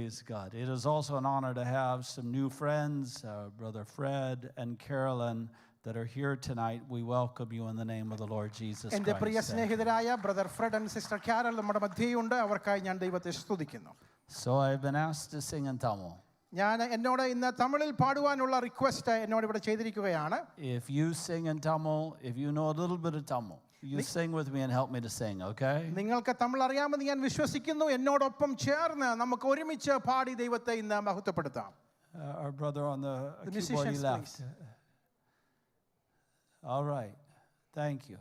Praise God. It is also an honor to have some new friends, Brother Fred and Carolyn, that are here tonight. We welcome you in the name of the Lord Jesus Christ. എൻ്റെ പ്രിയ സ്നേഹിതരായ brother Fred and sister Carol നമ്മുടെ മധ്യയുണ്ട്. അവർക്കായി ഞാൻ ദൈവത്തെ സ്തുതിക്കുന്നു. So I've been asked to sing in Tamil. എന്നോട് ഇന്ന് തമിഴിൽ പാടുവാനുള്ള റിക്വസ്റ്റ് എന്നോട് ഇവിടെ ചെയ്തിരിക്കുകയാണ്. If you sing in Tamil, if you know a little bit of Tamil, you sing with me and help me to sing, okay? നിങ്ങൾക്ക് തമിഴ് അറിയാമെന്ന് ഞാൻ വിശ്വസിക്കുന്നു. എന്നോടൊപ്പം ചേർന്ന് നമുക്ക് ഒരുമിച്ച് പാടി ദൈവത്തെ ഇന്ന് മഹത്വപ്പെടുത്താം. Our brother on the keyboard, he left. All right. Thank you.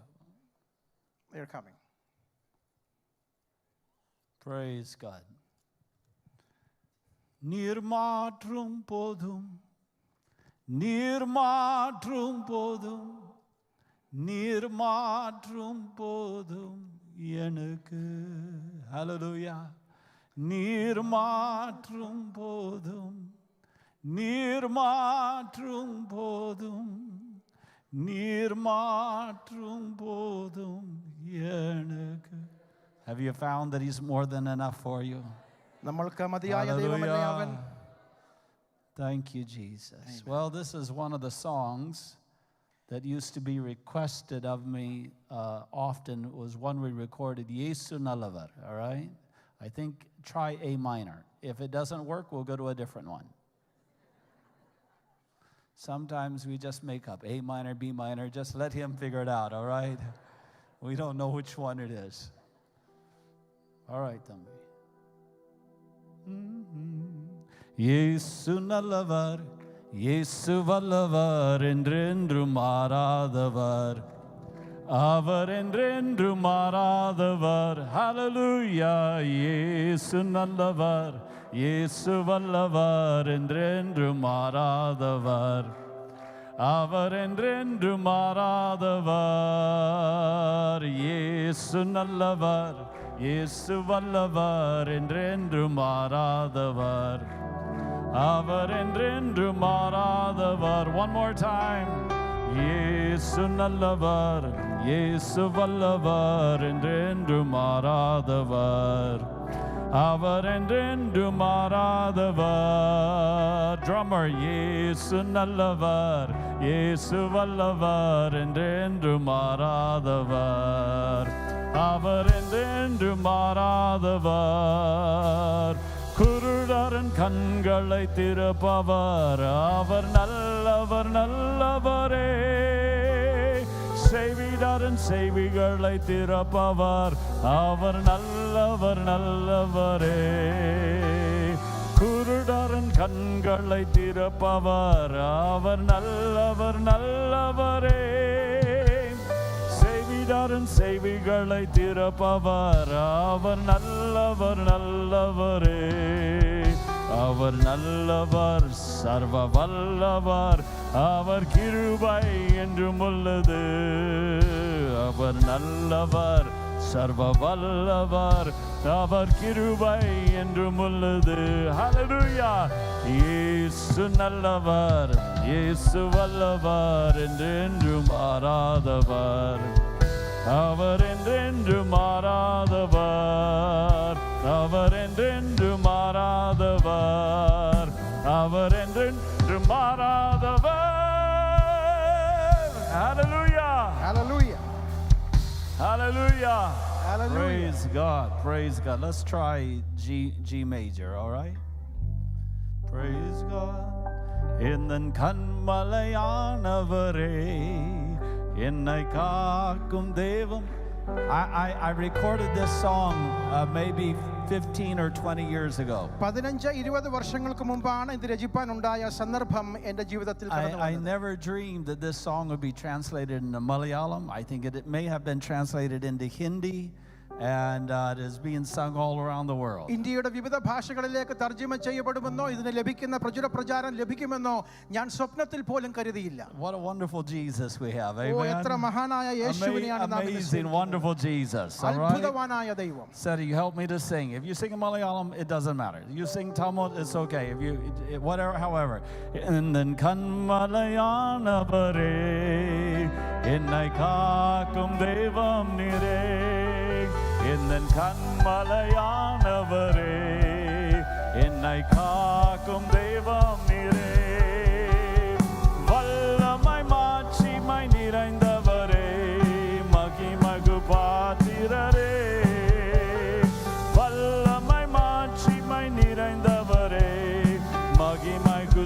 They're coming. Praise God. நீர்மாற்றும் போதும் நீர்மாற்றும் போதும் நீர்மாற்றும் போதும் எனக்கு ஹல்லேலூயா நீர்மாற்றும் போதும் நீர்மாற்றும் போதும் நீர்மாற்றும் போதும் எனக்கு. Have you found that he's more than enough for you? Hallelujah. Thank you, Jesus. Amen. Well, this is one of the songs that used to be requested of me often. It was one we recorded, Yesu Nalavar, all right? I think try A minor. If it doesn't work, we'll go to a different one. Sometimes we just make up A minor, B minor. Just let him figure it out, all right? We don't know which one it is. All right, Tambi. Yesu nalavar, Yesu vallavar, endrendru maradavar, avar endrendru maradavar. Hallelujah. Yesu nalavar, Yesu vallavar, endrendru maradavar, avar endrendru maradavar. Yesu nalavar, Yesu vallavar, endrendru maradavar, avar endrendru maradavar. One more time. Yesu nalavar, Yesu vallavar, endrendru maradavar, avar endrendru maradavar. Drummer. Yesu nalavar, Yesu vallavar, endrendru maradavar, avar endrendru maradavar. குருடரின் கண்களை திறப்பவர், அவர் நல்லவர் நல்லவரே. செவிடரின் செவிகளை திறப்பவர், அவர் நல்லவர் நல்லவரே. குருடரின் கண்களை திறப்பவர், அவர் நல்லவர் நல்லவரே. செவிடரின் செவிகளை திறப்பவர், அவர் நல்லவர் நல்லவரே. அவர் நல்லவர், சர்வ வல்லவர், அவர் கிருபை என்றும் உள்ளது. அவர் நல்லவர், சர்வ வல்லவர், அவர் கிருபை என்றும் உள்ளது. ஹல்லேலூயா. இயேசு நல்லவர், இயேசு வல்லவர், என்றென்றும் மாறாதவர், அவர் என்றென்றும் மாறாதவர், அவர் என்றென்றும் மாறாதவர், அவர் என்றென்றும் மாறாதவர். Hallelujah. Hallelujah. Hallelujah. Hallelujah. Praise God. Praise God. Let's try G major, all right? Praise God. என்னன் கண்மலையானவரே, என்னை காக்கும் தேவம். I recorded this song maybe 15 or 20 years ago. 15-20 വർഷങ്ങൾക്ക് മുമ്പാണ് ഇത് രചിപ്പാൻ ഉണ്ടായ സന്ദർഭം എൻ്റെ ജീവിതത്തിൽ കടന്നു വന്നത്. I never dreamed that this song would be translated into Malayalam. I think it may have been translated into Hindi. And it is being sung all around the world. ഇന്ത്യയുടെ വിവിധ ഭാഷകളിലേക്ക് തർജ്ജമ ചെയ്യപ്പെടുമെന്നോ ഇതിന് ലഭിക്കുന്ന പ്രചാരം ലഭിക്കുമെന്നോ ഞാൻ സ്വപ്നത്തിൽ പോലും കരുതിയില്ല. What a wonderful Jesus we have. Amen. എത്ര മഹാനായ യേശുവിനെയാണ് നാം Amazing, wonderful Jesus. അത്ഭുതവാനായ ദൈവം. Said you help me to sing. If you sing in Malayalam, it doesn't matter. You sing Tamil, it's okay. If you whatever, however. And then kanmalayanavare, ennai kaakum devam nire. என்னன் கண்மலையானவரே, என்னை காக்கும் தெய்வம் நீரே, வல்லமை மாட்சிமை நிறைந்தவரே, மகிமகு பாத்திரரே, வல்லமை மாட்சிமை நிறைந்தவரே, மகிமைகு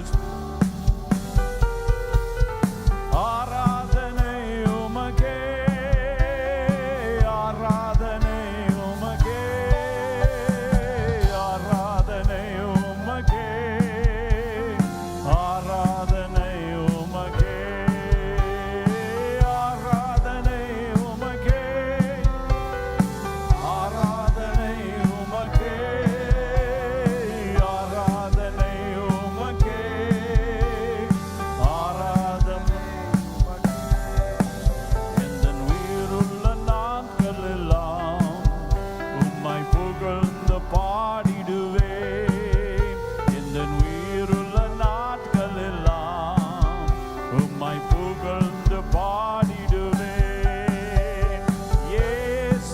ஆராதனை உமக்கே, ஆராதனை உமக்கே, ஆராதனை உமக்கே, ஆராதனை உமக்கே, ஆராதனை உமக்கே, ஆராதனை உமக்கே, ஆராதனை உமக்கே, ஆராதனை எந்தன் உயிருள்ள நாட்களெல்லாம் உம்மை புகழ்ந்து பாடிடுவேன். எந்தன் உயிருள்ள நாட்களெல்லாம் உம்மை புகழ்ந்து பாடிடுவேன். Yes.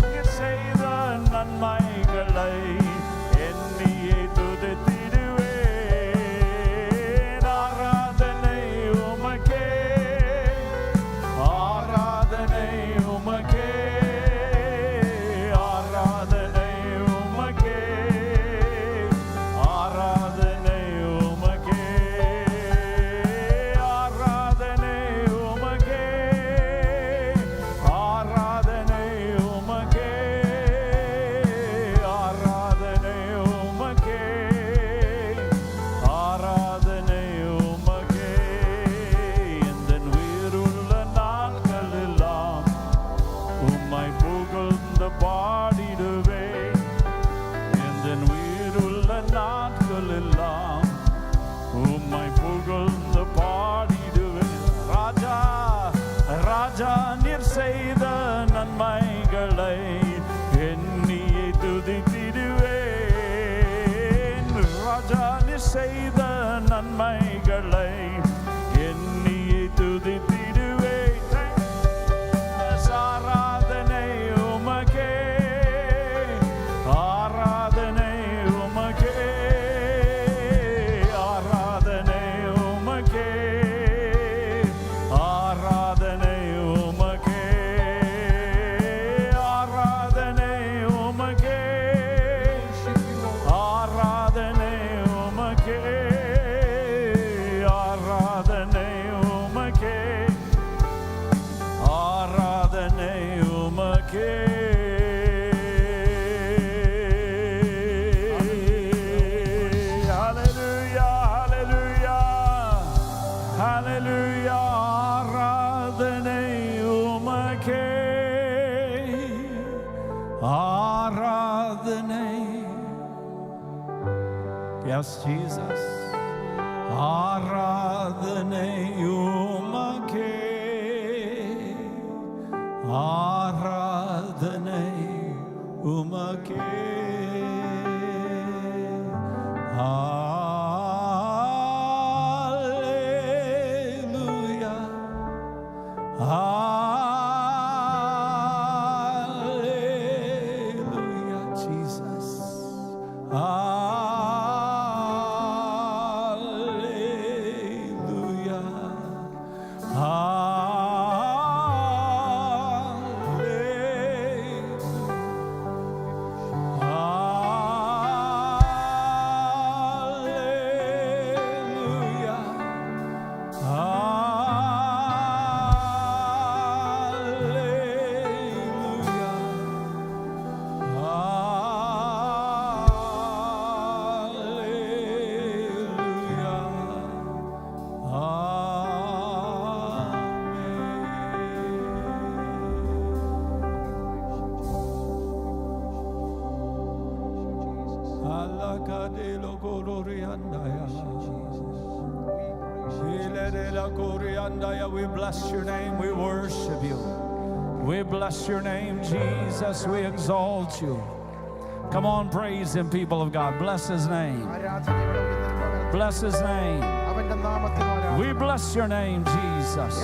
நீர் செய்த நன்மைகளை எண்ணியே துதித்திடுவேன். ஆராதனை உமக்கே, ஆராதனை உமக்கே, ஆராதனை உமக்கே, ஆராதனை உமக்கே, ஆராதனை உமக்கே, ஆராதனை உமக்கே, ஆராதனை உமக்கே, ஆராதனை உமக்கே. எந்தன் உயிருள்ள நாட்களெல்லாம் உம்மை புகழ்ந்து பாடிடுவேன். எந்தன் உயிருள்ள நாட்களெல்லாம் உம்மை புகழ்ந்து பாடிடுவேன். ராஜா, ராஜா நீர் செய்த நன்மைகளை எண்ணியே துதித்திடுவேன். ராஜா நீர் செய்த நன்மைகளை எண்ணியே துதித்திடுவேன். ஆராதனை உமக்கே, ஆராதனை உமக்கே, ஆராதனை உமக்கே, ஆராதனை உமக்கே, ஆராதனை உமக்கே, ஆராதனை உமக்கே, ஆராதனை உமக்கே, ஆராதனை உமக்கே. Hallelujah, hallelujah, hallelujah. ஆராதனை உமக்கே, ஆராதனை. Yes, Jesus. ஆராதனை உமக்கே, ஆராதனை உமக்கே. Hallelujah, hallelujah, Jesus. Hallelujah, We bless your name. We worship you. We bless your name, Jesus. We exalt you. Come on, praise him, people of God. Bless his name. Bless his name. We bless your name, Jesus.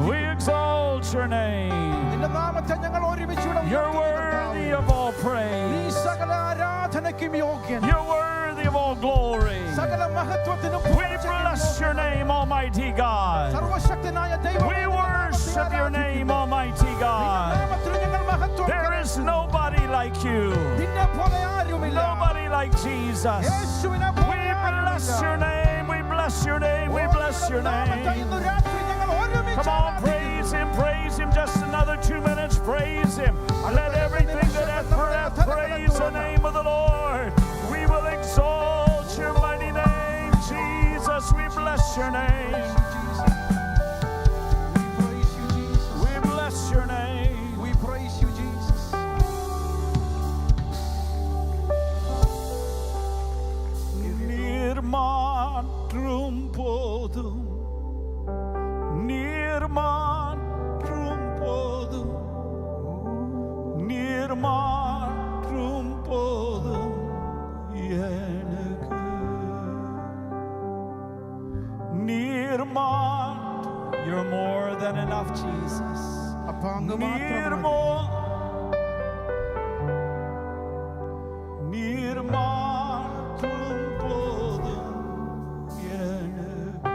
We exalt your name. നിന്റെ നാമത്തെ ഞങ്ങൾ ഒരുമിച്ച് You're worthy of all നീ praise. സകല ആരാധനയ്ക്കും യോഗ്യൻ. You're worthy of all glory. സകല മഹത്വത്തിനും We bless your name, Almighty God. സർവശക്തനായ ദൈവമേ, We worship your name, Almighty God. നാമത്തിൽ ഞങ്ങൾ മഹത്വം There is nobody like you. നിന്നെ പോലെ ആരുമില്ല. Nobody like Jesus. യേശുവിനെ We പോലെ bless your name. We bless your name. We bless your നാമത്തെ name. ഇന്ന് രാത്രി ഞങ്ങൾ ഒരുമിച്ച് Come on, praise him, praise him. Just another 2 minutes, praise him. Let everything that hath breath praise the name of the Lord. We will exalt your mighty name, Jesus. We bless your name. We bless your name. We praise you, Jesus. നീർമാற்றும் പോതും നീർമാற்றும் പോതും നീർമാற்றும் പോതും எனக்கு നീർമാറ്റ്. You're more than enough, Jesus. അപ്പാ അങ്ങ് മാത്രം നീർമാற்றும் പോതും எனக்கு.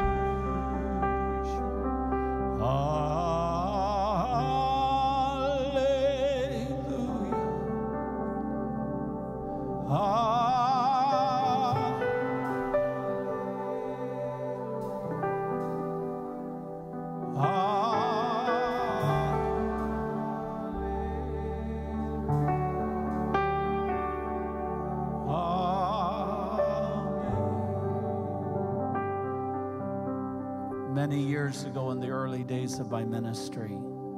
Many years ago, in the early days of my ministry,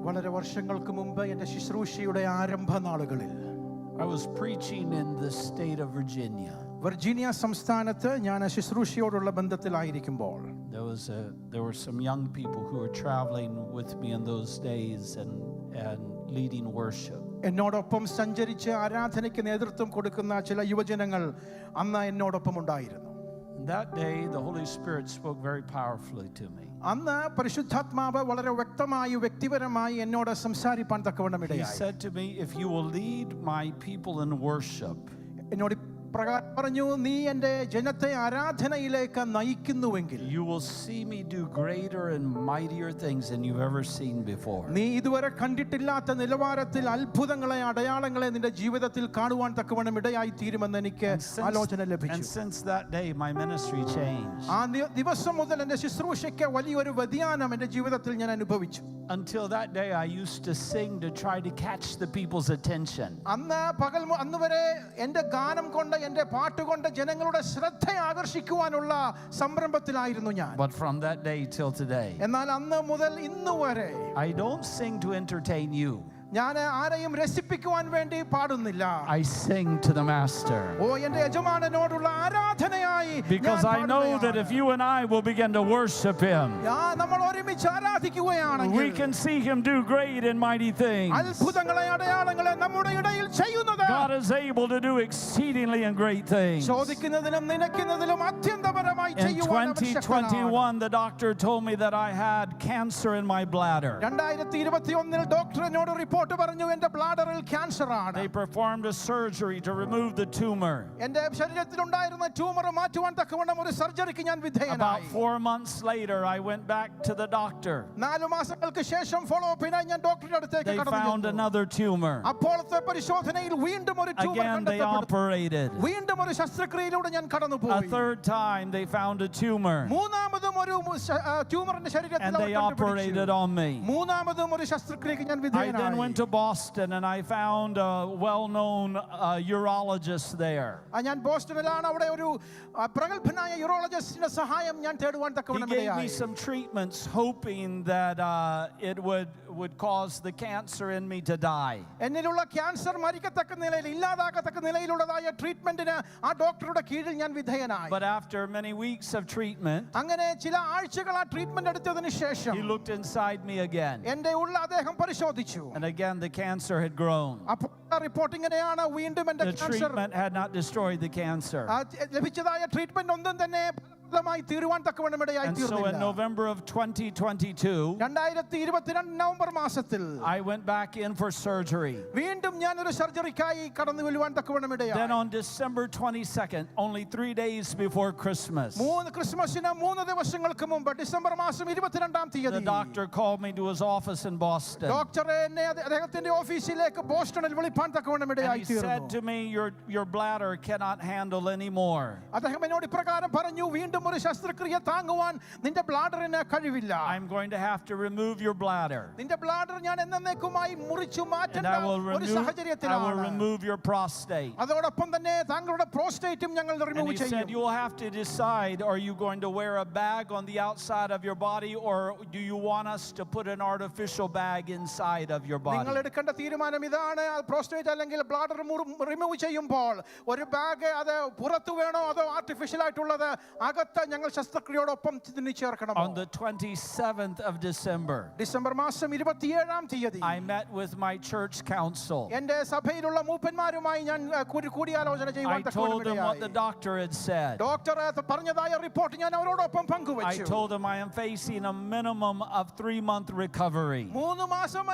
വളരെ വർഷങ്ങൾക്ക് മുമ്പ് എൻ്റെ ശുശ്രൂഷയുടെ ആരംഭ നാളുകളിൽ I was preaching in the state of Virginia. Virginia സംസ്ഥാനത്ത് ഞാൻ ശുശ്രൂഷയോടുള്ള ബന്ധത്തിലായിരിക്കുമ്പോൾ There were some young people who were traveling with me in those days and leading worship. എന്നോടൊപ്പം സഞ്ചരിച്ച് ആരാധനയ്ക്ക് നേതൃത്വം കൊടുക്കുന്ന ചില യുവജനങ്ങൾ അന്ന് എന്നോടൊപ്പം ഉണ്ടായിരുന്നു. That day, the Holy Spirit spoke very powerfully to me. അന്ന് പരിശുദ്ധാത്മാവ് വളരെ വ്യക്തമായി വ്യക്തിപരമായി എന്നോട് സംസാരിപ്പാൻ തക്കവണ്ണം He ഇടയായി. said to me, if you will lead my people in worship, എന്നോട് പ്രകാരം പറഞ്ഞു, നീ എൻ്റെ ജനത്തെ ആരാധനയിലേക്ക് നയിക്കുന്നുവെങ്കിൽ you will see me do greater and mightier things than you've ever seen before. നീ ഇതുവരെ കണ്ടിട്ടില്ലാത്ത നിലവാരത്തിൽ അത്ഭുതങ്ങളെ അടയാളങ്ങളെ നിന്റെ ജീവിതത്തിൽ കാണുവാൻ തക്കവണ്ണം ഇടയായി തീരുമെന്ന് എനിക്ക് ആലോചന And ലഭിച്ചു. since that day, my ministry changed. ആ ദിവസം മുതൽ എൻ്റെ ശുശ്രൂഷയ്ക്ക് വലിയൊരു വ്യതിയാനം എൻ്റെ ജീവിതത്തിൽ ഞാൻ അനുഭവിച്ചു. Until that day, I used to sing to try to catch the people's attention. അന്ന് വരെ എൻ്റെ ഗാനം കൊണ്ട് എൻ്റെ പാട്ടുകൊണ്ട് ജനങ്ങളുടെ ശ്രദ്ധ ആകർഷിക്കുവാനുള്ള സംരംഭത്തിലായിരുന്നു ഞാൻ. But from that day till today, എന്നാൽ അന്ന് മുതൽ ഇന്ന് വരെ I don't sing to entertain you. ഞാൻ ആരെയും രസിപ്പിക്കുവാൻ വേണ്ടി പാടുന്നില്ല. I sing to the Master. ഓ എൻ്റെ യജമാനനോടുള്ള ആരാധനയായി Because I know that if you and I will begin to worship him, നമ്മൾ ഒരുമിച്ച് ആരാധിക്കുകയാണെങ്കിൽ we can see him do great and mighty things. അത്ഭുതങ്ങളെ അടയാളങ്ങളെ നമ്മുടെ ഇടയിൽ ചെയ്യുന്നത് God is able to do exceedingly and great things. ചോദിക്കുന്നതിലും നിനക്കുന്നതിലും അത്യന്തപരമായി In ചെയ്യുവാൻ 2021, the doctor told me that I had cancer in my bladder. 2021 doctor എന്നോട് report പറഞ്ഞു, എൻ്റെ ബ്ലാഡറിൽ cancer ആണ്. They performed a surgery to remove the tumor. എൻ്റെ ശരീരത്തിൽ ഉണ്ടായിരുന്ന tumour മാറ്റുവാൻ തക്കവണ്ണം ഒരു സർജറിക്ക് ഞാൻ About വിധേയനായി. 4 months later, I went back to the doctor. 4 മാസങ്ങൾക്ക് ശേഷം ഫോളോ അപ്പിനായി ഞാൻ ഡോക്ടറുടെ അടുത്തേക്ക് They കടന്നു found another tumor. അപ്പോഴത്തെ പരിശോധനയിൽ വീണ്ടും ഒരു ട്യൂമർ Again, they operated. വീണ്ടും ഒരു ശസ്ത്രക്രിയയിലൂടെ ഞാൻ A കടന്നുപോയി. third time, they found a tumor. മൂന്നാമതും ഒരു ട്യൂമറിന്റെ ശരീരത്തിൽ And they operated on me. മൂന്നാമതും ഒരു ശസ്ത്രക്രിയക്ക് ഞാൻ I then വിധേയനായി. went to Boston and I found a well-known urologist there. ഞാൻ ബോസ്റ്റണിലാണ്. അവിടെ ഒരു പ്രഗത്ഭനായ യൂറോളജിസ്റ്റിന്റെ സഹായം ഞാൻ തേടുവാൻ He തക്കവണ്ണം gave me ഇടയായി. some treatments hoping that it would cause the cancer in me to die. എന്നിലുള്ള ക്യാൻസർ മരിക്കത്തക്ക നിലയിൽ ഇല്ലാതാക്കത്തക്ക നിലയിലുള്ളതായ ട്രീറ്റ്മെന്റിന് ആ ഡോക്ടറുടെ കീഴിൽ ഞാൻ വിധേയനായി. But after many weeks of treatment, അങ്ങനെ ചില ആഴ്ചകൾ ആ ട്രീറ്റ്മെന്റ് എടുത്തതിന് ശേഷം he looked inside me again. എന്റെ ഉള്ള അദ്ദേഹം പരിശോധിച്ചു. And again, the cancer had grown. അപ്പോൾ റിപ്പോർട്ട് ഇങ്ങനെയാണ്, വീണ്ടും എന്റെ The cancer treatment had not destroyed the cancer. ലഭിച്ചതായ ട്രീറ്റ്മെന്റ് ഒന്നും തന്നെ തീരുവാൻ തക്കവണ്ണം ഇടയായി And so in തീർന്നില്ല. November of 2022, 2022 നവംബർ മാസത്തിൽ I went back in for surgery. വീണ്ടും ഞാൻ ഒരു സർജറിക്കായി കടന്നു വരുവാൻ തക്കവണ്ണം Then ഇടയായി. on December 22nd, only 3 days before Christmas, ക്രിസ്മസിന് 3 ദിവസങ്ങൾക്ക് മുമ്പ് ഡിസംബർ മാസം 22-ാം the തീയതി doctor called me to his office in Boston. Doctor എന്നെ അദ്ദേഹത്തിന്റെ ഓഫീസിലേക്ക് ബോസ്റ്റണിൽ വിളിപ്പാൻ തക്കവണ്ണം And ഇടയായി he said തീർന്നു. to me, your bladder cannot handle anymore. അദ്ദേഹം എന്നോട് ഇപ്രകാരം പറഞ്ഞു, വീണ്ടും ഒരു ശസ്ത്രക്രിയ താങ്ങുവാൻ നിന്റെ ബ്ലാഡറിന് കഴിവില്ല. I'm going to have to remove your bladder. നിന്റെ ബ്ലാഡർ ഞാൻ എന്നേക്കുമായി മുറിച്ചു And മാറ്റേണ്ട I will ഒരു remove സാഹചര്യത്തിലാണ്. your prostate. അതോടൊപ്പം തന്നെ താങ്കളുടെ പ്രോസ്റ്റേറ്റും ഞങ്ങൾ And റിമൂവ് he said, ചെയ്യും. you'll have to decide, are you going to wear a bag on the outside of your body, or do you want us to put an artificial bag inside of your നിങ്ങൾ body? എടുക്കേണ്ട തീരുമാനം ഇതാണ്. Prostate അല്ലെങ്കിൽ bladder remove ചെയ്യുമ്പോൾ ഒരു bag അത് പുറത്തു വേണോ അതോ ആർട്ടിഫിഷ്യൽ ആയിട്ടുള്ളത് അകത്ത് ഞങ്ങൾ ശസ്ത്രക്രിയയോടൊപ്പം ഇതിന് ചേർക്കണം. On the 27th of December, December മാസം 27-ാം തീയതി I met with my church council. എന്റെ സഭയിലുള്ള മൂപ്പന്മാരുമായി ഞാൻ കൂടിയാലോചന I ചെയ്യുവാൻ told them what the തക്കവണ്ണം doctor had said. ഡോക്ടർ പറഞ്ഞതായ റിപ്പോർട്ട് ഞാൻ അവരോടൊപ്പം I പങ്കുവച്ചു. told them I am facing a minimum of 3-month recovery. 3 മാസം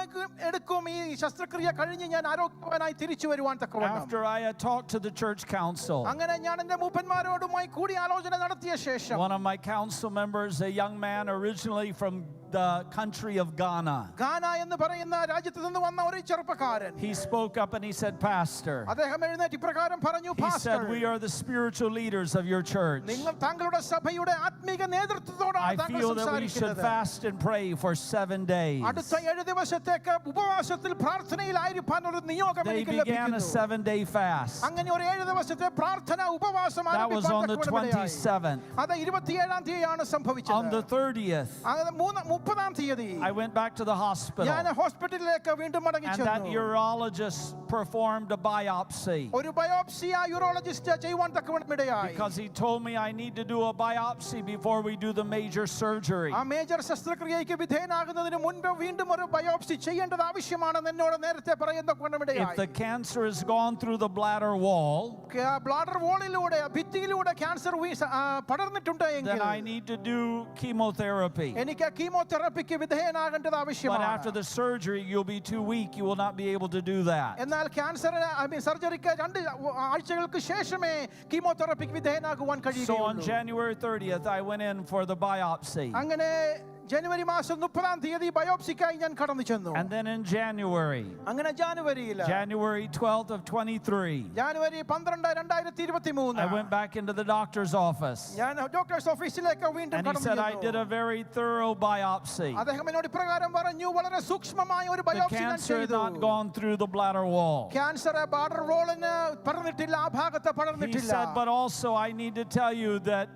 എടുക്കും ഈ ശസ്ത്രക്രിയ കഴിഞ്ഞ് ഞാൻ ആരോഗ്യവാനായി തിരിച്ചു വരുവാൻ തക്കവണ്ണം. After I had talked to the church council, അങ്ങനെ ഞാൻ എന്റെ മൂപ്പന്മാരോടുമായി കൂടിയാലോചന നടത്തിയ ശേഷം one of my council members, a young man originally from the country of Ghana, ഗാന എന്ന് പറയുന്ന രാജ്യത്ത് നിന്ന് വന്ന ഒരു ചെറുപ്പക്കാരൻ he spoke up and he said, Pastor, അദ്ദേഹം എഴുന്നേറ്റ് ഇപ്രകാരം പറഞ്ഞു, he pastor, said, we are the spiritual leaders of your church. നിങ്ങൾ താങ്കളുടെ സഭയുടെ ആത്മീക നേതൃത്വത്തോടാണ് I താങ്കൾ feel that we should സംസാരിക്കുന്നത്. fast and pray for 7 days. അടുത്ത 7 ദിവസത്തേക്ക് ഉപവാസത്തിൽ പ്രാർത്ഥനയിലായിരിക്കാൻ ഒരു നിയോഗം They എനിക്ക് began a ലഭിക്കുന്നു. 7-day fast. അങ്ങനെ ഒരു 7 ദിവസത്തെ പ്രാർത്ഥന ഉപവാസം That was on the ആരംഭിക്കാൻ തക്കവണ്ണം 27th. അത് 27-ാം തീയതിയാണ് On സംഭവിച്ചത്. the 30th, അത് 30-ാം തീയതി I went back to the hospital, ഞാൻ ഹോസ്പിറ്റലിലേക്ക് വീണ്ടും മടങ്ങി and that ചെന്നു. urologist performed a biopsy ഒരു ബയോപ്സി ആ യൂറോളജിസ്റ്റ് ചെയ്യുവാൻ തക്കവണ്ണം ഇടയായി. because he told me I need to do a biopsy before we do the major surgery. ആ മേജർ ശസ്ത്രക്രിയയ്ക്ക് വിധേയനാകുന്നതിന് മുൻപ് വീണ്ടും ഒരു ബയോപ്സി ചെയ്യേണ്ടത് ആവശ്യമാണെന്ന് എന്നോട് നേരത്തെ പറയുന്ന If the cancer has gone through the bladder wall, bladder വോളിലൂടെ ഭിത്തിയിലൂടെ ക്യാൻസർ പടർന്നിട്ടുണ്ട് then എങ്കിൽ I need to do chemotherapy. എനിക്ക് കീമോതെറാപ്പിക്ക് വിധേയനാകേണ്ടത് But after ആവശ്യമാണ്. the surgery, you'll be too weak. You will not be able to do that. എന്നാൽ ക്യാൻസറിന് സർജറിക്ക് 2 ആഴ്ചകൾക്ക് ശേഷമേ കീമോതെറാപ്പിക്ക് വിധേയനാകുവാൻ So on കഴിയുകയുള്ളൂ. January 30th, I went in for the biopsy. അങ്ങനെ ജനുവരി മാസം 30-ാം തീയതി ബയോപ്സിക്കായി ഞാൻ കടന്നു ചെന്നു. And then in January, അങ്ങനെ ജനുവരിയിൽ January 12th of 23, January 12, 2023 I went back into the doctor's office. ഞാൻ ഡോക്ടേഴ്സ് ഓഫീസിലേക്ക് വീണ്ടും And he കടന്നു said, I did ചെന്നു. a very thorough biopsy. അദ്ദേഹം എന്നോട് ഇപ്രകാരം പറഞ്ഞു, വളരെ സൂക്ഷ്മമായ ഒരു The ബയോപ്സി ഞാൻ cancer had ചെയ്തു. not gone through the bladder wall. Cancer bladder വോളിന് പടർന്നിട്ടില്ല, ആ ഭാഗത്ത് He പടർന്നിട്ടില്ല. said, but also I need to tell you that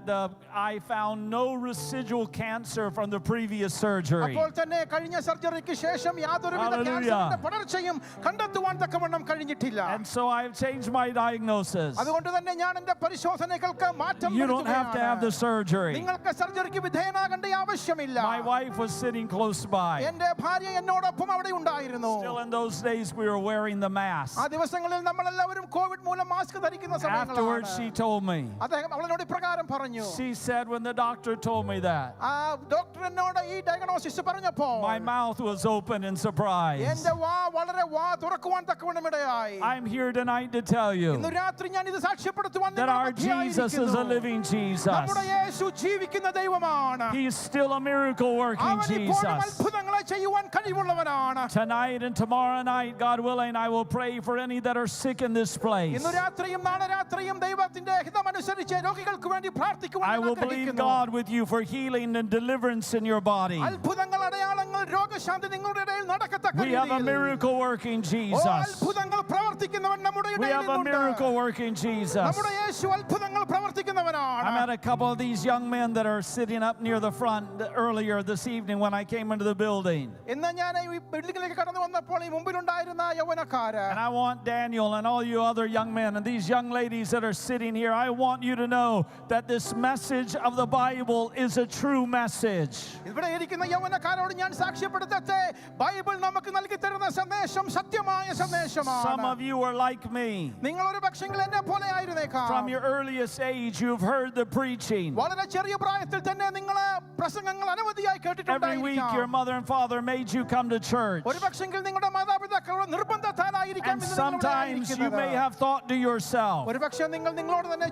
I found no residual cancer from the previous surgery. അപ്പോൾ തന്നെ കഴിഞ്ഞ സർജറിക്ക് ശേഷം യാതൊരുവിധ Hallelujah. ക്യാൻസറിന്റെ പടർച്ചയും കണ്ടെത്തുവാൻ തക്കവണ്ണം കഴിഞ്ഞിട്ടില്ല. And so I've changed my diagnosis. അതുകൊണ്ട് തന്നെ ഞാൻ എന്റെ പരിശോധനകൾക്ക് മാറ്റം You don't have to have the വരുത്തുകയാണ്. surgery. നിങ്ങൾക്ക് സർജറിക്ക് വിധേയനാകേണ്ട ആവശ്യമില്ല. My wife was sitting close by. എന്റെ ഭാര്യ എന്നോടൊപ്പം അവിടെ ഉണ്ടായിരുന്നു. Still in those days we were wearing the mask. ആ ദിവസങ്ങളിൽ നമ്മളെല്ലാവരും കോവിഡ് മൂലം മാസ്ക് ധരിക്കുന്ന Afterwards she സമയങ്ങളാണ്. told me. അദ്ദേഹം അവളോട് ഇപ്രകാരം പറഞ്ഞു. She said when the doctor told me that, ആ ഡോക്ടർ എന്നോട് ഈ ഡയഗ്നോസിസ് പറഞ്ഞപ്പോൾ my mouth was open in surprise. എന്റെ വളരെ തുറക്കുവാൻ തക്കവണ്ണം ഇടയായി. I'm here tonight to tell you ഇന്ന് രാത്രി ഞാൻ ഇത് സാക്ഷ്യപ്പെടുത്തുവാൻ that our Jesus is a living Jesus. നമ്മുടെ യേശു ജീവിക്കുന്ന ദൈവമാണ്. He's still a miracle working അവൻ ഇപ്പോഴും Jesus. അത്ഭുതങ്ങളെ ചെയ്യുവാൻ കഴിവുള്ളവനാണ്. Tonight and tomorrow night, God willing, I will pray for any that are sick in this place. ഇന്ന് രാത്രിയും നാളെ രാത്രിയും ദൈവത്തിന്റെ ഹിതമനുസരിച്ച് രോഗികൾക്ക് വേണ്ടി പ്രാർത്ഥിക്കുവാൻ I ഞാൻ will believe ആഗ്രഹിക്കുന്നു. God with you for healing and deliverance in your body. അത്ഭുതങ്ങൾ അടയാളങ്ങൾ രോഗശാന്തി നിങ്ങളുടെ ഇടയിൽ നടക്കത്തക്ക We have a രീതിയിൽ. miracle working ഓ, Jesus. അത്ഭുതങ്ങൾ പ്രവർത്തിക്കുന്നവൻ നമ്മുടെ We have a ഇടയിൽ miracle working Jesus. നമ്മുടെ യേശു അത്ഭുതങ്ങൾ പ്രവർത്തിക്കുന്നവനാണ്. I met a couple of these young men that are sitting up near the front earlier this evening when I came into the building. ഇന്ന് ഞാൻ ഈ ബിൽഡിംഗിലേക്ക് കടന്നു വന്നപ്പോൾ ഈ മുമ്പിലുണ്ടായിരുന്ന യൗവനക്കാര്, And I want Daniel and all you other young men and these young ladies that are sitting here, I want you to know that this message of the Bible is a true message. ഇവിടെ ഇരിക്കുന്ന യൗവനക്കാരോട് ഞാൻ സാക്ഷ്യപ്പെടുത്തട്ടെ, Bible നമുക്ക് നൽകി തരുന്ന സന്ദേശം സത്യമായ Some സന്ദേശമാണ്. of you are like me. നിങ്ങൾ ഒരു പക്ഷെങ്കിൽ എന്നെ പോലെ ആയിരുന്നേക്കാം. From your earliest age, you've heard the preaching. വളരെ ചെറിയ പ്രായത്തിൽ തന്നെ നിങ്ങൾ പ്രസംഗങ്ങൾ അനവധിയായി Every week, your കേട്ടിട്ടുണ്ടായിരിക്കാം. mother and father made you come to church. ഒരു പക്ഷെങ്കിൽ നിങ്ങളുടെ മാതാപിതാക്കളുടെ നിർബന്ധത്താലായിരിക്കാം And ഇന്ന് നിങ്ങൾ ഇവിടെ sometimes you may ആയിരിക്കുന്നത്. have thought to yourself, ഒരു പക്ഷേ നിങ്ങൾ നിങ്ങളോട് തന്നെ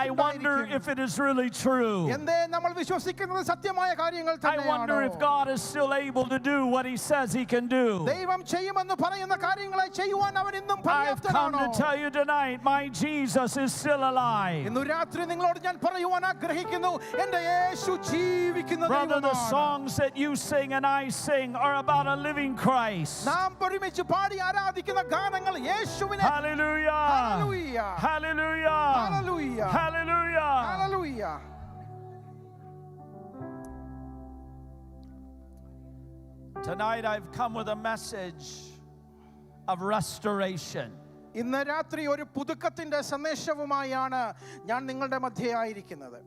I wonder if it is really true. എന്തേ നമ്മൾ വിശ്വസിക്കുന്നത് സത്യമായ കാര്യങ്ങൾ I wonder if God is still able to do what He says He can do. ദൈവം ചെയ്യുമെന്ന് പറയുന്ന കാര്യങ്ങളെ ചെയ്യുവാൻ അവൻ ഇന്നും I've come പര്യാപ്തനാണോ? to tell you tonight, my Jesus is still alive. ഇന്ന് രാത്രി നിങ്ങളോട് ഞാൻ പറയുവാൻ ആഗ്രഹിക്കുന്നു, എൻ്റെ യേശു ജീവിക്കുന്ന Brother, the ദൈവമാണ്. songs that you sing and I sing are about a living Christ. നാം ഒരുമിച്ച് പാടി ആരാധിക്കുന്ന ഗാനങ്ങൾ യേശുവിനെ Hallelujah. Hallelujah. Hallelujah. Hallelujah. Hallelujah. Hallelujah. Tonight I've come with a message of restoration. ഇന്ന് രാത്രി ഒരു പുതുക്കത്തിന്റെ സന്ദേശവുമായാണ് ഞാൻ നിങ്ങളുടെ മധ്യേ ആയിരിക്കുന്നത്.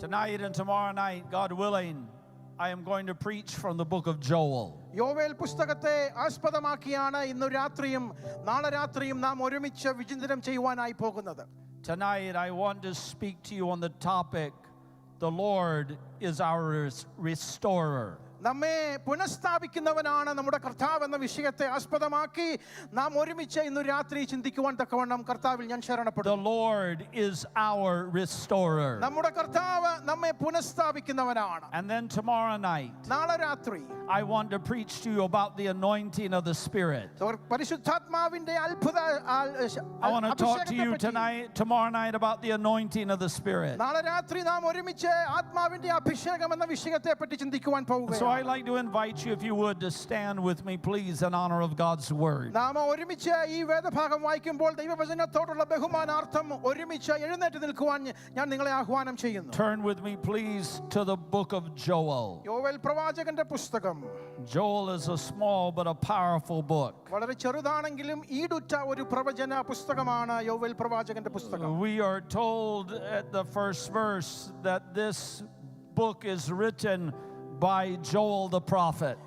Tonight and tomorrow night, God willing, I am going to preach from the book of Joel. യോവേൽ പുസ്തകത്തെ ആസ്പദമാക്കിയാണ് ഇന്ന് രാത്രിയും നാളെ രാത്രിയും നാം ഒരുമിച്ച് വിചിന്തനം ചെയ്യുവാനായി പോകുന്നത്. Tonight I want to speak to you on the topic, the Lord is our restorer. നമ്മെ പുനഃസ്ഥാപിക്കുന്നവനാണ് നമ്മുടെ കർത്താവ് എന്ന വിഷയത്തെ ആസ്പദമാക്കി നാം ഒരുമിച്ച് ഇന്ന് രാത്രി ചിന്തിക്കുവാൻ തക്കവണ്ണം കർത്താവിൽ ഞാൻ The ശരണപ്പെടുന്നു. Lord is our restorer. നമ്മുടെ കർത്താവ് നമ്മെ പുനഃസ്ഥാപിക്കുന്നവനാണ്. And then tomorrow night, നാളെ രാത്രി I want to preach to you about the anointing of the Spirit. പരിശുദ്ധാത്മാവിന്റെ അത്ഭുത I want to talk to you tomorrow night about the anointing of the Spirit. നാളെ രാത്രി നാം ഒരുമിച്ച് ആത്മാവിന്റെ അഭിഷേകം എന്ന വിഷയത്തെ പറ്റി ചിന്തിക്കുവാൻ So പോകുകയാണ്. I'd like to invite you, if you would, to stand with me, please, in honor of God's word. നാം ഒരുമിച്ച് ഈ വേദഭാഗം വായിക്കുമ്പോൾ ദൈവവചനത്തോടുള്ള ബഹുമാനാർത്ഥം ഒരുമിച്ച് എഴുന്നേറ്റ് നിൽക്കുവാൻ ഞാൻ നിങ്ങളെ ആഹ്വാനം ചെയ്യുന്നു. Turn with me, please, to the book of Joel. യോവേൽ പ്രവാചകന്റെ പുസ്തകം. Joel is a small but a powerful book. വളരെ ചെറുതാണെങ്കിലും ഈടുറ്റ ഒരു പ്രവചന പുസ്തകമാണ് യോവേൽ പ്രവാചകന്റെ പുസ്തകം. We are told at the first verse that this book is written by Joel the prophet.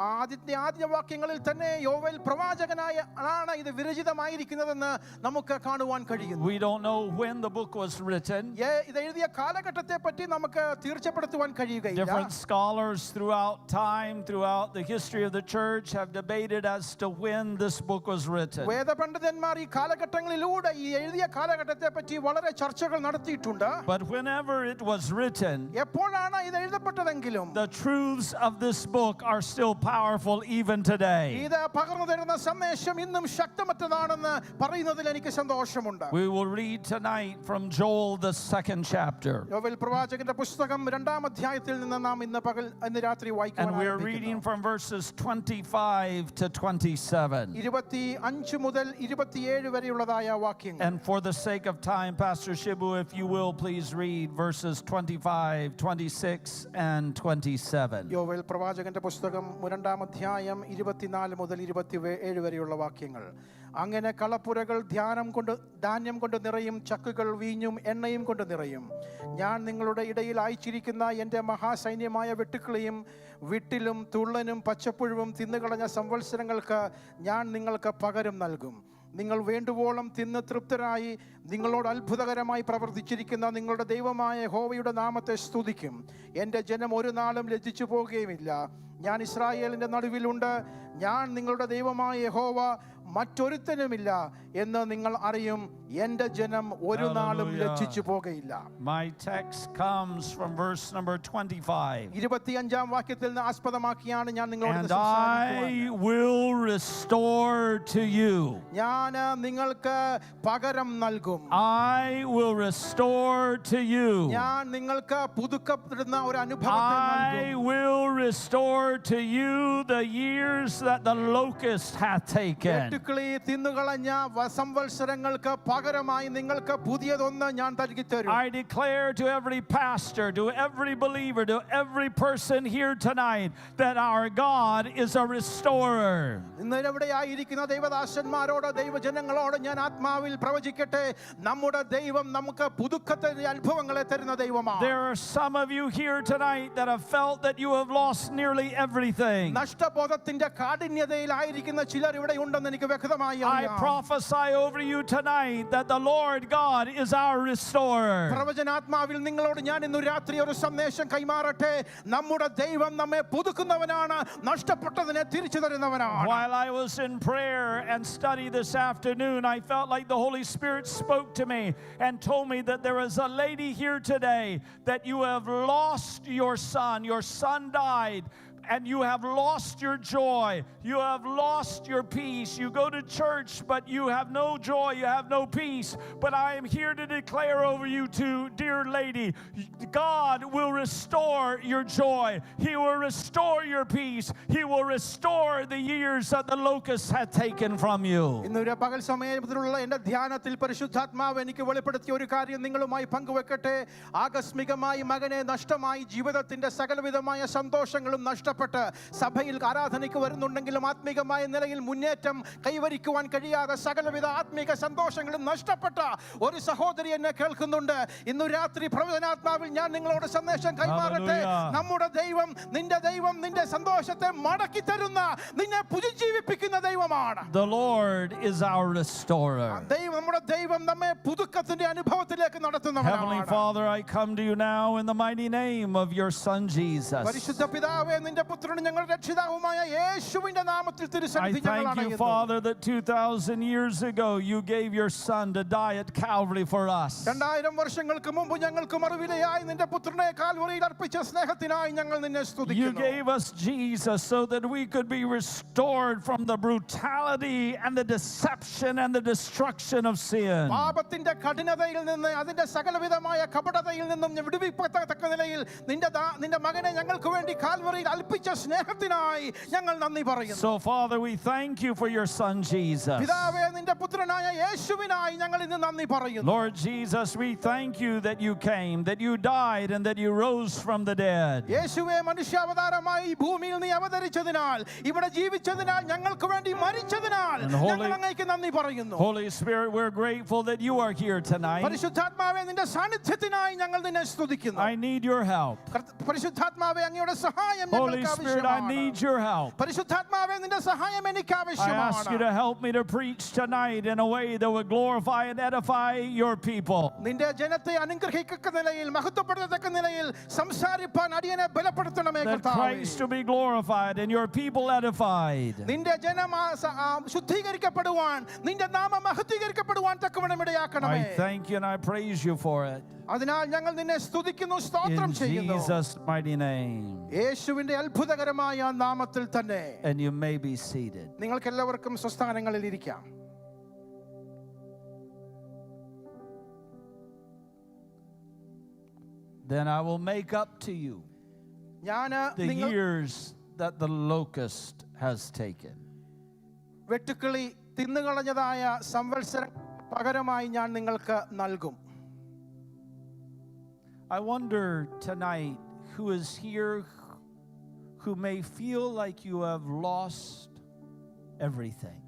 ആദ്യ വാക്യങ്ങളിൽ തന്നെ യോവേൽ പ്രവാചകനായ ആണ് ഇത് വിരചിതമായിരിക്കുന്നതെന്ന് നമുക്ക് കാണുവാൻ കഴിയുന്നു. We don't know when the book was written. ഇത് എഴുതിയ കാലഘട്ടത്തെ പറ്റി നമുക്ക് തീർച്ചപ്പെടുത്തുവാൻ കഴിയുകയില്ല. Different scholars throughout time, throughout the history of the church, have debated as to when this book was written. വേദപണ്ഡിതന്മാർ ഈ കാലഘട്ടങ്ങളിലൂടെ ഈ എഴുതിയ കാലഘട്ടത്തെ പറ്റി വളരെ ചർച്ചകൾ നടത്തിയിട്ടുണ്ട്. But whenever it was written, എപ്പോഴാണ് ഇത് എഴുതപ്പെട്ടതെങ്കിലും the truths of this book are still powerful even today. ഇത് പകർന്നു തരുന്ന സന്ദേശം ഇന്നും ശക്തമറ്റതാണെന്ന് പറയുന്നതിൽ എനിക്ക് സന്തോഷമുണ്ട്. We will read tonight from Joel the 2nd chapter. യോവേൽ പ്രവാചകന്റെ പുസ്തകം 2-ാം അധ്യായത്തിൽ നിന്ന് നാം ഇന്ന് രാത്രി വായിക്കാൻ And we are reading from verses 25 to 27. 25 മുതൽ 27 വരെയുള്ളതായ വാക്യങ്ങൾ. And for the sake of time, Pastor Shibu, if you will, please read verses 25, 26, and 27. യോവേൽ പ്രവാചകന്റെ പുസ്തകം 2-ാം അധ്യായം 24 മുതൽ 27 വരെയുള്ള വാക്യങ്ങൾ. അങ്ങനെ കളപ്പുരകൾ ധാന്യം കൊണ്ട് നിറയും, ചക്കുകൾ വീഞ്ഞും എണ്ണയും കൊണ്ട് നിറയും. ഞാൻ നിങ്ങളുടെ ഇടയിൽ അയച്ചിരിക്കുന്ന എൻ്റെ മഹാസൈന്യമായ വെട്ടുക്കിളിയും വിട്ടിലും തുള്ളനും പച്ചപ്പുഴുവും തിന്നുകളഞ്ഞ സംവത്സരങ്ങൾക്ക് ഞാൻ നിങ്ങൾക്ക് പകരം നൽകും. നിങ്ങൾ വേണ്ടുവോളം തിന്ന് തൃപ്തരായി നിങ്ങളോട് അത്ഭുതകരമായി പ്രവർത്തിച്ചിരിക്കുന്ന നിങ്ങളുടെ ദൈവമായ യഹോവയുടെ നാമത്തെ സ്തുതിക്കും. എൻ്റെ ജനം ഒരു നാളും ലജ്ജിച്ചു പോകുകയുമില്ല. ഞാൻ ഇസ്രായേലിൻ്റെ നടുവിലുണ്ട്. ഞാൻ നിങ്ങളുടെ ദൈവമായ യഹോവ, മറ്റൊരുത്തനുമില്ല എന്ന് നിങ്ങൾ അറിയും. എൻ്റെ ജനം ഒരു നാളും ലജ്ജിച്ചു പോകുകയില്ല. My text comes from verse number 25. 25-ാം വാക്യത്തിൽ നിന്ന് ആസ്പദമാക്കിയാണ് ഞാൻ നിങ്ങളോട് And I will restore to you. ഞാൻ നിങ്ങൾക്ക് പകരം നൽകും. I will restore to you. ഞാൻ നിങ്ങൾക്ക് പുതുക്കപ്പെടുന്ന ഒരു അനുഭവത്തെ I നൽകും. will restore to you the years that the locust hath taken. വെട്ടുക്കിളി തിന്നുകളഞ്ഞ സംവത്സരങ്ങൾക്ക് പകരമായി നിങ്ങൾക്ക് പുതിയതൊന്ന് ഞാൻ നൽകി തരും. I declare to every pastor, to every believer, to every person here tonight that our God is a restorer. ഇന്നിവിടെയായിരിക്കുന്ന ദൈവദാസന്മാരോട് ദൈവജനങ്ങളോട് ഞാൻ ആത്മാവിൽ പ്രവചിക്കട്ടെ, നമ്മുടെ ദൈവം നമുക്ക് പുതുക്കത്തിന്റെ അനുഭവങ്ങളെ തരുന്ന ദൈവമാണ്. There are some of you here tonight that have felt that you have lost nearly everything. നഷ്ടബോധത്തിന്റെ കാഠിന്യതയിലായിരിക്കുന്ന ചിലർ ഇവിടെ ഉണ്ടെന്ന് എനിക്ക് വ്യക്തമായി I അറിയാം. prophesy over you tonight that the Lord God is our restorer. പ്രവചനാത്മാവിൽ നിങ്ങളോട് ഞാൻ ഇന്ന് രാത്രി ഒരു സന്ദേശം കൈമാറട്ടെ. നമ്മുടെ ദൈവം നമ്മെ പുതുക്കുന്നവനാണ്, നഷ്ടപ്പെട്ടതിനെ തിരിച്ചു തരുന്നവനാണ്. While I was in prayer and study this afternoon, I felt like the Holy Spirit spoke to me and told me that there is a lady here today that you have lost your son. Your son died. And you have lost your joy. You have lost your peace. You go to church, but you have no joy. You have no peace. But I am here to declare over you too, dear lady, God will restore your joy. He will restore your peace. He will restore the years that the locusts had taken from you. ഇന്നൊരു പകൽ സമയത്തിലുള്ള എൻ്റെ ധ്യാനത്തിൽ പരിശുദ്ധാത്മാവ് എനിക്ക് വെളിപ്പെടുത്തിയ ഒരു കാര്യം നിങ്ങളുമായി പങ്കുവെക്കട്ടെ. ആകസ്മികമായി മകനെ നഷ്ടമായി, ജീവിതത്തിന്റെ സകലവിധമായ സന്തോഷങ്ങളും നഷ്ടപ്പെട്ടു സഭയിൽ ആരാധനയ്ക്ക് വരുന്നുണ്ടെങ്കിലും ആത്മീകമായ നിലയിൽ മുന്നേറ്റം കൈവരിക്കുവാൻ കഴിയാതെ സകലവിധ ആത്മീക സന്തോഷങ്ങളും നഷ്ടപ്പെട്ട ഒരു സഹോദരി എന്നെ കേൾക്കുന്നുണ്ട്. ഇന്നു രാത്രി പ്രവചനാത്മാവിൽ ഞാൻ നിങ്ങളോട് സന്ദേശം കൈമാറട്ടെ. നമ്മുടെ ദൈവം നിന്റെ സന്തോഷത്തെ മടക്കി തരുന്ന, നിന്നെ പുനരുജ്ജീവിപ്പിക്കുന്ന ദൈവമാണ്. The Lord is our restorer. നമ്മുടെ ദൈവം നമ്മെ പുതുക്കത്തിന്റെ അനുഭവത്തിലേക്ക് നടത്തുന്നവനാണ്. Heavenly Father, I come to you now in the mighty name of your Son Jesus. പരിശുദ്ധ പിതാവേ, നിന്റെ പുത്രനും ഞങ്ങളുടെ രക്ഷിതാവുമായ യേശുവിന്റെ നാമത്തിൽ I തിരുസന്നിധിയിൽ ഞങ്ങൾ thank you, അണയുന്നു. Father, that 2,000 years ago you gave your Son to die at Calvary for us. 2000 വർഷങ്ങൾക്ക് മുമ്പ് ഞങ്ങൾക്ക് മറുവിലയായി നിന്റെ പുത്രനെ കാൽവറിയിൽ അർപ്പിച്ച സ്നേഹത്തിനായി ഞങ്ങൾ നിന്നെ You സ്തുതിക്കുന്നു. gave us Jesus so that we could be restored from the brutality and the deception and the destruction of sin. പാപത്തിന്റെ കഠിനതയിൽ നിന്ന് അതിന്റെ സകലവിധമായ കപടതയിൽ നിന്നും വിടുവിക്കത്തക്ക നിലയിൽ നിന്റെ മകനെ ഞങ്ങൾക്ക് വേണ്ടി കാൽവറിയിൽ അർപ്പിച്ച സ്നേഹത്തിനായി ഞങ്ങൾ നന്ദി പറയുന്നു. So, Father, we thank you for your Son Jesus. പിതാവേ, നിന്റെ പുത്രനായ യേശുവിനായി ഞങ്ങൾ ഇന്ന് നന്ദി പറയുന്നു. Lord Jesus, we thank you that you came, that you died, and that you rose from the dead. യേശുവേ, മനുഷ്യാവതാരമായി ഈ ഭൂമിയിൽ നീ അവതരിച്ചതിനാൽ, ഇവിടെ ജീവിച്ചതിനാൽ, ഞങ്ങൾക്ക് വേണ്ടി മരിച്ചതിനാൽ ഞങ്ങൾ അങ്ങേക്ക് നന്ദി പറയുന്നു. Holy Spirit, we're grateful that you are here tonight. പരിശുദ്ധാത്മാവേ, നിന്റെ സാന്നിധ്യത്തിനായി ഞങ്ങൾ നിന്നെ സ്തുതിക്കുന്നു. I need your help. പരിശുദ്ധാത്മാവേ, അങ്ങയുടെ സഹായം Holy ഞങ്ങൾക്ക് Spirit, I ആവശ്യമാണ്. need your help. പരിശുദ്ധാത്മാവേ, നിന്റെ സഹായം എനിക്ക് I ask you ആവശ്യമാണ്. to help me to preach tonight in a way that will glorify and edify your people. നിന്റെ ജനത്തെ അനുഗ്രഹിക്കത്തക്ക നിലയിൽ, മഹത്വപ്പെടുത്തക്ക നിലയിൽ സംസാരിപ്പാൻ അടിയനെ ബലപ്പെടുത്തണമേ That കർത്താവേ. Christ to be glorified and your people edified. നിന്റെ ജനം ശുദ്ധീകരിക്കപ്പെടുവാൻ, നിന്റെ നാമം മഹത്വീകരിക്കപ്പെടുവാൻ തക്കവണ്ണം ഇടയാക്കണമേ. I thank you and I praise you for it. അതിനാൽ ഞങ്ങൾ നിന്നെ സ്തുതിക്കുന്നു, സ്തോത്രം In ചെയ്യുന്നു. Jesus' mighty name. യേശുവിന്റെ അത്ഭുതകരമായ നാമത്തിൽ തന്നെ. And you may be seated. നിങ്ങൾക്ക് എല്ലാവർക്കും സ്വസ്ഥാനങ്ങളിൽ ഇരിക്കാം. Then I will make up to you the years that the locust has taken. വെട്ടുക്കിളി തിന്നുകളഞ്ഞതായ സംവത്സരം പകരമായി ഞാൻ നിങ്ങൾക്ക് നൽകും. I wonder tonight who is here who may feel like you have lost everything.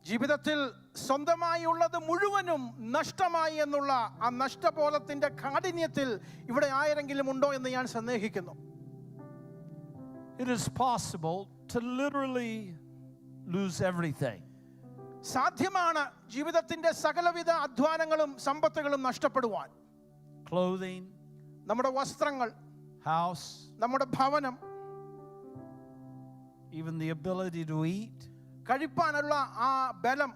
ജീവിതത്തിൽ സ്വന്തമായി ഉള്ളത് മുഴുവനും നഷ്ടമായി എന്നുള്ള ആ നഷ്ടബോധത്തിന്റെ കാഠിന്യത്തിൽ ഇവിടെ ആരെങ്കിലും ഉണ്ടോ എന്ന് ഞാൻ സന്ദേഹിക്കുന്നു. It is possible to literally lose everything. സാധ്യമാണ് ജീവിതത്തിന്റെ സകലവിധ അധ്വാനങ്ങളും സമ്പത്തുകളും നഷ്ടപ്പെടുവാൻ. Clothing, നമ്മുടെ വസ്ത്രങ്ങൾ, house, നമ്മുടെ ഭവനം, even the ability to eat. കഴിപ്പാനുള്ള ആ ബലം.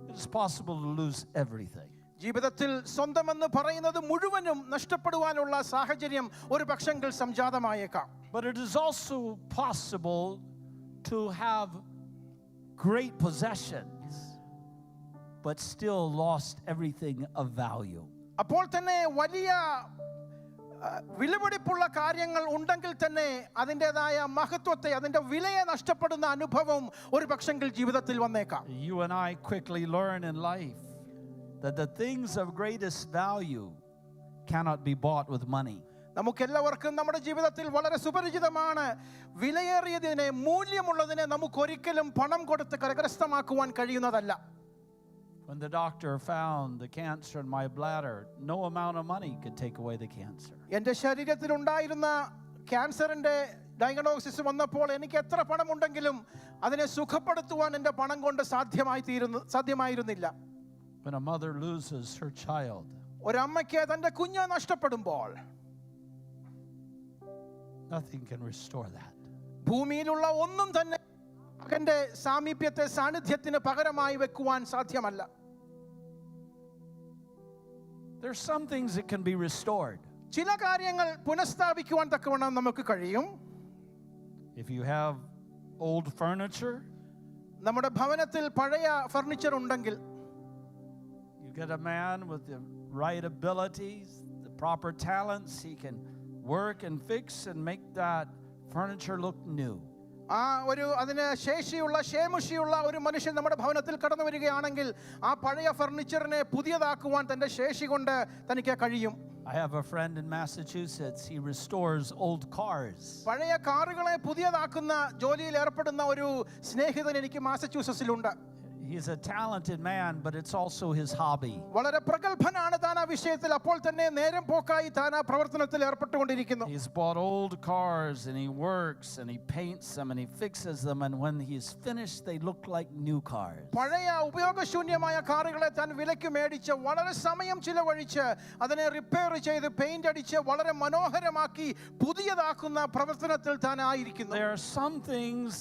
It is possible to lose everything. ജീവിതത്തിൽ സ്വന്തമെന്ന് പറയുന്നത് മുഴുവനും നഷ്ടപ്പെടുവാനുള്ള സാഹചര്യം ഒരു പക്ഷെങ്കിൽ സംജാതമായേക്കാം. But it is also possible to have great possessions but still lost everything of value. അപ്പോൾ തന്നെ വലിയ വിലപിടിപ്പുള്ള കാര്യങ്ങൾ ഉണ്ടെങ്കിൽ തന്നെ അതിൻ്റെതായ മഹത്വത്തെ, അതിൻ്റെ വിലയെ നഷ്ടപ്പെടുന്ന അനുഭവം ഒരു പക്ഷെങ്കിൽ ജീവിതത്തിൽ വന്നേക്കാം. You and I quickly learn in life that the things of greatest value cannot be bought with money. നമുക്കെല്ലാവർക്കും നമ്മുടെ ജീവിതത്തിൽ വളരെ സുപരിചിതമാണ്, വിലയേറിയതിനെ, മൂല്യമുള്ളതിനെ നമുക്കൊരിക്കലും പണം കൊടുത്ത് കരകരസ്ഥമാക്കുവാൻ കഴിയുന്നതല്ല. When the doctor found the cancer in my bladder, no amount of money could take away the cancer. എൻ്റെ ശരീരത്തിൽ ഉണ്ടായിരുന്ന ക്യാൻസറിന്റെ ഡയഗ്നോസിസ് വന്നപ്പോൾ എനിക്ക് എത്ര പണമുണ്ടെങ്കിലും അതിനെ സുഖപ്പെടുത്തുവാൻ എൻ്റെ പണം കൊണ്ട് സാധ്യമായിരുന്നില്ല. When a mother loses her child, ഒരമ്മയ്ക്ക് തൻ്റെ കുഞ്ഞ് നഷ്ടപ്പെടുമ്പോൾ nothing can restore that. ഭൂമിയിലുള്ള ഒന്നും തന്നെ മകന്റെ സാമീപ്യത്തെ സാന്നിധ്യത്തിന് പകരമായി വെക്കുവാൻ സാധ്യമല്ല. There's some things that can be restored. ചില കാര്യങ്ങൾ പുനഃസ്ഥാപിക്കുവാൻ തക്കവണ്ണം നമുക്ക് കഴിയും. If you have old furniture, നമ്മുടെ ഭവനത്തിൽ പഴയ ഫർണിച്ചർ ഉണ്ടെങ്കിൽ, you get a man with the right abilities, the proper talents, he can work and fix and make that furniture look new. അതിന് ശേഷിയുള്ള ക്ഷേമുഷിയുള്ള ഒരു മനുഷ്യൻ നമ്മുടെ ഭവനത്തിൽ കടന്നു വരികയാണെങ്കിൽ ആ പഴയ ഫർണിച്ചറിനെ പുതിയതാക്കുവാൻ തന്റെ ശേഷി കൊണ്ട് തനിക്ക് കഴിയും. I have a friend in Massachusetts. He restores old cars. പഴയ കാറുകളെ പുതിയതാക്കുന്ന ജോലിയിൽ ഏർപ്പെടുന്ന ഒരു സ്നേഹിതൻ എനിക്ക് മാസച്യൂസെറ്റ്സിലുണ്ട്. He's a talented man, but it's also his hobby. വളരെ പ്രഗൽഭനാണ് താൻ ആ വിഷയത്തിൽ. അപ്പോൾ തന്നെ നേരം പോക്കായി താൻ ആ പ്രവർത്തനത്തിൽ ഏർപ്പെട്ടുകൊണ്ടിരിക്കുന്നു. He's bought old cars and he works and he paints them and he fixes them, and when he's finished they look like new cars. പഴയ ഉപയോഗശൂന്യമായ കാറുകളെ താൻ വിലയ്ക്ക് മേടിച്ച് വളരെ സമയം ചിലവഴിച്ച് അതിനെ റിപ്പയർ ചെയ്ത് പെയിന്റ് അടിച്ച് വളരെ മനോഹരമാക്കി പുതിയതാക്കുന്ന പ്രവർത്തനത്തിൽ താൻ ആയിരിക്കുന്നു. There are some things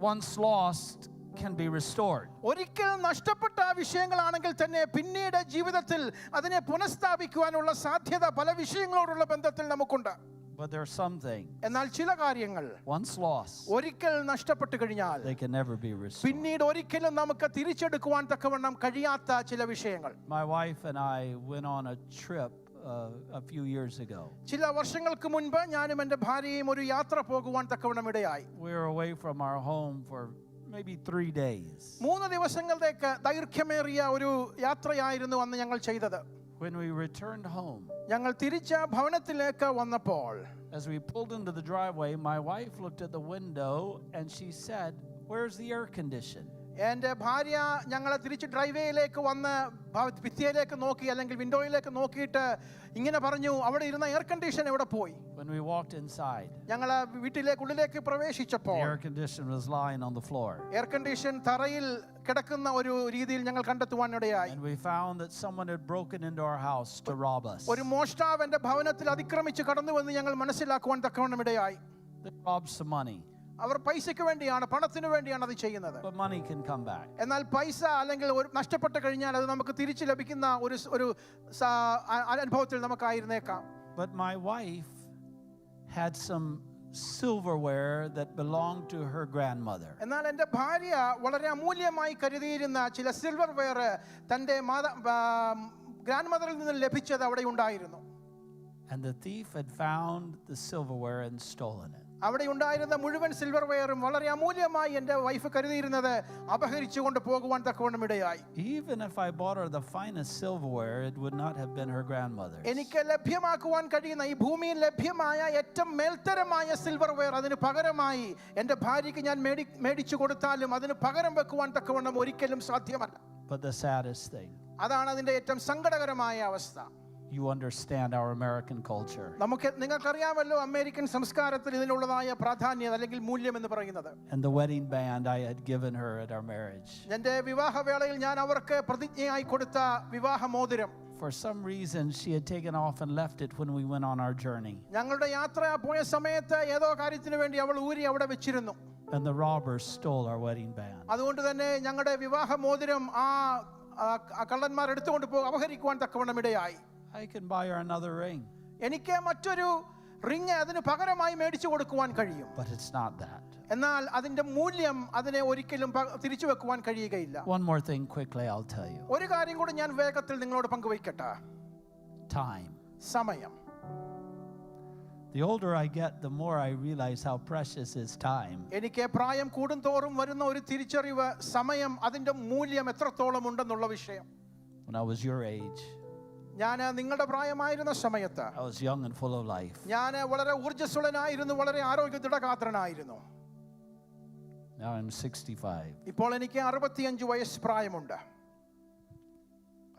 once lost can be restored. ഒരിക്കൽ നഷ്ടപ്പെട്ട വിഷയങ്ങളാണെങ്കിൽ തന്നെ പിന്നീട് ജീവിതത്തിൽ അതിനെ പുനഃസ്ഥാപിക്കുവാനുള്ള സാധ്യത പല വിഷയങ്ങളോടുള്ള ബന്ധത്തിൽ നമുക്കുണ്ട്. But there are some things എന്നാൽ ചില കാര്യങ്ങൾ once lost, ഒരിക്കൽ നഷ്ടപ്പെട്ടു കഴിഞ്ഞാൽ they can never be restored. പിന്നീട് ഒരിക്കലും നമുക്ക് തിരിച്ചെടുക്കുവാൻ തക്കവണ്ണം കഴിയാത്ത ചില വിഷയങ്ങൾ. My wife and I went on a trip a few years ago. ചില വർഷങ്ങൾക്ക് മുൻപ് ഞാനും എൻ്റെ ഭാര്യയും ഒരു യാത്ര പോകുവാൻ തക്കവണ്ണം ഇടയായി. We were away from our home for maybe 3 days. 3 ദിവസങ്ങളിലേക്ക് ദൈർഘ്യമേറിയ ഒരു യാത്രയായിരുന്നു അന്ന് ഞങ്ങൾ ചെയ്തത്. When we returned home, ഞങ്ങൾ തിരിച്ച് ഭവനത്തിലേക്ക് വന്നപ്പോൾ, as we pulled into the driveway, my wife looked at the window and she said, "Where's the air condition?" എൻ്റെ ഭാര്യ ഞങ്ങളെ തിരിച്ച് ഡ്രൈവേയിലേക്ക് വന്ന് ഭിത്തിയിലേക്ക് നോക്കി, അല്ലെങ്കിൽ വിൻഡോയിലേക്ക് നോക്കിയിട്ട് ഇങ്ങനെ പറഞ്ഞു, അവിടെ ഇരുന്ന എയർ കണ്ടീഷൻ എവിടെ പോയി? When we walked inside, ഞങ്ങൾ ഉള്ളിലേക്ക് പ്രവേശിച്ചപ്പോൾ the air condition was lying on the floor. Air condition തറയിൽ കിടക്കുന്ന ഒരു രീതിയിൽ ഞങ്ങൾ കണ്ടെത്തുവാൻ ഇടയായി. And we found that someone had broken into our house to rob us. ഒരു മോഷ്ടാവ് എൻ്റെ ഭവനത്തിൽ അതിക്രമിച്ച് കടന്നുവെന്ന് ഞങ്ങൾ മനസ്സിലാക്കുവാൻ തക്കവണ്ണം ഇടയായി. They robbed some money. അവർ പൈസയ്ക്ക് വേണ്ടിയാണ്, പണത്തിന് വേണ്ടിയാണ് അത് ചെയ്യുന്നത്. But money can come back. എന്നാൽ പൈസ അല്ലെങ്കിൽ ഒരു നഷ്ടപ്പെട്ട് കഴിഞ്ഞാൽ അത് നമുക്ക് തിരിച്ചു ലഭിക്കുന്ന ഒരു അനുഭവത്തിൽ നമുക്കായിരുന്നേക്കാം. But my wife had some silverware that belonged to her grandmother. എന്നാൽ എൻ്റെ ഭാര്യ വളരെ അമൂല്യമായി കരുതിയിരുന്ന ചില സിൽവർ വെയർ തൻ്റെ ഗ്രാൻഡ് മദറിൽ നിന്ന് ലഭിച്ചത് അവിടെ ഉണ്ടായിരുന്നു. And the thief had found the silverware and stolen it. അവിടെ ഉണ്ടായിരുന്ന മുഴുവൻ സിൽവർ വെയറും വളരെ അമൂല്യമായി എൻ്റെ വൈഫ് കരുതിയിരുന്നത് അപഹരിച്ചുകൊണ്ട് പോകുവാൻ തക്കവണ്ണം ഇടയായി. Even if I bought her the finest silverware, it would not have been her grandmother's. എനിക്ക് ലഭ്യമാക്കുവാൻ കഴിയുന്ന ഈ ഭൂമിയിൽ ലഭ്യമായ ഏറ്റവും മേൽത്തരമായ സിൽവർ വെയർ അതിന് പകരമായി എൻ്റെ ഭാര്യയ്ക്ക് ഞാൻ മേടിച്ചു കൊടുത്താലും അതിന് പകരം വെക്കുവാൻ തക്കവണ്ണം ഒരിക്കലും സാധ്യമല്ല. But the saddest thing, അതാണ് അതിൻ്റെ ഏറ്റവും സങ്കടകരമായ അവസ്ഥ. you understand our American culture. നിങ്ങൾക്കറിയാമല്ലോ അമേരിക്കൻ സംസ്കാരത്തിൽ ഇതിനുള്ളതായ പ്രാധാന്യം അല്ലെങ്കിൽ മൂല്യം എന്ന് പറയുന്നത്. And the wedding band I had given her at our marriage. എൻ്റെ വിവാഹവേളയിൽ ഞാൻ അവർക്ക് പ്രതിജ്ഞയായി കൊടുത്ത വിവാഹ മോതിരം, For some reason she had taken off and left it when we went on our journey. ഞങ്ങളുടെ യാത്ര പോയ സമയത്ത് ഏതോ കാര്യത്തിന് വേണ്ടി അവൾ ഊരി അവിടെ വെച്ചിരുന്നു. And the robbers stole our wedding band. അതുകൊണ്ട് തന്നെ ഞങ്ങളുടെ വിവാഹ മോതിരം ആ കള്ളന്മാർ എടുത്തുകൊണ്ട് അപഹരിക്കുവാൻ തക്കവണ്ണം ഇടയായി. I can buy her another ring. എനിക്ക് മറ്റൊരു റിംഗ് അതിന് പകരമായി മേടിച്ചു കൊടുക്കുവാൻ കഴിയും. But it's not that. എന്നാൽ അതിന്റെ മൂല്യം അതിനെ ഒരിക്കലും തിരിച്ചു വെക്കുവാൻ കഴിയുകയില്ല. One more thing quickly I'll tell you. ഒരു കാര്യം കൂടി ഞാൻ വേഗത്തിൽ നിങ്ങളോട് പങ്കുവയ്ക്കട്ടെ. Time. സമയം. The older I get, the more I realize how precious is time. എനിക്ക് പ്രായം കൂടുന്തോറും വരുന്ന ഒരു തിരിച്ചറിവ് സമയം അതിന്റെ മൂല്യം എത്രത്തോളം ഉണ്ടെന്നുള്ള വിഷയം. When I was your age, ഞാൻ നിങ്ങളുടെ പ്രായമായിരുന്ന സമയത്ത് I was young and full of life. ഞാൻ വളരെ ഊർജ്ജസ്വലനായിരുന്നു, വളരെ ആരോഗ്യദൃഢഗാത്രനായിരുന്നു. Now I'm 65. ഇപ്പോൾ എനിക്ക് 65 വയസ്സ് പ്രായമുണ്ട്.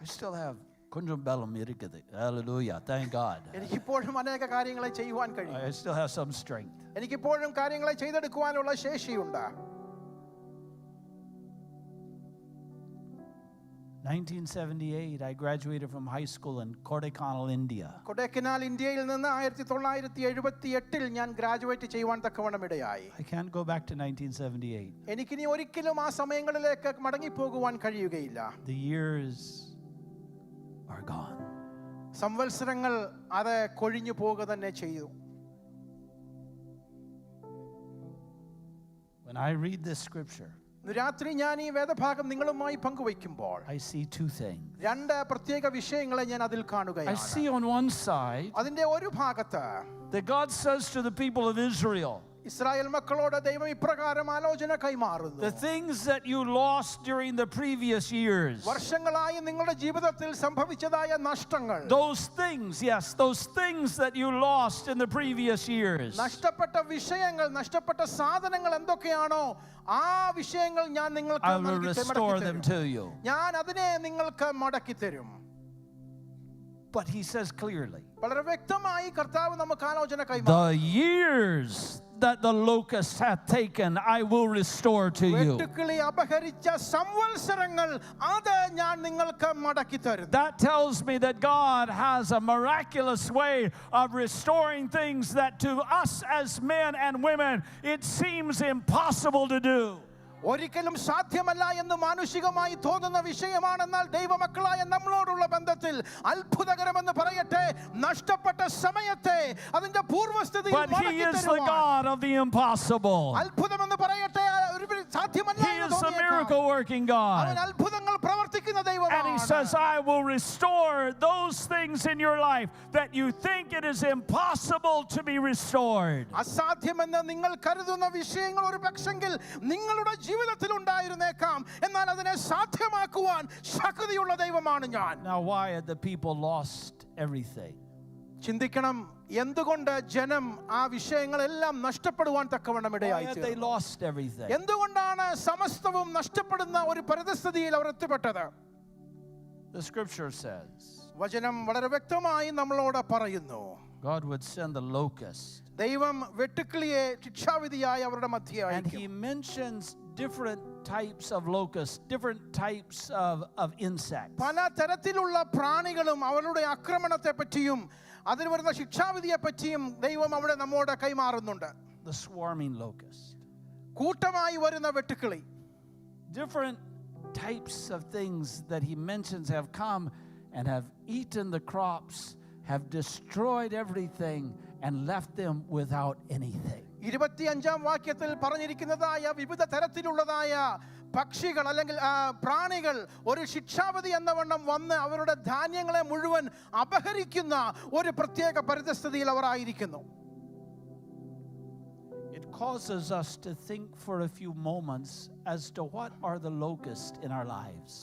I still have Konjam bellam irukkudu. Hallelujah. Thank God. എനിക്കിപ്പോഴും അനേക കാര്യങ്ങളെ ചെയ്യുവാൻ കഴിയും. I still have some strength. എനിക്കിപ്പോഴും കാര്യങ്ങളെ ചെയ്തെടുക്കുവാനുള്ള ശേഷിയുണ്ട്. 1978, I graduated from high school in Kodaikanal, India. Kodaikanal ഇന്ത്യയിൽ നിന്ന് 1978 ഞാൻ ഗ്രാജുവേറ്റ് ചെയ്യുവാൻ തക്കവണ്ണം ഇടയായി. I can't go back to 1978. എനിക്കിനി ഒരിക്കലും ആ സമയങ്ങളിലേക്ക് മടങ്ങിപ്പോകുവാൻ കഴിയുകയില്ല. The years are gone. സംവത്സരങ്ങൾ അത് കൊഴിഞ്ഞു പോകുക തന്നെ ചെയ്തു. When I read this scripture, രാത്രി ഞാൻ ഈ വേദഭാഗം നിങ്ങളുമായി പങ്കുവയ്ക്കുമ്പോൾ I see two things. രണ്ട് പ്രത്യേക വിഷയങ്ങളെ ഞാൻ അതിൽ I കാണുകയാണ്. see on one side അതിന്റെ ഒരു ഭാഗത്ത് that God says to the people of Israel, Israel മക്കളോട് ദൈവം ഇപ്രകാരം ആലോചന കൈമാറുന്നു. the things that you lost during the previous years, വർഷങ്ങളായി നിങ്ങളുടെ ജീവിതത്തിൽ സംഭവിച്ചതായ നഷ്ടങ്ങൾ, those things, yes, those things that you lost in the previous years, നഷ്ടപ്പെട്ട വിഷയങ്ങൾ, നഷ്ടപ്പെട്ട സാധനങ്ങൾ എന്തൊക്കെയാണോ ആ വിഷയങ്ങൾ ഞാൻ നിങ്ങൾക്ക് I will restore them to you. ഞാൻ അതിനെ നിങ്ങൾക്ക് മടക്കി തരും. But he says clearly, വളരെ വ്യക്തമായി കർത്താവ് നമുക്ക് ആലോചന കൈമാറും. the years that the locust hath taken, I will restore to you. വെട്ടുക്കിളി അപഹരിച്ച സംവത്സരങ്ങൾ അത് ഞാൻ നിങ്ങൾക്ക് മടക്കി തരും. That tells me that God has a miraculous way of restoring things that to us as men and women it seems impossible to do. ഒരിക്കലും സാധ്യമല്ല എന്ന് മാനുഷികമായി തോന്നുന്ന വിഷയമാണെന്നാൽ ദൈവമക്കളായ നമ്മളോടുള്ള ബന്ധത്തിൽ അത്ഭുതകരമെന്ന് പറയട്ടെ, നഷ്ടപ്പെട്ട സമയത്തെ അതിന്റെ പൂർവ്വസ്ഥിതിയിൽ But he is the God of the impossible. അത്ഭുതമെന്ന് പറയട്ടെ, സാധ്യമല്ല He is a miracle working God. അവൻ അത്ഭുതങ്ങൾ പ്രവർത്തിക്കുന്ന And he ദൈവമാണ്. says, I will restore those things in your life that you think it is impossible to be restored. അസാധ്യമെന്ന് നിങ്ങൾ കരുതുന്ന വിഷയങ്ങൾ ഒരു പക്ഷെങ്കിൽ നിങ്ങളുടെ ജീവിതത്തിൽ ഉണ്ടായിരുന്നേക്കാം, എന്നാൽ അതിനെ സാധ്യമാക്കുവാൻ ശക്തിയുള്ള ദൈവമാണ് ഞാൻ. Now, why had the people lost everything? ചിന്തിക്കണം, എന്തുകൊണ്ട് ജനം ആ വിഷയങ്ങളെല്ലാം നഷ്ടപ്പെടുവാൻ തക്കവണ്ണം Why ഇടയായി had they lost everything? എന്തുകൊണ്ടാണ് സമസ്തവും നഷ്ടപ്പെടുന്ന ഒരു പരിതസ്ഥിതിയിൽ അവർ എത്തിപ്പെട്ടത്? The scripture says വചനം വളരെ വ്യക്തമായി നമ്മളോട് പറയുന്നു, God would send the locust. ദൈവം വെട്ടുക്കിളിയെ ശിക്ഷാവിധിയായി അവരുടെ മധ്യേ And he അയക്കും. mentions different types of locusts, different types of insects. പല തരത്തിലുള്ള പ്രാണികളും അവരുടെ ആക്രമണത്തെ പറ്റിയും അതിൽ വരുന്ന ശിക്ഷാവിധിയെ പറ്റിയും ദൈവം അവിടെ നമ്മോട് കൈമാറുന്നുണ്ട്. The swarming locust. കൂട്ടമായി വരുന്ന വെട്ടുക്കിളി. Different types of things that he mentions have come and have eaten the crops, have destroyed everything and left them without anything. 25-ാം വാക്യത്തിൽ പറഞ്ഞിരിക്കുന്നതായ വിവിധ തരത്തിലുള്ളതായ പക്ഷികൾ അല്ലെങ്കിൽ പ്രാണികൾ ഒരു ശിക്ഷാവിധി എന്നവണ്ണം വന്ന് അവരുടെ ധാന്യങ്ങളെ മുഴുവൻ അപഹരിക്കുന്ന ഒരു പ്രത്യേക പരിതസ്ഥിതിയിൽ അവർ ആയിരിക്കുന്നു. It causes us to think for a few moments as to what are the locusts in our lives.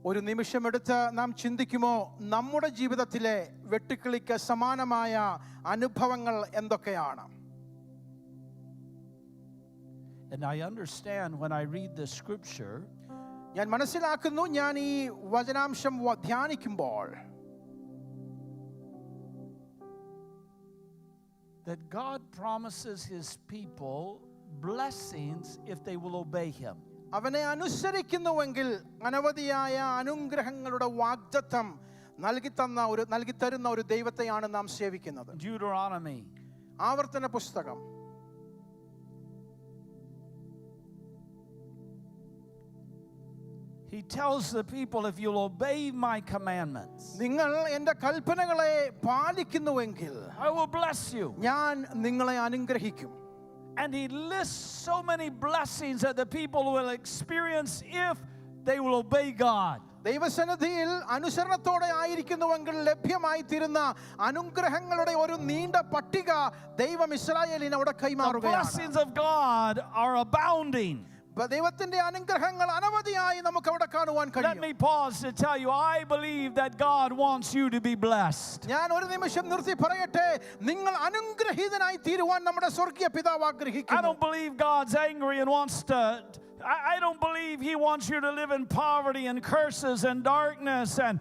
ഒരു നിമിഷമെടുത്ത് നാം ചിന്തിക്കുമോ നമ്മുടെ ജീവിതത്തിലെ വെട്ടുക്കിളിക്ക് സമാനമായ അനുഭവങ്ങൾ എന്തൊക്കെയാണ്? And I understand when I read the scripture, ഞാൻ മനസ്സിലാക്കുന്നു, ഞാൻ ഈ വചനാംശം ധ്യാനിക്കുമ്പോൾ that God promises his people blessings if they will obey him. അവനെ അനുസരിക്കുന്നുവെങ്കിൽ അനവധിയായ അനുഗ്രഹങ്ങളുടെ വാഗ്ദത്തം നൽകി തരുന്ന ഒരു ദൈവത്തെയാണ് നാം സേവിക്കുന്നത്. Deuteronomy. ആവർത്തന പുസ്തകം He tells the people, if you'll obey my commandments, നിങ്ങൾ എൻ്റെ കൽപ്പനകളെ പാലിക്കുന്നുവെങ്കിൽ I will bless you. ഞാൻ നിങ്ങളെ അനുഗ്രഹിക്കും. And he lists so many blessings that the people will experience if they will obey God. ദൈവസന്നിധിയിൽ അനുസരണത്തോടെ ആയിരിക്കുന്നുവെങ്കിൽ ലഭ്യമായി തീരുന്ന അനുഗ്രഹങ്ങളുടെ ഒരു നീണ്ട പട്ടിക ദൈവം ഇസ്രായേലിന് അവിടെ The കൈമാറുകയാണ്. blessings of God are abounding. ദൈവത്തിന്റെ അനുഗ്രഹങ്ങൾ അനവധിയായി നമുക്ക് അവിടെ കാണുവാൻ Let കഴിയും. me pause to tell you, I believe that God wants you to be blessed. ഞാൻ ഒരു നിമിഷം നിർത്തി പറയട്ടെ, നിങ്ങൾ അനുഗ്രഹീതനായി തീരുവാൻ നമ്മുടെ സ്വർഗീയ പിതാവ് I ആഗ്രഹിക്കുന്നു. don't believe God's angry and wants to I don't believe he wants you to live in poverty and curses and darkness and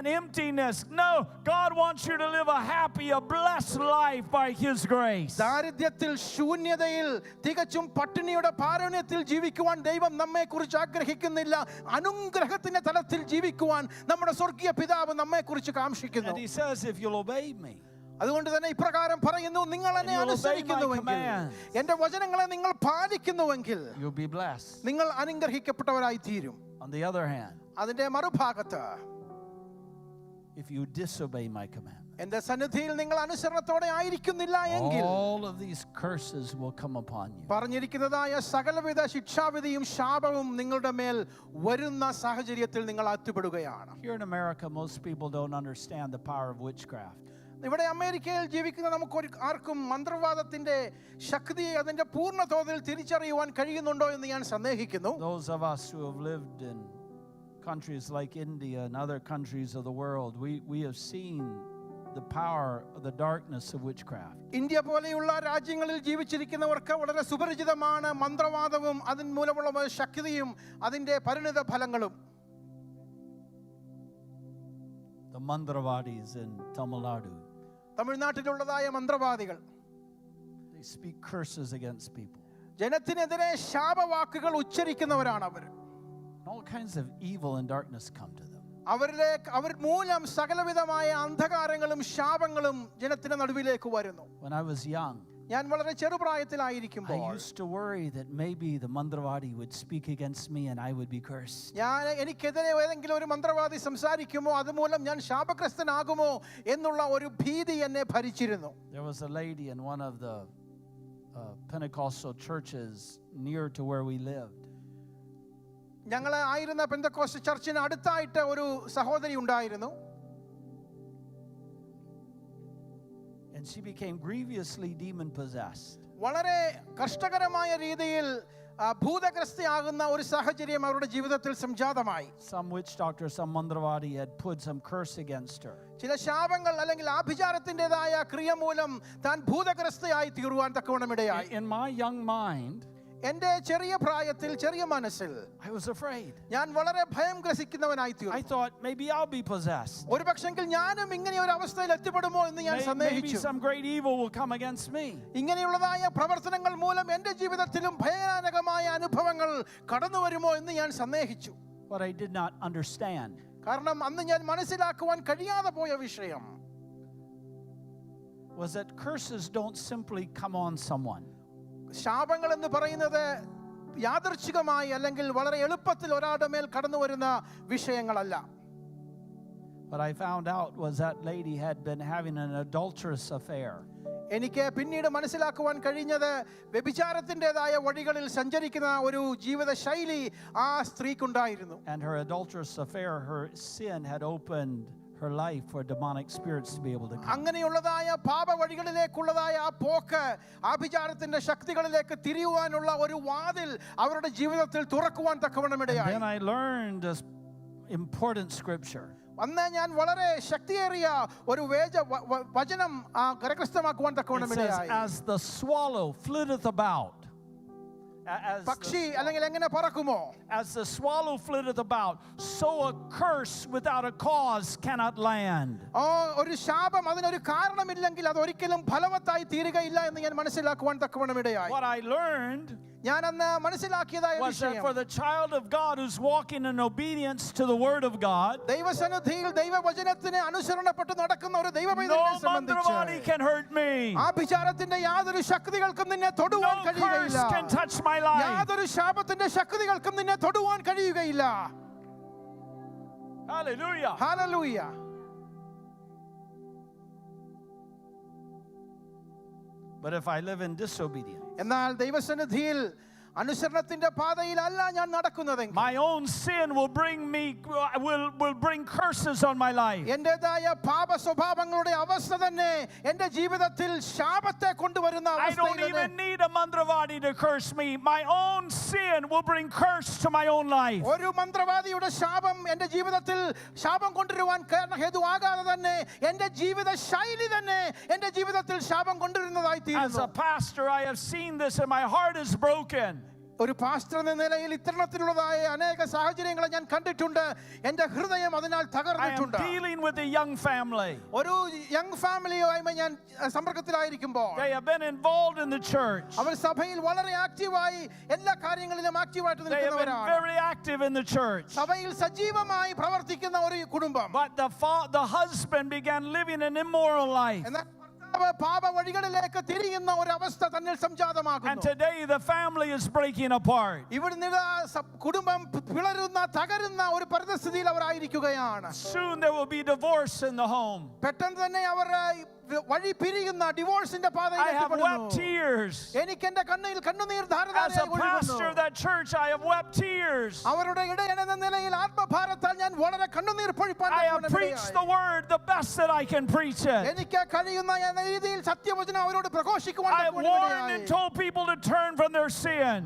emptiness. No, God wants you to live a happy, a blessed life by his grace. ദാരിദ്ര്യത്തിൽ, ശൂന്യതയിൽ, തികച്ചും പട്ടിണിയുടെ പാരണ്യത്തിൽ ജീവിക്കുവാൻ ദൈവം നമ്മെക്കുറിച്ച് ആഗ്രഹിക്കുന്നില്ല. അനുഗ്രഹത്തിന്റെ തലത്തിൽ ജീവിക്കുവാൻ നമ്മുടെ സ്വർഗീയ പിതാവ് നമ്മെക്കുറിച്ച് കാംക്ഷിക്കുന്നു. And he says, if you'll obey me, അതുകൊണ്ട് തന്നെ ഇപ്രകാരം പറയുന്നു, നിങ്ങൾ എന്നെ അനുസരിക്കുന്നുവെങ്കിൽ, എന്റെ വചനങ്ങളെ നിങ്ങൾ പാലിക്കുന്നുവെങ്കിൽ you'll be blessed. നിങ്ങൾ അനുഗ്രഹിക്കപ്പെട്ടവരായി തീരും. On the other hand, അതിന്റെ മറുഭാഗത്ത്, if you disobey my command, എന്റെ സന്നിധിയിൽ നിങ്ങൾ അനുസരണത്തോടെ ആയിരിക്കുന്നില്ല എങ്കിൽ all of these curses will come upon you. പറഞ്ഞിരിക്കുന്നതായ സകലവിധ ശിക്ഷാവിധിയും ശാപവും നിങ്ങളുടെ മേൽ വരുന്ന സാഹചര്യത്തിൽ നിങ്ങൾ അത്തുപെടുകയാണ്. Here in America, most people don't understand the power of witchcraft. ഇവിടെ അമേരിക്കയിൽ ജീവിക്കുന്ന നമുക്ക് ആർക്കും മന്ത്രവാദത്തിന്റെ ശക്തിയെ അതിന്റെ പൂർണ്ണ തോതിൽ തിരിച്ചറിയുവാൻ കഴിയുന്നുണ്ടോ എന്ന് ഞാൻ സന്ദേഹിക്കുന്നു. Those of us who have lived in countries like India and other countries of the world, we have seen the power of the darkness of witchcraft. India പോലെയുള്ള രാജ്യങ്ങളിൽ ജീവിച്ചിരിക്കുന്നവർക്ക് വളരെ സുപരിചിതമാണ് മന്ത്രവാദവും അതിൻ മൂലമുള്ള ശക്തിയും അതിന്റെ പരിണിത ഫലങ്ങളും. The Mandravadis in Tamil Nadu, തമിഴ്നാട്ടിലുള്ളതായ മന്ത്രവാദികൾ, they speak curses against people. ജനത്തിനെതിരെ ശാപവാക്കുകൾ ഉച്ചരിക്കുന്നവരാണ് our. All kinds of evil and darkness come to them. അവർ മൂലം സകലവിധമായ അന്ധകാരങ്ങളും ശാപങ്ങളും ജനത്തിന്റെ നടുവിലേക്ക് വരുന്നു. When I was young, ഞാൻ വളരെ I ചെറുപ്രായത്തിലായിരിക്കുമ്പോൾ used to worry that maybe the Mandravadi would speak against me and I would be cursed. എനിക്കെതിരെ ഏതെങ്കിലും ഒരു മന്ത്രവാദി സംസാരിക്കുമോ അതുമൂലം ഞാൻ ശാപഗ്രസ്തനാകുമോ എന്നുള്ള ഒരു ഭീതി എന്നെ ഭരിച്ചിരുന്നു. There was a lady in one of the Pentecostal churches near to where we lived. ഞങ്ങൾ ആയിരുന്ന പെന്തക്കോസ്റ്റ് ചർച്ചിന് അടുത്തായിട്ട് ഒരു സഹോദരി ഉണ്ടായിരുന്നു. And she became grievously demon possessed. വളരെ കഷ്ടകരമായ രീതിയിൽ ഭൂതഗ്രസ്തയാകുന്ന ഒരു സാഹചര്യം അവരുടെ ജീവിതത്തിൽ സംജാതമായി. Some witch doctor, some Mandravadi had put some curse against her. ചില ശാപങ്ങൾ അല്ലെങ്കിൽ ആഭിചാരത്തിൻ്റെതായ ക്രിയ മൂലം താൻ ഭൂതഗ്രസ്തയായി തീരുവാൻ തക്കവണ്ണമിടയായി. In my young mind, എന്റെ ചെറിയ പ്രായത്തിൽ, ചെറിയ മനസ്സിൽ I was afraid. ഞാൻ വളരെ ഭയം ഗ്രസിക്കുന്നവനായി തീർന്നു. I thought maybe I'll be possessed. ഒരു പക്ഷെങ്കിൽ ഞാനും ഇങ്ങനെ ഒരു അവസ്ഥയിൽ എത്തിപ്പെടുമോ എന്ന് ഞാൻ Maybe സന്ദേഹിച്ചു. some great evil will come against me. ഇങ്ങനെയുള്ളതായ പ്രവർത്തനങ്ങൾ മൂലം എന്റെ ജീവിതത്തിലും ഭയാനകമായ അനുഭവങ്ങൾ കടന്നു വരുമോ എന്ന് ഞാൻ സന്ദേഹിച്ചു. What I did not understand കാരണം അന്ന് ഞാൻ മനസ്സിലാക്കുവാൻ കഴിയാതെ പോയ വിഷയം was that curses don't simply come on someone. ശാപങ്ങൾ എന്ന് പറയുന്നത് യാദൃച്ഛികമായി അല്ലെങ്കിൽ വളരെ എളുപ്പത്തിൽ ഒരാളുടെ മേൽ കടന്നു വരുന്ന വിഷയങ്ങളല്ല. What I found out was that lady had been having an adulterous affair. എനിക്ക് പിന്നീട് മനസ്സിലാക്കുവാൻ കഴിഞ്ഞത് വ്യഭിചാരത്തിൻ്റെതായ വഴികളിൽ സഞ്ചരിക്കുന്ന ഒരു ജീവിത ശൈലി ആ സ്ത്രീക്കുണ്ടായിരുന്നു. And her adulterous affair, her sin had opened her life for demonic spirits to be able to come. അങ്ങനെയുള്ളതായ പാപ വഴികളിലേക്കുള്ളതായ ആ പോക്ക് ആഭിചാരത്തിന്റെ ശക്തികളിലേക്ക് തിരിയുവാനുള്ള ഒരു വാതിൽ അവരുടെ ജീവിതത്തിൽ തുറക്കുവാൻ തക്കവണ്ണമിടയായി. Then I learned this important scripture. അന്ന് ഞാൻ വളരെ ശക്തിയേറിയ ഒരു വചനം കരകൃഷ്ടമാക്കുവാൻ തക്കവണ്ണമിടയായി. As the swallow flitteth about, പക്ഷി അല്ലെങ്കിൽ എങ്ങനെ പറക്കുമോ, as the swallow flitteth about, so a curse without a cause cannot land. ഒരു ശാപം അതിനൊരു കാരണമില്ലെങ്കിൽ അത് ഒരിക്കലും ഫലവത്തായി തീരുകയില്ല എന്ന് ഞാൻ മനസ്സിലാക്കുവാൻ തക്കവണ്ണമിടയായി. What I learned ഞാൻ അന്ന് മനസ്സിലാക്കിയതായ was that വിഷയം, for the child of God who's walking in obedience to the word of God, ദൈവസന്നിധിയിൽ ദൈവവചനത്തിന് അനുസരണപ്പെട്ട് നടക്കുന്ന ഒരു no ദൈവപൈതലിനെ Mandravadi സംബന്ധിച്ച് can hurt me. ആഭിചാരത്തിന്റെ യാതൊരു ശക്തികൾക്കും നിന്നെ തൊടുവാൻ No കഴിയുകയില്ല. curse can touch my life. യാതൊരു ശാപത്തിന്റെ ശക്തികൾക്കും നിന്നെ തൊടുവാൻ കഴിയുകയില്ല. Hallelujah. Hallelujah. But if I live in disobedience, എന്നാൽ ദൈവസന്നിധിയിൽ അനുസരണത്തിന്റെ പാതയിലല്ല ഞാൻ നടക്കുന്നതെങ്കിൽ my own sin will bring curses on my life. എന്റേതായ പാപ സ്വഭാവങ്ങളുടെ അവസ്ഥ തന്നെ എന്റെ ജീവിതത്തിൽ ശാപത്തെ കൊണ്ടുവരുന്ന I don't even need a Mandravadi to curse me. My own sin will bring curse to my own life. ഒരു മന്ത്രവാദിയുടെ ശാപം എന്റെ ജീവിതത്തിൽ ശാപം കൊണ്ടുവരുവാൻ ഹേതുവാകാതെ തന്നെ എന്റെ ജീവിത ശൈലി തന്നെ എന്റെ ജീവിതത്തിൽ ശാപം കൊണ്ടുവരുന്നതായി As തീരുന്നു. a pastor, I have seen this and my heart is broken. ഒരു പാസ്റ്റർ എന്ന നിലയിൽ ഇത്തരത്തിലുള്ളതായ അനേക സാഹചര്യങ്ങളെ ഞാൻ കണ്ടിട്ടുണ്ട്. എൻ്റെ ഹൃദയം അതിനാൽ I am തകർന്നിട്ടുണ്ട്. dealing with a young family. ഒരു യങ് ഫാമിലിയുമായി ഞാൻ സമ്പർക്കത്തിലായിരിക്കുമ്പോൾ They have been involved in the church. അവർ സഭയിൽ വളരെ ആക്റ്റീവായി എല്ലാ കാര്യങ്ങളിലും ആക്റ്റീവായിട്ട് They have been നിൽക്കുന്നവരാണ്. very active in the church. സഭയിൽ സജീവമായി പ്രവർത്തിക്കുന്ന ഒരു കുടുംബം. But the husband began living an immoral life. എന്നാൽ ഭർത്താവ് പാപ വഴികളിലേക്ക് തിരിയുന്ന ഒരു അവസ്ഥ തന്നിൽ And സംജാതമാകുന്നു. today the family is breaking apart. ഇവിടുന്ന് കുടുംബം പിളരുന്ന തകരുന്ന ഒരു പരിതസ്ഥിതിയിൽ അവർ ആയിരിക്കുകയാണ്. Soon there will be divorce in the home. പെട്ടെന്ന് തന്നെ അവർ വഴി പിരിയുന്ന ഡിവോഴ്സിന്റെ I പാതയിലേക്ക് have wept പെടുന്നു. tears. എനിക്ക് എന്റെ കണ്ണീർ കണ്ണുനീർ As a ധാരധാരയായി pastor ഒഴുകുന്നു. of that church, I have wept tears. അവരുടെ ഇടയൻ എന്ന നിലയിൽ ആത്മഭാരത്താൽ ഞാൻ വളരെ കണ്ണുനീർ പൊഴിപ്പാൻ I have preached the word the best that I can preach it. എനിക്ക് കഴിയുന്ന എന്ന രീതിയിൽ സത്യവചനം അവരോട് പ്രഘോഷിക്കുവാൻ I have warned and told people to turn from their sin.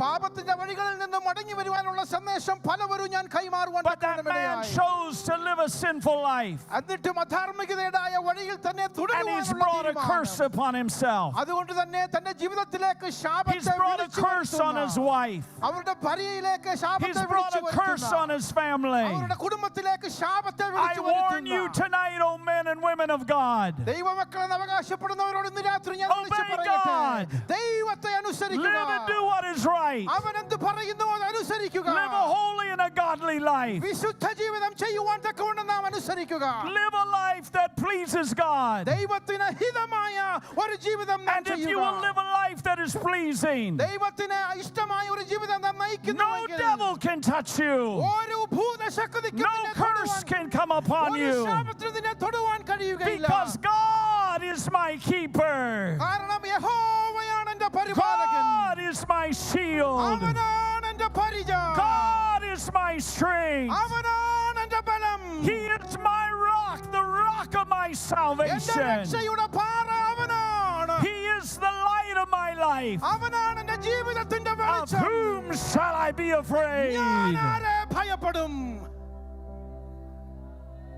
പാപത്തിന്റെ വഴികളിൽ നിന്നും മടങ്ങി വരുവാനുള്ള സന്ദേശം പലവരും ഞാൻ കൈമാറുവാൻ But that man chose to live a sinful life. എന്നിട്ടും അധാർമികതയുടേതായ വഴിയിൽ തന്നെ And he's brought a curse തുടരുവാനുള്ള upon himself. അതുകൊണ്ട് തന്നെ തന്റെ ജീവിതത്തിലേക്ക് He's ശാപത്തെ brought a വിളിച്ചു curse on his വരുത്തുന്ന, wife. അവരുടെ ഭാര്യയിലേക്ക് ശാപത്തെ He's brought വിളിച്ചു a curse on വരുത്തുന്ന, his family. അവരുടെ കുടുംബത്തിലേക്ക് ശാപത്തെ I വിളിച്ചു warn you വരുത്തുന്ന tonight, O men and women of God. ദൈവമക്കളെന്ന് അവകാശപ്പെടുന്നവരോട് ഇന്ന് രാത്രി ഞാൻ വിളിച്ചു Obey പറയട്ടെ, God. ദൈവത്തെ അനുസരിക്കുക. Live and do what is right. അവൻ എന്ത് പറയുന്നു അത് അനുസരിക്കുക. Live a holy and a godly life. വിശുദ്ധ ജീവിതം ചെയ്യുവാൻ തക്കവണ്ണം നാം അനുസരിക്കുക. Live a life that pleases God. ദൈവത്തിന് ഹിതമായ ഒരു ജീവിതം നാം And if you ചെയ്യുക. will live a life that is pleasing, ദൈവത്തിന് ഇഷ്ടമായ ഒരു ജീവിതം നാം no നയിക്കുന്നുവെങ്കിൽ devil can touch you. ഒരു ഭൂതശക്തിക്കും No നിന്നെ curse തൊടുവാൻ, can come upon ഒരു you. ശാപത്തിനും നിന്നെ തൊടുവാൻ കഴിയുകയില്ല. Because God is my keeper. കാരണം യഹോവയാണ് എൻ്റെ പരിപാലകൻ. God is my shield. അവനാണ് എൻ്റെ പരിച. God is my strength. അവനാണ് എൻ്റെ ബലം. He is my rock, the rock of my എൻ്റെ salvation. രക്ഷയുടെ പാറ അവനാണ്. He is the light of my life. അവനാണ് എൻ്റെ ജീവിതത്തിന്റെ Of വെളിച്ചം. whom shall I be afraid? ഞാൻ ആരെ ഭയപ്പെടും?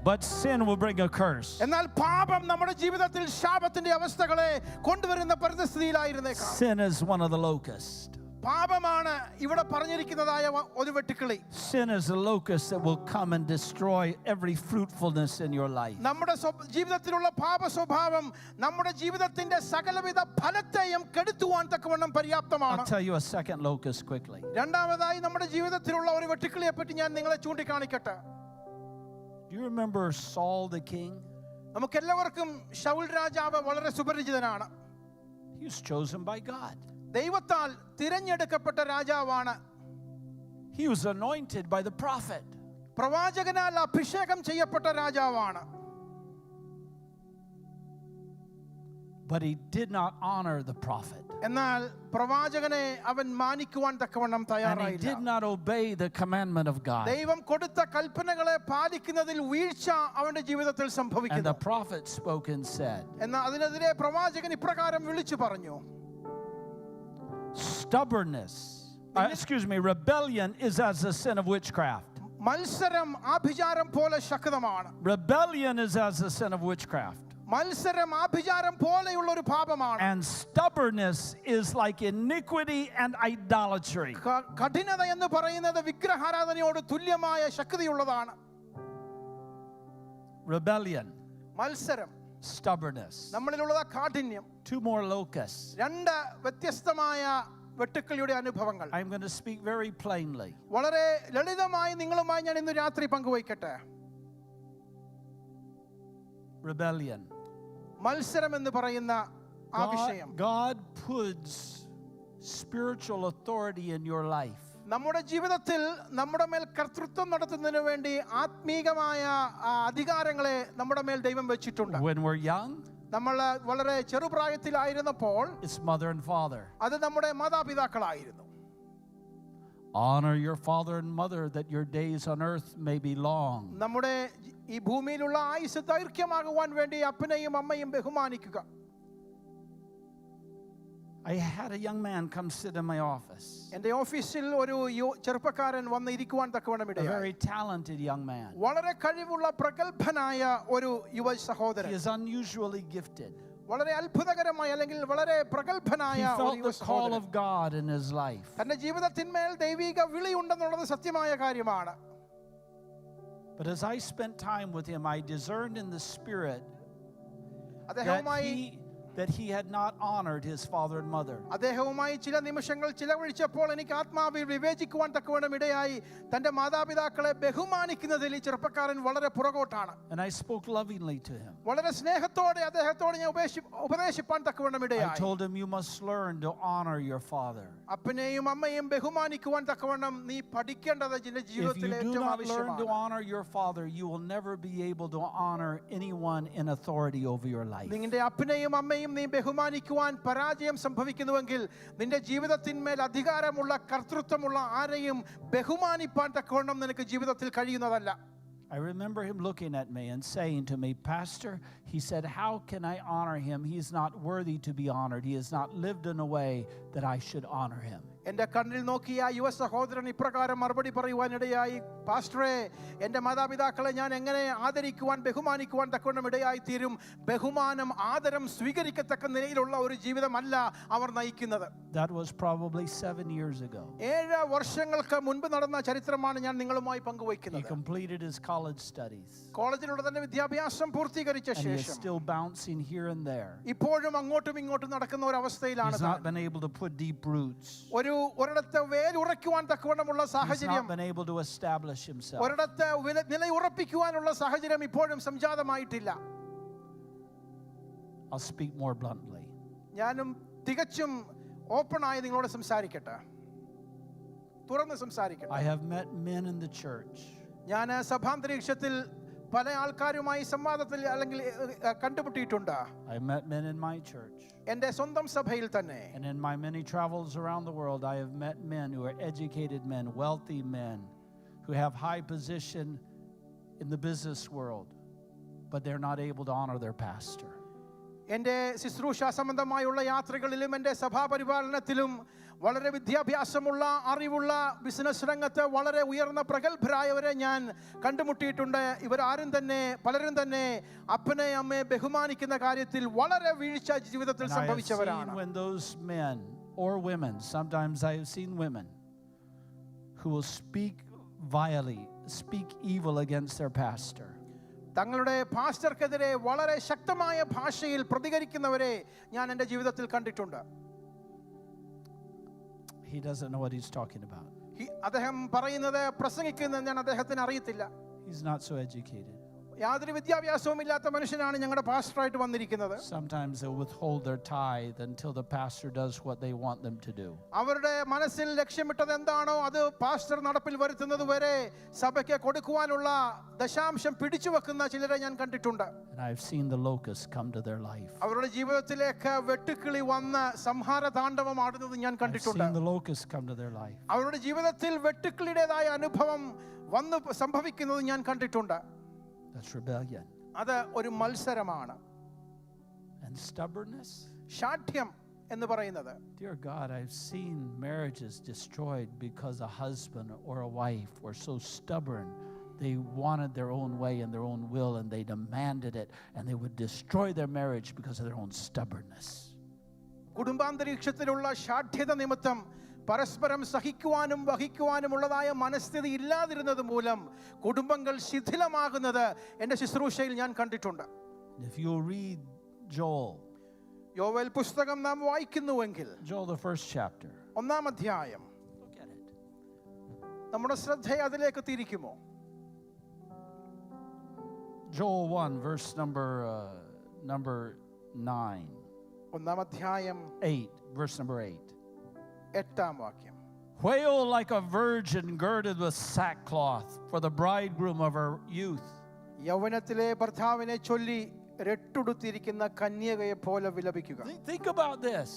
But sin will bring a curse. എന്നാൽ പാപം നമ്മുടെ ജീവിതത്തിൽ ശാപത്തിന്റെ അവസ്ഥകളെ കൊണ്ടുവരുന്ന പരിസ്ഥിതിയിലായിരുന്നേക്കാം. Sin is one of the locusts. പാപമാണ് ഇവിടെ പറഞ്ഞിരിക്കുന്നതായ ഒരു വെട്ടുക്കിളി. Sin is a locust that will come and destroy every fruitfulness in your life. നമ്മുടെ ജീവിതത്തിലുള്ള പാപ സ്വഭാവം നമ്മുടെ ജീവിതത്തിന്റെ സകലവിധ ഫലത്തെയും കെടുത്തുവാൻ തക്കവണ്ണം I'll പര്യാപ്തമാണ്. tell you a second locust quickly. രണ്ടാമതായി നമ്മുടെ ജീവിതത്തിലുള്ള ഒരു വെട്ടുക്കിളിയെ പറ്റി ഞാൻ നിങ്ങളെ ചൂണ്ടിക്കാണിക്കട്ടെ. Do you remember Saul the king? നമുക്കെല്ലാവർക്കും ശൗൽ രാജാവ് വളരെ സുപരിചിതനാണ്. He was chosen by God. ദൈവത്താൽ തിരഞ്ഞെടുക്കപ്പെട്ട രാജാവാണ്. He was anointed by the prophet. പ്രവാചകനാൽ അഭിഷേകം ചെയ്യപ്പെട്ട രാജാവാണ്. But he did not honor the prophet. എന്നാൽ പ്രവാചകനെ അവൻ മാനിക്കുവാൻ തക്കവണ്ണം And he തയ്യാറായില്ല. did not obey the commandment of God. ദൈവം കൊടുത്ത കൽപ്പനകളെ പാലിക്കുന്നതിൽ വീഴ്ച അവന്റെ ജീവിതത്തിൽ And the സംഭവിക്കുന്നു. prophet spoke and said, എന്നാൽ അതിനെതിരെ പ്രവാചകൻ ഇപ്രകാരം വിളിച്ചു പറഞ്ഞു. rebellion is as the sin of witchcraft. മത്സരം ആഭിചാരം പോലെ ശക്തമാണ്. Rebellion is as the sin of witchcraft. മത്സരം ആഭിചാരം പോലെയുള്ള ഒരു പാപമാണ്. And stubbornness is like iniquity and idolatry. കഠിനത എന്ന് പറയുന്നത് വിഗ്രഹാരാധനയോട് തുല്യമായ ശക്തിയുള്ളതാണ്. Rebellion, മത്സരം, stubbornness. നമ്മളിലുള്ള കാഠിന്യം. Two more locusts. രണ്ട് വ്യത്യസ്തമായ വെട്ടുക്കിളിയുടെ അനുഭവങ്ങൾ. I'm going to speak very plainly. വളരെ ലളിതമായി നിങ്ങളുമായി ഞാൻ ഇന്ന് രാത്രി പങ്കുവയ്ക്കട്ടെ. Rebellion. മത്സരം എന്ന് പറയുന്ന ആ വിഷയം. God puts spiritual authority in your life. നമ്മുടെ ജീവിതത്തിൽ നമ്മുടെ മേൽ കർത്തൃത്വം നടത്തുന്നതിന് വേണ്ടി ആത്മീകമായ അധികാരങ്ങളെ നമ്മുടെ മേൽ ദൈവം വെച്ചിട്ടുണ്ട്. When we're young, നമ്മൾ വളരെ ചെറുപ്രായത്തിലായിരുന്നപ്പോൾ it's mother and father. അത് നമ്മുടെ മാതാപിതാക്കളായിരുന്നു. Honor your father and mother that your days on earth may be long. നമ്മുടെ ഈ ഭൂമിയിലുള്ള ആയുസ് ദൈർഘ്യമാകുവാൻ വേണ്ടി അപ്പനെയും അമ്മയും ബഹുമാനിക്കുക. I had a young man come sit in my office. എൻ്റെ ഓഫീസിൽ ഒരു ചെറുപ്പക്കാരൻ വന്ന് ഇരിക്കുവാൻ തക്കവണ്ണം A ഇടയായി. very talented young man. വളരെ കഴിവുള്ള പ്രഗത്ഭനായ ഒരു യുവ He സഹോദരൻ. is unusually gifted. വളരെ അത്ഭുതകരമായ അല്ലെങ്കിൽ വളരെ He പ്രഗത്ഭനായ felt ഒരു the call സഹോദരൻ. of God in his life. തന്റെ ജീവിതത്തിന്മേൽ ദൈവിക വിളി ഉണ്ടെന്നുള്ളത് സത്യമായ കാര്യമാണ്. But as I spent time with him, I discerned in the spirit അദ്ദേഹവുമായി that he had not honored his father and mother. അദ്ദേഹവുമായി ചില നിമിഷങ്ങൾ ചിലവഴിച്ചപ്പോൾ എനിക്ക് ആത്മാവിൽ വിവേചിക്കുവാൻ തക്കവണ്ണം ഇടയായി. തന്റെ മാതാപിതാക്കളെ ബഹുമാനിക്കുന്നതിൽ ഈ ചെറുപ്പക്കാരൻ വളരെ പുറകോട്ടാണ്. And I spoke lovingly to him. വളരെ സ്നേഹത്തോടെ അദ്ദേഹത്തോട് ഞാൻ ഉപദേശിപ്പാൻ തക്കവണ്ണം I ഇടയായി. told him, you must learn to honor your father. അപ്പനെയും അമ്മയും ബഹുമാനിക്കുവാൻ തക്കവണ്ണം നീ പഠിക്കേണ്ടത് നിന്റെ If you ജീവിതത്തിലെ do ഏറ്റവും not learn to ആവശ്യമാണ്. honor your father, you will never be able to honor anyone in authority over your life. നിന്റെ അപ്പനെയും അമ്മയും നീ ബഹുമാനിക്കുവാൻ പരാജയം സംഭവിക്കുന്നുവെങ്കിൽ നിന്റെ ജീവിതത്തിന്മേൽ അധികാരമുള്ള കർത്തൃത്വമുള്ള ആരെയും ബഹുമാനിപ്പാൻ തക്കവണ്ണം നിനക്ക് ജീവിതത്തിൽ കഴിയുന്നതല്ല. I remember him looking at me and saying to me, Pastor, he said, how can I honor him? He is not worthy to be honored. He has not lived in a way that I should honor him. എൻ്റെ കണ്ണിൽ നോക്കിയ യുവ സഹോദരൻ ഇപ്രകാരം മറുപടി പറയുവാനിടയായി, പാസ്റ്ററെ, എൻ്റെ മാതാപിതാക്കളെ ഞാൻ എങ്ങനെ ആദരിക്കുവാൻ ബഹുമാനിക്കുവാൻ തക്കവണ്ണം ഇടയായി തീരും? ബഹുമാനം ആദരം സ്വീകരിക്കത്തക്ക നിലയിലുള്ള ഒരു ജീവിതമല്ല അവർ നയിക്കുന്നത്. That was probably 7 years ago. 7 വർഷങ്ങൾക്ക് മുൻപ് നടന്ന ചരിത്രമാണ് ഞാൻ നിങ്ങളുമായി He പങ്കുവയ്ക്കുന്നത്. completed his college studies. കോളേജിലുള്ള തന്റെ വിദ്യാഭ്യാസം പൂർത്തീകരിച്ച And he is ശേഷം still bouncing here and there. ഇപ്പോഴും അങ്ങോട്ടും ഇങ്ങോട്ടും നടക്കുന്ന ഒരു അവസ്ഥയിലാണ് He's not താൻ. been able to put deep roots. ഒരിടത്ത് വേരുറയ്ക്കുവാൻ തക്കവണ്ണമുള്ള He's സാഹചര്യം, not been able to establish himself. ഒരിടത്ത് നിലയുറപ്പിക്കുവാനുള്ള സാഹചര്യം ഇപ്പോഴും സംജാതമായിട്ടില്ല. I'll speak more bluntly. ഞാനും തികച്ചും ഓപ്പണായി നിങ്ങളോട് സംസാരിക്കട്ടെ, തുറന്ന് സംസാരിക്കട്ടെ. I have met men in the church ഞാൻ സഭാന്തരീക്ഷത്തിൽ പല ആൾക്കാരുമായി സംവാദത്തിൽ അല്ലെങ്കിൽ കണ്ടുമുട്ടിയിട്ടുണ്ട്. I met men in my church. എൻ്റെ സ്വന്തം സഭയിൽ തന്നെ. And in my many travels around the world, I have met men who are educated men, wealthy men, who have high position in the business world, but they're not able to honor their pastor. എൻ്റെ ശുശ്രൂഷ സംബന്ധമായുള്ള യാത്രകളിലും എൻ്റെ സഭാപരിപാലനത്തിലും വളരെ വിദ്യാഭ്യാസമുള്ള അറിവുള്ള business രംഗത്ത് വളരെ ഉയർന്ന പ്രഗത്ഭരായവരെ ഞാൻ കണ്ടുമുട്ടിയിട്ടുണ്ട്. ഇവരാരും തന്നെ പലരും തന്നെ അപ്പനെ അമ്മയെ ബഹുമാനിക്കുന്ന കാര്യത്തിൽ വളരെ വീഴ്ച ജീവിതത്തിൽ And I have സംഭവിച്ചവരാണ്. seen when those men or women, sometimes I have seen women who will speak vilely, speak evil against their pastor. തങ്ങളുടെ പാസ്റ്റർക്കെതിരെ വളരെ ശക്തമായ ഭാഷയിൽ പ്രതികരിക്കുന്നവരെ ഞാൻ എൻ്റെ ജീവിതത്തിൽ കണ്ടിട്ടുണ്ട്. He doesn't know what he's talking about. അദ്ദേഹം പറയുന്നത് പ്രസംഗിക്കുന്നത് ഞാൻ അദ്ദേഹത്തിന് അറിയത്തില്ല. He's not so educated. യാതൊരു വിദ്യാഭ്യാസവും ഇല്ലാത്ത മനുഷ്യനാണ് ഞങ്ങളുടെ പാസ്റ്ററായിട്ട് വന്നിരിക്കുന്നത്. Sometimes they'll withhold their tithe until the pastor does what they want them to do. അവരുടെ മനസ്സിൽ ലക്ഷ്യമിട്ടത് എന്താണോ അത് പാസ്റ്റർ നടപ്പിൽ വരുത്തുന്നത് വരെ സഭയ്ക്ക് കൊടുക്കുവാനുള്ള ദശാംശം പിടിച്ചു വെക്കുന്ന ചിലരെ ഞാൻ കണ്ടിട്ടുണ്ട്. And I've seen the locusts come to their life. അവരുടെ ജീവിതത്തിലേക്ക് വെട്ടുക്കിളി വന്ന് സംഹാര താണ്ഡവം ആടുന്നത് ഞാൻ I've കണ്ടിട്ടുണ്ട്. seen the locusts come to their life. അവരുടെ ജീവിതത്തിൽ വെട്ടുക്കിളിയുടേതായ അനുഭവം വന്ന് സംഭവിക്കുന്നത് ഞാൻ കണ്ടിട്ടുണ്ട്. That's rebellion. അത് ഒരു മത്സരമാണ്. And stubbornness. ശാഠ്യം എന്ന് പറയുന്നത്. Dear God, I've seen marriages destroyed because a husband or a wife were so stubborn. They wanted their own way and their own will, and they demanded it, and they would destroy their marriage because of their own stubbornness. കുടുംബാന്തരീക്ഷത്തിലുള്ള ശാഠ്യത നിമിത്തം പരസ്പരം സഹിക്കുവാനും വഹിക്കുവാനുമുള്ളതായ മനസ്ഥിതി ഇല്ലാതിരുന്നത് മൂലം കുടുംബങ്ങൾ ശിഥിലമാകുന്നത് എൻ്റെ ശുശ്രൂഷയിൽ ഞാൻ കണ്ടിട്ടുണ്ട്. If you read Joel, യോവേൽ പുസ്തകം നാം വായിക്കുന്നുവെങ്കിൽ, Joel the first chapter, 1-ാം അധ്യായം, look at it. നമ്മുടെ ശ്രദ്ധയെ അതിലേക്ക് തിരിക്കുമോ? Joel 1 verse number 9. 1-ാം അധ്യായം 8 verse number 8. 8-ാം വാക്യം. Wail like a virgin girded with sackcloth for the bridegroom of her youth. യൗവനത്തിലെ ഭർത്താവിനെ ചൊല്ലി രട്ടുടുത്തിരിക്കുന്ന കന്യകയെ പോലെ വിലപിക്കുക. Think about this.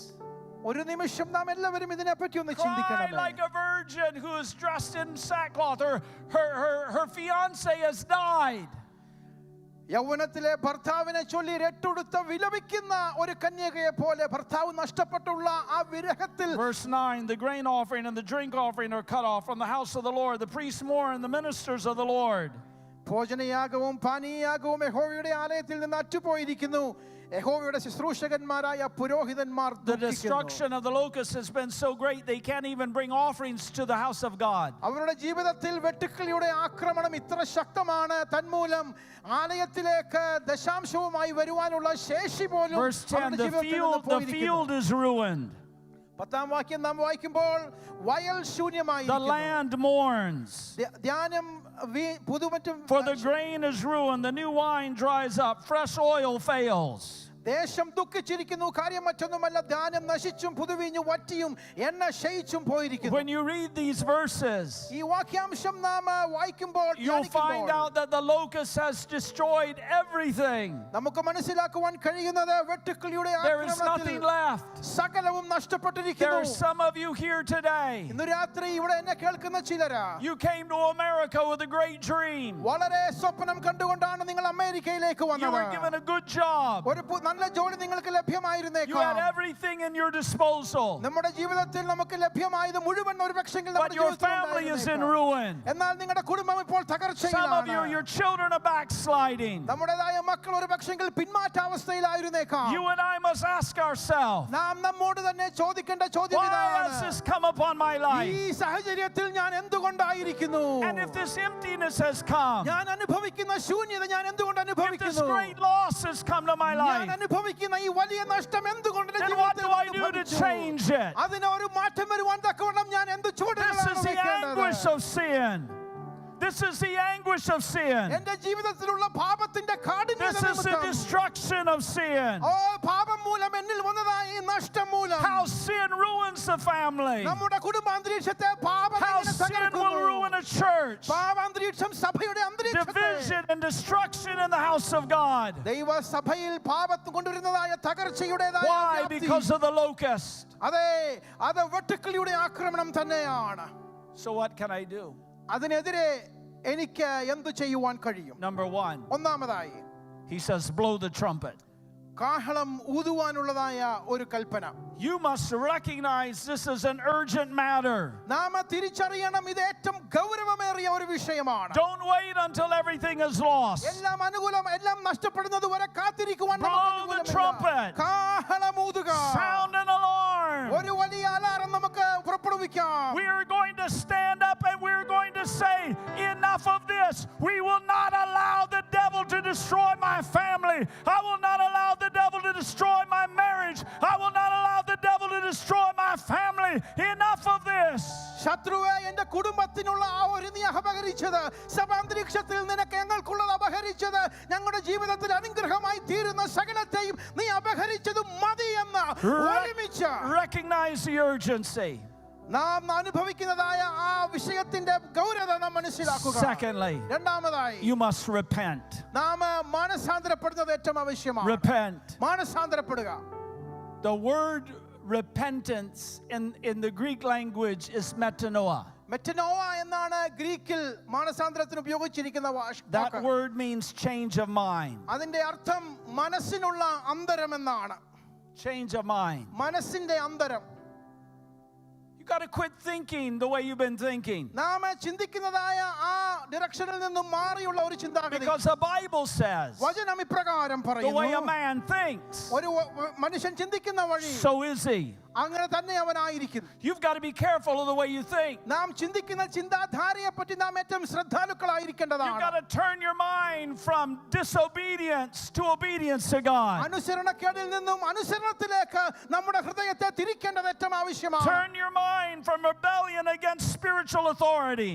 ഒരു നിമിഷം നാം എല്ലാവരും ഇതിനെപ്പറ്റി ഒന്ന് Cry ചിന്തിക്കണം. like a virgin who is dressed in sackcloth. Her fiance has died. യൗവനത്തിലെ ഭർത്താവിനെ ചൊല്ലി രട്ടുടുത്ത വിലപിക്കുന്ന ഒരു കന്യകയെ പോലെ ഭർത്താവ് നഷ്ടപ്പെട്ടുള്ള ആ വിരഹത്തിൽ. Verse 9, the grain offering and the drink offering are cut off from the house of the Lord. The priests mourn, the ministers of the Lord. ഭോജനയാഗവും പാനീയയാഗവും യഹോവയുടെ ആലയത്തിൽ നിന്ന് അറ്റുപോയിരിക്കുന്നു. യഹോവയുടെ ശുശ്രൂഷകന്മാരായ പുരോഹിതന്മാർ The destruction of the locusts has been so great they can't even bring offerings to the house of God. അവരുടെ ജീവിതത്തിൽ വെട്ടുക്കിളിയുടെ ആക്രമണം ഇത്ര ശക്തമാണ്, തന്മൂലം ആലയത്തിലേക്ക് ദശാംശവുമായി വരുവാനുള്ള ശേഷി പോലും Verse 10, the field is ruined. 10ാം വാക്യം നാം വായിക്കുമ്പോൾ വയൽ ശൂന്യമായി, The land mourns. ധാന്യം പുതുമറ്റും, For the grain is ruined, the new wine dries up, fresh oil fails. ദേശം ദുഃഖിച്ചിരിക്കുന്നു, കാര്യം മറ്റൊന്നുമല്ല, ധാന്യം നശിച്ചും പുതുവീഞ്ഞു വറ്റിയും എണ്ണ ക്ഷയിച്ചും പോയിരിക്കുന്നു. When you read these verses, ഈ വാക്യാംശം നാം വായിക്കുമ്പോൾ you'll find out that the locust has destroyed everything. നമുക്ക് മനസ്സിലാക്കുവാൻ കഴിയുന്നത് വെട്ടുക്കിളിയുടെ There is nothing left. സകലവും There നഷ്ടപ്പെട്ടിരിക്കുന്നു. are some of you here today. ഇന്ന് രാത്രി ഇവിടെ എന്നെ കേൾക്കുന്ന ചിലരാ, You came to America with a great dream. വളരെ സ്വപ്നം കണ്ടുകൊണ്ടാണ് നിങ്ങൾ അമേരിക്കയിലേക്ക് You were given വന്നത്. a good job. ഒരു നല്ല ജോലി നിങ്ങൾക്ക് You had ലഭ്യമായിരുന്നേക്കാം. everything in your disposal. നമ്മുടെ ജീവിതത്തിൽ നമുക്ക് ലഭ്യമായത് മുഴുവൻ ഒരു പക്ഷെങ്കിൽ But your family is in ruin. എന്നാൽ നിങ്ങളുടെ കുടുംബം ഇപ്പോൾ Some of you, തകർച്ചയിലാണ്. your children are backsliding. നമ്മുടേതായ മക്കൾ ഒരു പക്ഷെങ്കിൽ പിന്മാറ്റാവസ്ഥയിലായിരുന്നേക്കാം. You and I must ask ourselves, നാം നമ്മോട് തന്നെ ചോദിക്കേണ്ട ചോദ്യം why has ഇതാണ്: this come upon my ഈ life? സാഹചര്യത്തിൽ ഞാൻ എന്തുകൊണ്ടായിരിക്കുന്നു? And if this emptiness has come, ഞാൻ അനുഭവിക്കുന്ന ശൂന്യത ഞാൻ എന്തുകൊണ്ട് if this അനുഭവിക്കുന്നു? great loss has come to my ഞാൻ life, അനുഭവിക്കുന്ന ഈ വലിയ നഷ്ടം എന്തുകൊണ്ട് എൻ്റെ then what ജീവിതത്തിൽ do I do to സംഭവിച്ചു? change it? അതിന് ഒരു മാറ്റം വരുവാൻ തക്കവണ്ണം ഞാൻ എന്ത് This ചുവടുകളാണ് is the വെക്കേണ്ടത്? anguish of sin. This is the anguish of sin. എൻ്റെ ജീവിതത്തിലുള്ള പാപത്തിന്റെ കാഠിന്യത This is the നിമിത്തം, destruction of sin. ഓ പാപം മൂലം എന്നിൽ വന്നതായ ഈ നഷ്ടം മൂലം How sin ruins the family. നമ്മുടെ കുടുംബാന്തരീക്ഷത്തെ പാപം How എങ്ങനെ sin will തകർക്കുന്നു? ruin a church. പാപാന്തരീക്ഷം സഭയുടെ അന്തരീക്ഷത്തെ, Division and destruction in the house of God. ദൈവസഭയിൽ പാപത്ത് കൊണ്ടുവരുന്നതായ തകർച്ചയുടേതായ Why? വ്യാപ്തി. Because of the locust. അതെ, അത് വെട്ടുക്കിളിയുടെ ആക്രമണം തന്നെയാണ്. So what can I do? അതിനെതിരെ എനിക്ക് എന്തു ചെയ്യുവാൻ കഴിയും? Number one, ഒന്നാമതായി he says, blow the trumpet. കാഹളം ഊതുവാനുള്ളതായ ഒരു കൽപ്പന. You must recognize this is an urgent matter. നാം തിരിച്ചറിയണം, ഇത് ഏറ്റവും ഗൗരവമേറിയ ഒരു വിഷയമാണ്. Don't wait until everything is lost. എല്ലാം അനുകൂലം, എല്ലാം നഷ്ടപ്പെടുന്നത് വരെ കാത്തിരിക്കുവാൻ നമുക്ക് Blow the അനുകൂലമില്ല. trumpet. കാഹളം ഊതുക. Sound an alarm. ഒരു വലിയ അലാറം നമുക്ക് പുറപ്പെടുവിക്കാം. We are going to stand up and we're going to say, enough of this. We will not allow the devil to destroy my family. I will not allow the devil to destroy my marriage. I will not allow the devil to destroy my family. Enough of this. ശത്രുവേ, എന്റെ കുടുംബത്തിനുള്ള ആ ഒരു നീ അപഹരിച്ചത്, സഭാന്തരീക്ഷത്തിൽ നിനക്ക് ഞങ്ങൾക്കുള്ളത് അപഹരിച്ചത്, ഞങ്ങളുടെ ജീവിതത്തിൽ അനുഗ്രഹമായി തീരുന്ന സകലത്തെയും നീ അപഹരിച്ചത് മതിയെന്ന് ഒരുമിച്ച് Recognize the urgency. നാം അനുഭവിക്കുന്നതായ ആ വിഷയത്തിന്റെ ഗൗരവത നാം മനസ്സിലാക്കുക. Secondly, രണ്ടാമതായി you must repent. നാം മാനസാന്തരപ്പെടുന്നത് ഏറ്റവും ആവശ്യമാണ്. Repent. മാനസാന്തരപ്പെടുക. The word repentance in the Greek language is metanoia. മെറ്റനോവ എന്നാണ് ഗ്രീക്കിൽ മാനസാന്തരത്തിന് ഉപയോഗിച്ചിരിക്കുന്ന That walk. word means change of mind. അതിന്റെ അർത്ഥം മനസ്സിനുള്ള അന്തരം എന്നാണ്. Change of mind. മനസ്സിന്റെ അന്തരം. You got to quit thinking the way you've been thinking. നാം ചിന്തിക്കുന്നതായ ആ ഡയറക്ഷനിൽ നിന്നും മാറിയുള്ള ഒരു ചിന്താഗതി. Because the Bible says വചനം ഇപ്രകാരം the way a പറയുന്നു, man thinks, ഒരു മനുഷ്യൻ ചിന്തിക്കുന്ന വഴി so is he. അങ്ങനെ തന്നെ അവനായിരിക്കുന്നു. You've got to be careful of the way you think. നാം ചിന്തിക്കുന്ന ചിന്താധാരയെ പറ്റി നാം ഏറ്റവും You've ശ്രദ്ധാലുക്കളായിരിക്കേണ്ടതാണ്. got to turn your mind from disobedience to obedience to God. അനുസരണക്കേടിൽ നിന്നും അനുസരണത്തിലേക്ക് നമ്മുടെ ഹൃദയത്തെ തിരിക്കേണ്ടത് ഏറ്റവും ആവശ്യമാണ്. Turn your mind from rebellion against spiritual authority.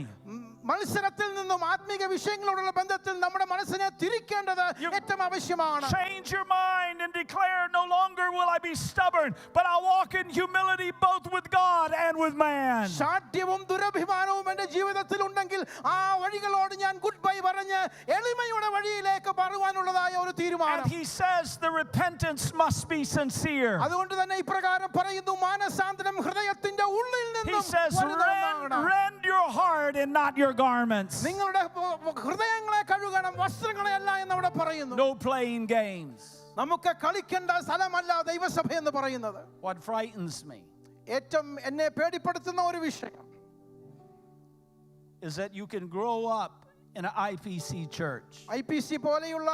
മത്സരത്തിൽ നിന്നും ആത്മീക വിഷയങ്ങളോടുള്ള ബന്ധത്തിൽ നമ്മുടെ മനസ്സിനെ തിരിക്കേണ്ടത് ഏറ്റവും ആവശ്യമാണ്. Change your mind and declare, no longer will I be stubborn, but I'll walk in humility both with God and with man. ശാഠ്യവും ദുരഭിമാനവും എൻ്റെ ജീവിതത്തിൽ ഉണ്ടെങ്കിൽ ആ വഴികളോട് ഞാൻ ഗുഡ് ബൈ പറഞ്ഞ് എളിമയുടെ വഴിയിലേക്ക് പറയുവാനുള്ളതായ ഒരു തീരുമാനം. And he says the repentance must be sincere. അതുകൊണ്ട് തന്നെ ഇപ്രകാരം പറയുന്നു, മാനസാന്തരം ഹൃദയത്തിന്റെ ഉള്ളിൽ He നിന്നും says, വരുന്നതാണ്. rend your heart and not your garments. നിങ്ങളുടെ ഹൃദയങ്ങളെ കഴുകണം, വസ്ത്രങ്ങളെ അല്ല എന്ന് അവിടെ പറയുന്നു. No playing games. നമുക്ക് കളിക്കേണ്ട സ്ഥലമല്ല ദൈവസഭ എന്ന് പറയുന്നത്. What frightens me ഏറ്റവും എന്നെ പേടിപ്പെടുത്തുന്ന ഒരു വിഷയം is that you can grow up in an IPC church. IPC പോലെയുള്ള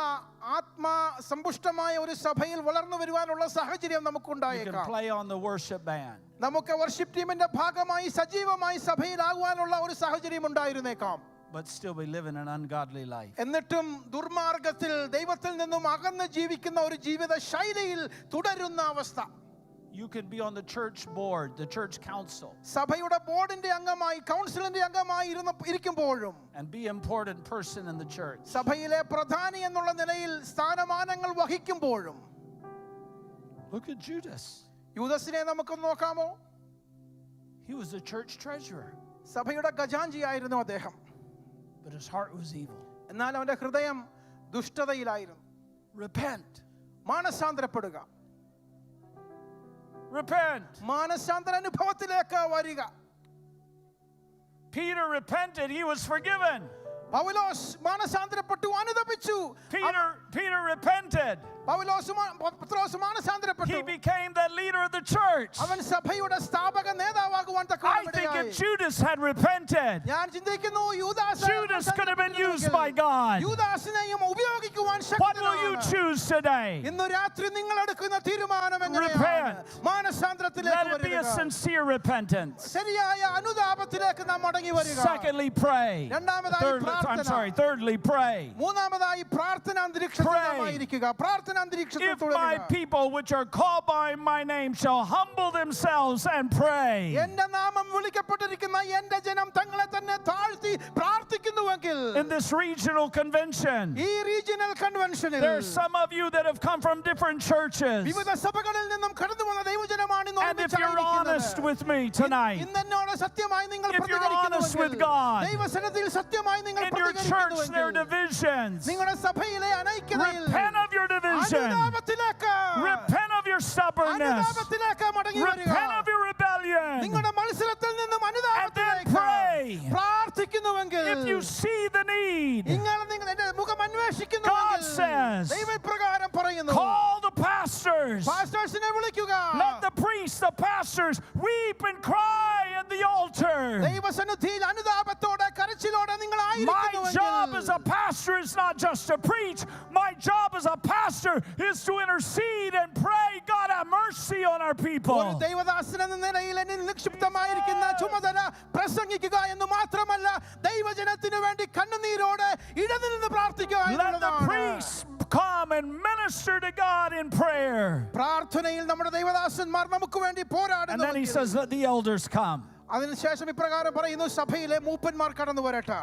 ആത്മാ സമ്പുഷ്ടമായ ഒരു സഭയിൽ വളർന്നു വരുവാനുള്ള സാഹചര്യം You can നമുക്കുണ്ടായേക്കാം. play on the worship band. നമുക്ക് വർഷിപ്പ് ടീമിന്റെ ഭാഗമായി സജീവമായി സഭയിലാകുവാനുള്ള ഒരു സാഹചര്യം ഉണ്ടായിരുന്നേക്കാം. But still be living an ungodly life. എന്നിട്ടും ദുർമാർഗത്തിൽ ദൈവത്തിൽ നിന്നും അകന്ന് ജീവിക്കുന്ന ഒരു ജീവിത ശൈലിയിൽ തുടരുന്ന അവസ്ഥ. You can be on the church board, the church council, സഭയുടെ ബോർഡിന്റെ അംഗമായി കൗൺസിലിന്റെ അംഗമായി ഇരിക്കുമ്പോഴും and be an important person in the church. സഭയിലെ പ്രധാനി എന്നുള്ള നിലയിൽ സ്ഥാനമാനങ്ങൾ വഹിക്കുമ്പോഴും. Look at Judas. യൂദാസിനെ നമുക്ക് നോക്കാമോ? He was the church treasurer, സഭയുടെ ഖജാൻജിയായിരുന്നു അദ്ദേഹം. but his heart was evil. എന്നാൽ അവന്റെ ഹൃദയം ദുഷ്ടതയിലായിരുന്നു. Repent. മാനസാന്തരപ്പെടുക. Repent. മാനസാന്തര അനുഭവത്തിലേക്ക് വരിക. Peter repented, he was forgiven. Paulose മാനസാന്തരപ്പെട്ടു, അനുതപിച്ചു. Peter repented. Pathros He മാനസാന്തരപ്പെട്ടു. became the leader of the church. അവൻ സഭയുടെ സ്ഥാപക നേതാവാകുവാൻ I think if Judas had repented, ഞാൻ ചിന്തിക്കുന്നു യൂദാസ് Judas could have been used by God. യൂദാസിനെയും ഉപയോഗിക്കുവാൻ What will you ശക്തനാണ്. choose today? ഇന്ന് രാത്രി നിങ്ങൾ എടുക്കുന്ന തീരുമാനം എങ്ങനെയാണ്? Repent. മാനസാന്തരത്തിലേക്ക് Let it be a വരിക. sincere repentance. ശരിയായ അനുതാപത്തിലേക്ക് നാം മടങ്ങി വരിക. Secondly, pray. Thirdly, pray. മൂന്നാമതായി പ്രാർത്ഥന അന്തരീക്ഷത്തിൽ നാം ആയിരിക്കുക. പ്രാർത്ഥന അന്തരീക്ഷത്തിൽ If my തുടരുക. people which are called by my name shall humble themselves and pray. എന്റെ നാമം വിളിക്കപ്പെട്ടിരിക്കുന്ന എന്റെ ജനം തങ്ങളെ തന്നെ താഴ്ത്തി പ്രാർത്ഥിക്കുന്നുവെങ്കിൽ. In this regional convention, ഈ റീജിയണൽ കൺവെൻഷനിൽ there are some of you that have come from different churches. വിവിധ സഭകളിൽ നിന്നും കടന്നു വന്ന ദൈവജനമാണ് ഇന്ന് And if you're honest with me tonight, ഇന്ന് എന്നോട് സത്യമായി നിങ്ങൾ if you're honest with God, ദൈവസന്നിധിയിൽ സത്യമായി നിങ്ങൾ in your church there are divisions. നിങ്ങളുടെ സഭയിലെ അനൈക്യതയിൽ Repent of your division. അനുതാപത്തിലേക്ക് Repent of your stubbornness. അനുതാപത്തിലേക്ക് മടങ്ങി വരിക. Repent of your rebellion. നിങ്ങളുടെ മത്സരത്തിൽ നിന്നും And then അനുതാപത്തിലേക്ക് pray. പ്രാർത്ഥിക്കുന്നുവെങ്കിൽ. If you see the need, നിങ്ങൾ എന്റെ മുഖം God അന്വേഷിക്കുന്നുവെങ്കിൽ says, ദൈവം ഇപ്രകാരം പറയുന്നു. call the pastors. പാസ്റ്റേഴ്സിനെ വിളിക്കുക. Let the priests, the pastors, weep and cry at the altar. ദൈവസന്നിധിയിൽ അനുതാപത്തോടെ കരച്ചിലോടെ നിങ്ങൾ My job as a ആയിരിക്കുന്നുവെങ്കിൽ. pastor is not just to preach. My job as a pastor is to intercede and pray, God have mercy on our ഒരു people. ദൈവദാസൻ എന്ന നിലയിൽ എന്നിൽ നിക്ഷിപ്തമായിരിക്കുന്ന ചുമതല പ്രസംഗിക്കുക എന്ന് മാത്രമല്ല, ദൈവജനത്തിനു വേണ്ടി കണ്ണുനീരോടെ ഇടതു നിന്ന് പ്രാർത്ഥിക്കുക Let the എന്നുള്ളതാണ്. priests come and minister to God in prayer. പ്രാർത്ഥനയിൽ നമ്മുടെ ദൈവദാസന്മാർ നമുക്ക് വേണ്ടി And then he പോരാടുന്നു. says, let the elders come. അതിനുശേഷം ഇപ്രകാരം പറയുന്നു, സഭയിലെ മൂപ്പന്മാർ കടന്നു വരട്ടെ.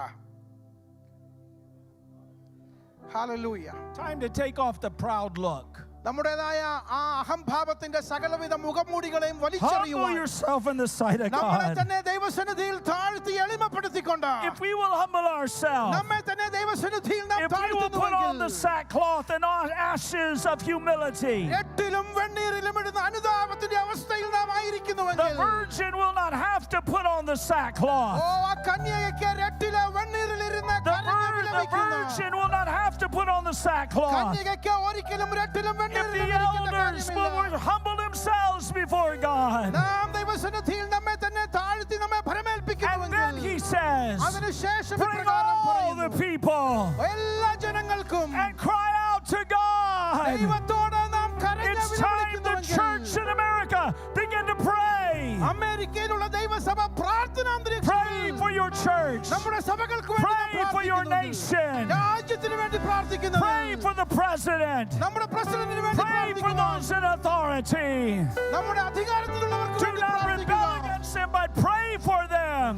Hallelujah. Time to take off the proud look. നമ്മുടേതായ ആ അഹംഭാവത്തിന്റെ സകലവിധ മുഖംമൂടികളെയും Humble വലിച്ചെറിയുവാൻ yourself in the sight of നമ്മളെ God. തന്നെ ദൈവസന്നിധിയിൽ താഴ്ത്തി എളിമപ്പെടുത്തിക്കൊണ്ട് If we will humble ourselves, നമ്മെ തന്നെ ദൈവസന്നിധിയിൽ നാം if we will put on the താഴ്ത്തുന്നുവെങ്കിൽ sackcloth and ashes of humility, എട്ടിലും വെണ്ണീരിലും ഇടുന്ന അനുതാപത്തിന്റെ അവസ്ഥയിൽ നാം the ആയിരിക്കുന്നുവെങ്കിൽ virgin will not have to put on the sackcloth. ഓ ആ കന്യകയ്ക്ക് രട്ടിലെ വെണ്ണീരിലിരുന്ന The കരഞ്ഞു വിലപിക്കുന്ന virgin will not have to put on the sackcloth. കന്യകയ്ക്ക് ഒരിക്കലും രട്ടിലും If the വെണ്ണീരിലും elders will humble themselves before God. നാം ദൈവസന്നിധിയിൽ നമ്മെ തന്നെ താഴ്ത്തി നമ്മെ And then ഭരമേൽപ്പിക്കുന്നുവെങ്കിൽ he says, അതിനുശേഷം bring ഇപ്രകാരം all the പറയുന്നു, people എല്ലാ ജനങ്ങൾക്കും and cry out to God. ദൈവത്തോട് നാം കരഞ്ഞു It's time the church വിലപിക്കുന്നുവെങ്കിൽ in America begin to pray. അമേരിക്കയിലുള്ള ദൈവസഭ പ്രാർത്ഥന Pray അന്തരീക്ഷത്തിൽ for your church. നമ്മുടെ സഭകൾക്ക് വേണ്ടി നാം Pray for your പ്രാർത്ഥിക്കുന്നുണ്ട്. nation. രാജ്യത്തിന് വേണ്ടി പ്രാർത്ഥിക്കുന്നു. Pray for the president. നമ്മുടെ പ്രസിഡന്റിന് വേണ്ടി Pray for പ്രാർത്ഥിക്കുന്നു. those in authority. നമ്മുടെ അധികാരത്തിലുള്ളവർക്ക് Do വേണ്ടി not rebel പ്രാർത്ഥിക്കുക. against them, but pray for them.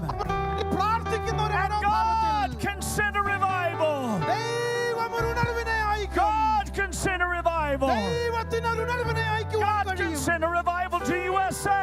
പ്രാർത്ഥിക്കുന്ന ഒരു And God മനോഭാവത്തിൽ can send a revival. ദൈവം ഒരു ഉണർവിനെ അയക്കും. God can send a revival. ദൈവത്തിന് ഒരു ഉണർവിനെ അയക്കുവാൻ God can കഴിയും. send a revival to USA.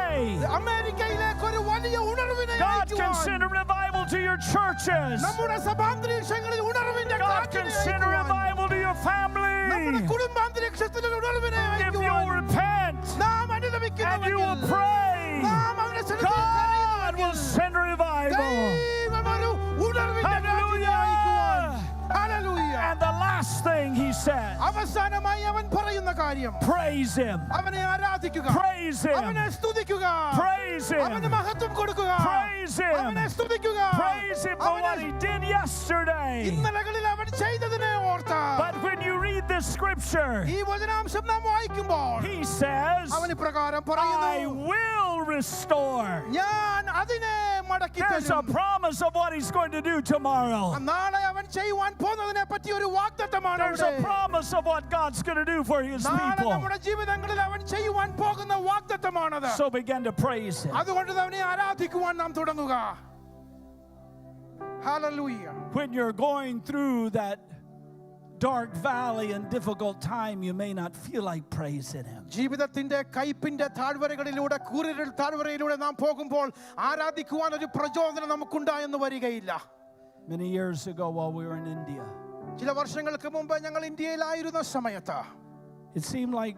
അമേരിക്കയിലേക്ക് ഒരു വലിയ ഉണർവിനെ God can അയക്കുവാൻ. send a revival to your churches. നമ്മുടെ സഭാന്തരീക്ഷങ്ങളിൽ ഉണർവിന്റെ God കാറ്റിനെ can send a അയക്കുവാൻ. revival to your നമ്മുടെ family. കുടുംബാന്തരീക്ഷത്തിൽ ഒരു ഉണർവിനെ If you will അയക്കുവാൻ. repent നാം and you will അനുദപിക്കുന്നുവെങ്കിൽ pray, നാം അവന്റെ സന്നിധിയിൽ God will കരയുന്നുവെങ്കിൽ send a revival. ദൈവം ഒരു ഉണർവിന്റെ കാറ്റിനെ അയക്കുവാൻ. Hallelujah. Hallelujah. And the last last thing he says, അവസാനമായി അവൻ പറയുന്ന കാര്യം praise him. അവനെ ആരാധിക്കുക, Praise him. അവനെ സ്തുതിക്കുക, Praise അവന് him. മഹത്വം കൊടുക്കുക, Praise him. അവനെ സ്തുതിക്കുക, Praise him for what he did yesterday. ഇന്നലകളിൽ അവൻ ചെയ്തതിനെ ഓർത്ത്. But when you read this scripture, ഈ വചനാംശം നാം വായിക്കുമ്പോൾ he says, അവൻ ഇപ്രകാരം I പറയുന്നു, will restore. ഞാൻ അതിനെ മടക്കി There's a തരും. promise of what he's going to do tomorrow. നാളെ അവൻ ചെയ്യുവാൻ പോകുന്നതിനെ പറ്റി ഒരു വാഗ്ദത്തമാണ് There's a promise of what God's going to do for his നാളെ people. നമ്മുടെ ജീവിതങ്ങളിൽ അവൻ ചെയ്യുവാൻ പോകുന്ന വാഗ്ദത്തമാണത്. So begin to praise him. അതുകൊണ്ട് അവനെ ആരാധിക്കുവാൻ നാം തുടങ്ങുക. Hallelujah. When you're going through that dark valley and difficult time, you may not feel like praising him. ജീവിതത്തിന്റെ കയ്പിന്റെ താഴ്വരകളിലൂടെ, കൂരിരുൾ താഴ്വരയിലൂടെ നാം പോകുമ്പോൾ ആരാധിക്കുവാൻ ഒരു പ്രചോദനം നമുക്കുണ്ടായെന്ന് വരികയില്ല. Many years ago while we were in India, ചില വർഷങ്ങൾക്ക് മുമ്പ് ഞങ്ങൾ ഇന്ത്യയിലായിരുന്ന സമയത്ത് it seemed like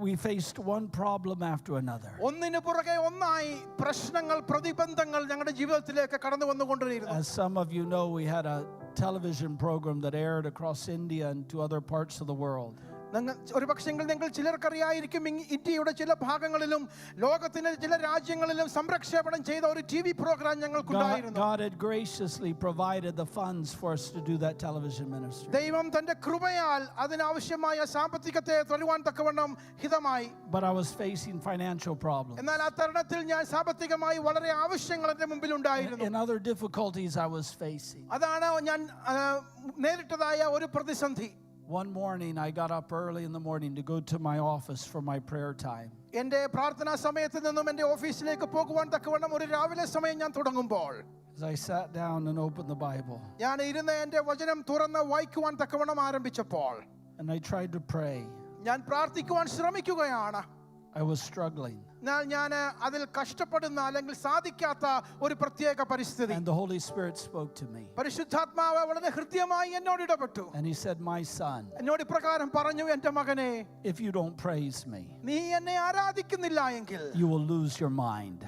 we faced one problem after another. ഒന്നിനു പുറകെ ഒന്നായി പ്രശ്നങ്ങൾ, പ്രതിബന്ധങ്ങൾ ഞങ്ങളുടെ ജീവിതത്തിലേക്ക് കടന്നു വന്നുകൊണ്ടിരുന്നു. As some of you know, we had a television program that aired across India and to other parts of the world. ഒരു പക്ഷെങ്കിൽ നിങ്ങൾ ചിലർക്കറിയായിരിക്കും, ഇന്ത്യയുടെ ചില ഭാഗങ്ങളിലും ലോകത്തിന്റെ ചില രാജ്യങ്ങളിലും സംപ്രക്ഷേപണം ചെയ്ത ഒരു TV പ്രോഗ്രാം ഞങ്ങൾക്കുണ്ടായിരുന്നു. God had graciously provided the funds for us to do that television ministry. ദൈവം തന്റെ കൃപയാൽ അതിനാവശ്യമായ സാമ്പത്തികത്തെ തരുവാൻ തക്കവണ്ണം ഹിതമായി. But I was facing financial problems. എന്നാൽ ആ തരുണത്തിൽ ഞാൻ സാമ്പത്തികമായി വളരെ ആവശ്യങ്ങൾ എൻ്റെ മുമ്പിൽ ഉണ്ടായിരുന്നു. In other difficulties I was facing. അതാണ് ഞാൻ നേരിട്ടതായ ഒരു പ്രതിസന്ധി. One morning I got up early in the morning to go to my office for my prayer time. എൻ്റെ പ്രാർത്ഥനാ സമയത്ത് നിന്നും എൻ്റെ ഓഫീസിലേക്ക് പോകുവാൻ തക്കവണ്ണം ഒരു രാവിലെ സമയം ഞാൻ തുടങ്ങുമ്പോൾ, As I sat down and opened the Bible ഞാൻ ഇരുന്ന് എൻ്റെ വചനം തുറന്ന് വായിക്കുവാൻ തക്കവണ്ണം ആരംഭിച്ചപ്പോൾ, and I tried to pray, ഞാൻ പ്രാർത്ഥിക്കുവാൻ ശ്രമിക്കുകയാണ്. I was struggling. ഞാൻ അതിൽ കഷ്ടപ്പെടുന്ന അല്ലെങ്കിൽ സാധിക്കാത്ത ഒരു പ്രത്യേക പരിസ്ഥിതി. And the Holy Spirit spoke to me. പരിശുദ്ധാത്മാവ് വളരെ ഹൃദ്യമായി എന്നോട് ഇടപെട്ടു. And he said, my son, എന്നോട് ഇപ്രകാരം പറഞ്ഞു, എൻ്റെ മകനെ, if you don't praise me, നീ എന്നെ ആരാധിക്കുന്നില്ല എങ്കിൽ you will lose your mind.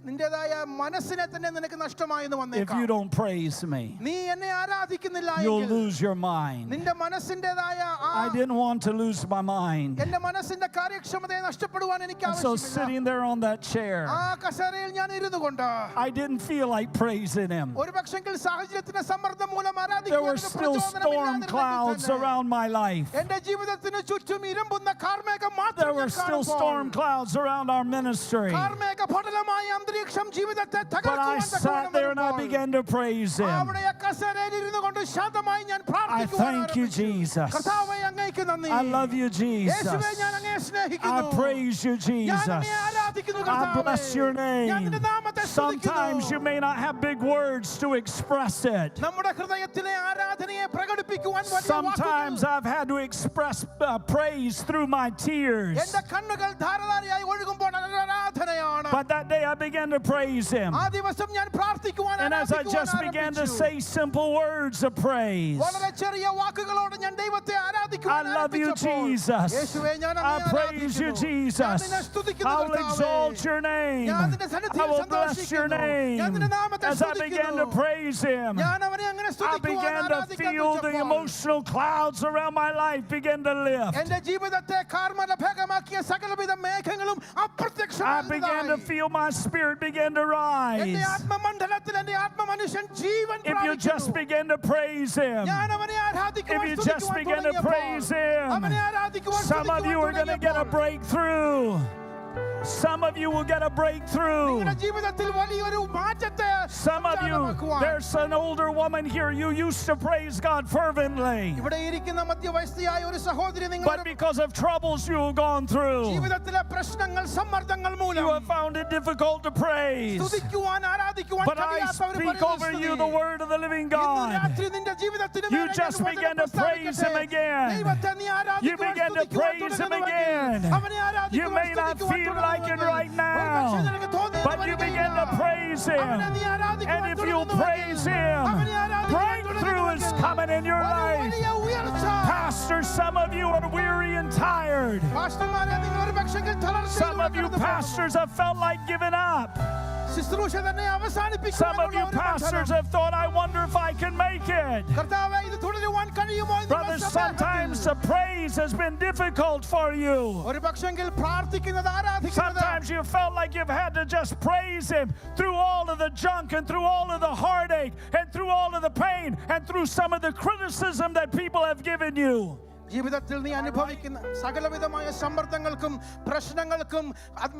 നിന്റേതായ മനസ്സിനെ തന്നെ നിനക്ക് നഷ്ടമായെന്ന് If വന്നേക്കാം. you don't praise me, നീ എന്നെ ആരാധിക്കുന്നില്ല you'll എങ്കിൽ lose your mind. നിന്റെ മനസ്സിന്റേതായ I didn't want to lose my mind. എന്റെ മനസ്സിന്റെ കാര്യക്ഷമതയെ നഷ്ടപ്പെടുവാൻ എനിക്ക് And so ആവശ്യമില്ല. sitting there on that chair, ആ കസേരയിൽ ഞാൻ ഇരുന്നു കൊണ്ട് I didn't feel like praising him. ഒരു പക്ഷെങ്കിൽ സാഹചര്യത്തിന്റെ സമ്മർദ്ദം മൂലം There were still storm clouds around my life. എന്റെ ജീവിതത്തിന് ചുറ്റും ഇരുമ്പുന്ന കാർമേഘം മാത്രം There were ഞാൻ still കാണുമ്പോൾ, storm clouds around our ministry. കാർമേഘ പടലമായ അന്തരീക്ഷം ജീവിതത്തെ But I തകർക്കുവാൻ sat there and I തക്കവണ്ണം began to praise him. അവിടെ ആ കസേരയിൽ ഇരുന്നു കൊണ്ട് ശാന്തമായി ഞാൻ I പ്രാർത്ഥിക്കുവാൻ thank you, ആരംഭിച്ചു. Jesus. കർത്താവേ, അങ്ങേക്ക് നന്ദി. I love you, Jesus. യേശുവേ, ഞാൻ അങ്ങയെ സ്നേഹിക്കുന്നു. I praise you, ഞാൻ Jesus. അങ്ങയെ ആരാധിക്കുന്നു, I കർത്താവേ. bless your ഞാൻ name. നിന്റെ നാമത്തെ Sometimes സ്തുതിക്കുന്നു. you may not have big words to express it. നമ്മുടെ ഹൃദയത്തിലെ ആരാധനയെ പ്രകടിപ്പിക്കുവാൻ വലിയ Sometimes വാക്കുകൾ. I've had to express praise through my tears. എന്റെ കണ്ണുകൾ ധാരാളമായി ഒഴുകുമ്പോൾ അത് ആരാധനയാണ്. But that day I began to praise him. ആ ദിവസം ഞാൻ പ്രാർത്ഥിക്കുവാൻ And as I just began to say simple words of praise, വളരെ ചെറിയ വാക്കുകളോട് ഞാൻ ദൈവത്തെ I ആരാധിക്കുവാൻ love you, ആരംഭിച്ചപ്പോൾ, Jesus. യേശുവേ, ഞാൻ I അങ്ങയെ praise you, ആരാധിക്കുന്നു. Jesus. ഞാൻ നിന്നെ സ്തുതിക്കുന്നു, I will കർത്താവേ. exalt your name. ഞാൻ നിന്റെ I സന്നിധിയിൽ will bless your സന്തോഷിക്കുന്നു. ഞാൻ നിന്റെ name. നാമത്തെ As I began to സ്തുതിക്കുന്നു. praise him, ഞാൻ അവനെ അങ്ങനെ I സ്തുതിക്കുവാൻ began to ആരാധിക്കാൻ feel the തുടങ്ങിയപ്പോൾ, emotional clouds around my life begin to lift. എന്റെ ജീവിതത്തെ കാർമലഭേദമാക്കിയ സകലവിധ മേഘങ്ങളും I began to അപ്രത്യക്ഷമായി. feel my spirit begin to എന്റെ rise. ആത്മമണ്ഡലത്തിൽ എന്റെ ആത്മമനുഷ്യൻ ജീവൻ If you just പ്രാപിക്കുന്നു. begin to praise him, ഞാൻ അവനെ ആരാധിക്കുവാൻ if you just സ്തുതിക്കുവാൻ begin to തുടങ്ങിയപ്പോൾ, praise him, അവനെ ആരാധിക്കുവാൻ some of you are going to get a തുടങ്ങിയപ്പോൾ, breakthrough. Some of you will get a breakthrough. നിങ്ങളുടെ ജീവിതത്തിൽ വലിയൊരു മാറ്റത്തെ Some of you, സംജാതമാക്കുവാൻ. there's an older woman here, you used to praise God fervently. ഇവിടെ ഇരിക്കുന്ന മധ്യവയസ്കയായ ഒരു സഹോദരി, നിങ്ങൾ But because of troubles you have gone through, ജീവിതത്തിലെ പ്രശ്നങ്ങൾ, സമ്മർദ്ദങ്ങൾ you മൂലം have found it difficult to praise. സ്തുതിക്കുവാൻ ആരാധിക്കുവാൻ But I കഴിയാത്ത ഒരു speak over you the പരിസ്ഥിതി. word of the living ഇന്ന് God. രാത്രി നിന്റെ ജീവിതത്തിന് You മേലെ just ഞാൻ began to വചനം praise him പ്രസ്താവിക്കട്ടെ. again. ദൈവത്തെ നീ ആരാധിക്കുവാൻ, You began to സ്തുതിക്കുവാൻ praise him തുടങ്ങുന്നുവെങ്കിൽ, again. അവനെ ആരാധിക്കുവാൻ, You may not സ്തുതിക്കുവാൻ feel like it തുടങ്ങുന്നുവെങ്കിൽ, right now, ഒരുപക്ഷേ നിനക്ക് തോന്നിയെന്ന് but you begin വരികയില്ല. to praise him. അവനെ നീ ആരാധിക്കുവാൻ And if you തുടങ്ങുന്നുവെങ്കിൽ, praise him, അവനെ ആരാധിക്കുവാൻ breakthrough is തുടങ്ങുന്നുവെങ്കിൽ, coming in your ഒരു life. വലിയ ഉയർച്ച. Pastor, some of you are weary and tired. പാസ്റ്റർമാരെ, നിങ്ങൾ ഒരുപക്ഷേ തളർച്ചയിലൂടെ Some of you കടന്നു പോകുന്നു. pastors have felt like giving up. ശുശ്രൂഷ തന്നെ Some of അവസാനിപ്പിക്കുവാനുള്ള you ഒരു pastors മത്സരം. have thought, I wonder if I can make it. കർത്താവേ, ഇത് തുടരുവാൻ കഴിയുമോ എന്ന് Brother, സഭയെ Sometimes the praise has been difficult for you. ഒരു പക്ഷെങ്കിൽ പ്രാർത്ഥിക്കുന്നത് ആരാധിക്കുന്നത് Sometimes you felt like you've had to just praise Him through all of the junk and through all of the heartache and through all of the pain and through some of the criticism that people have given you. ജീവിതത്തിൽ നീ അനുഭവിക്കുന്ന സകലവിധമായ സമ്മർദ്ദങ്ങൾക്കും പ്രശ്നങ്ങൾക്കും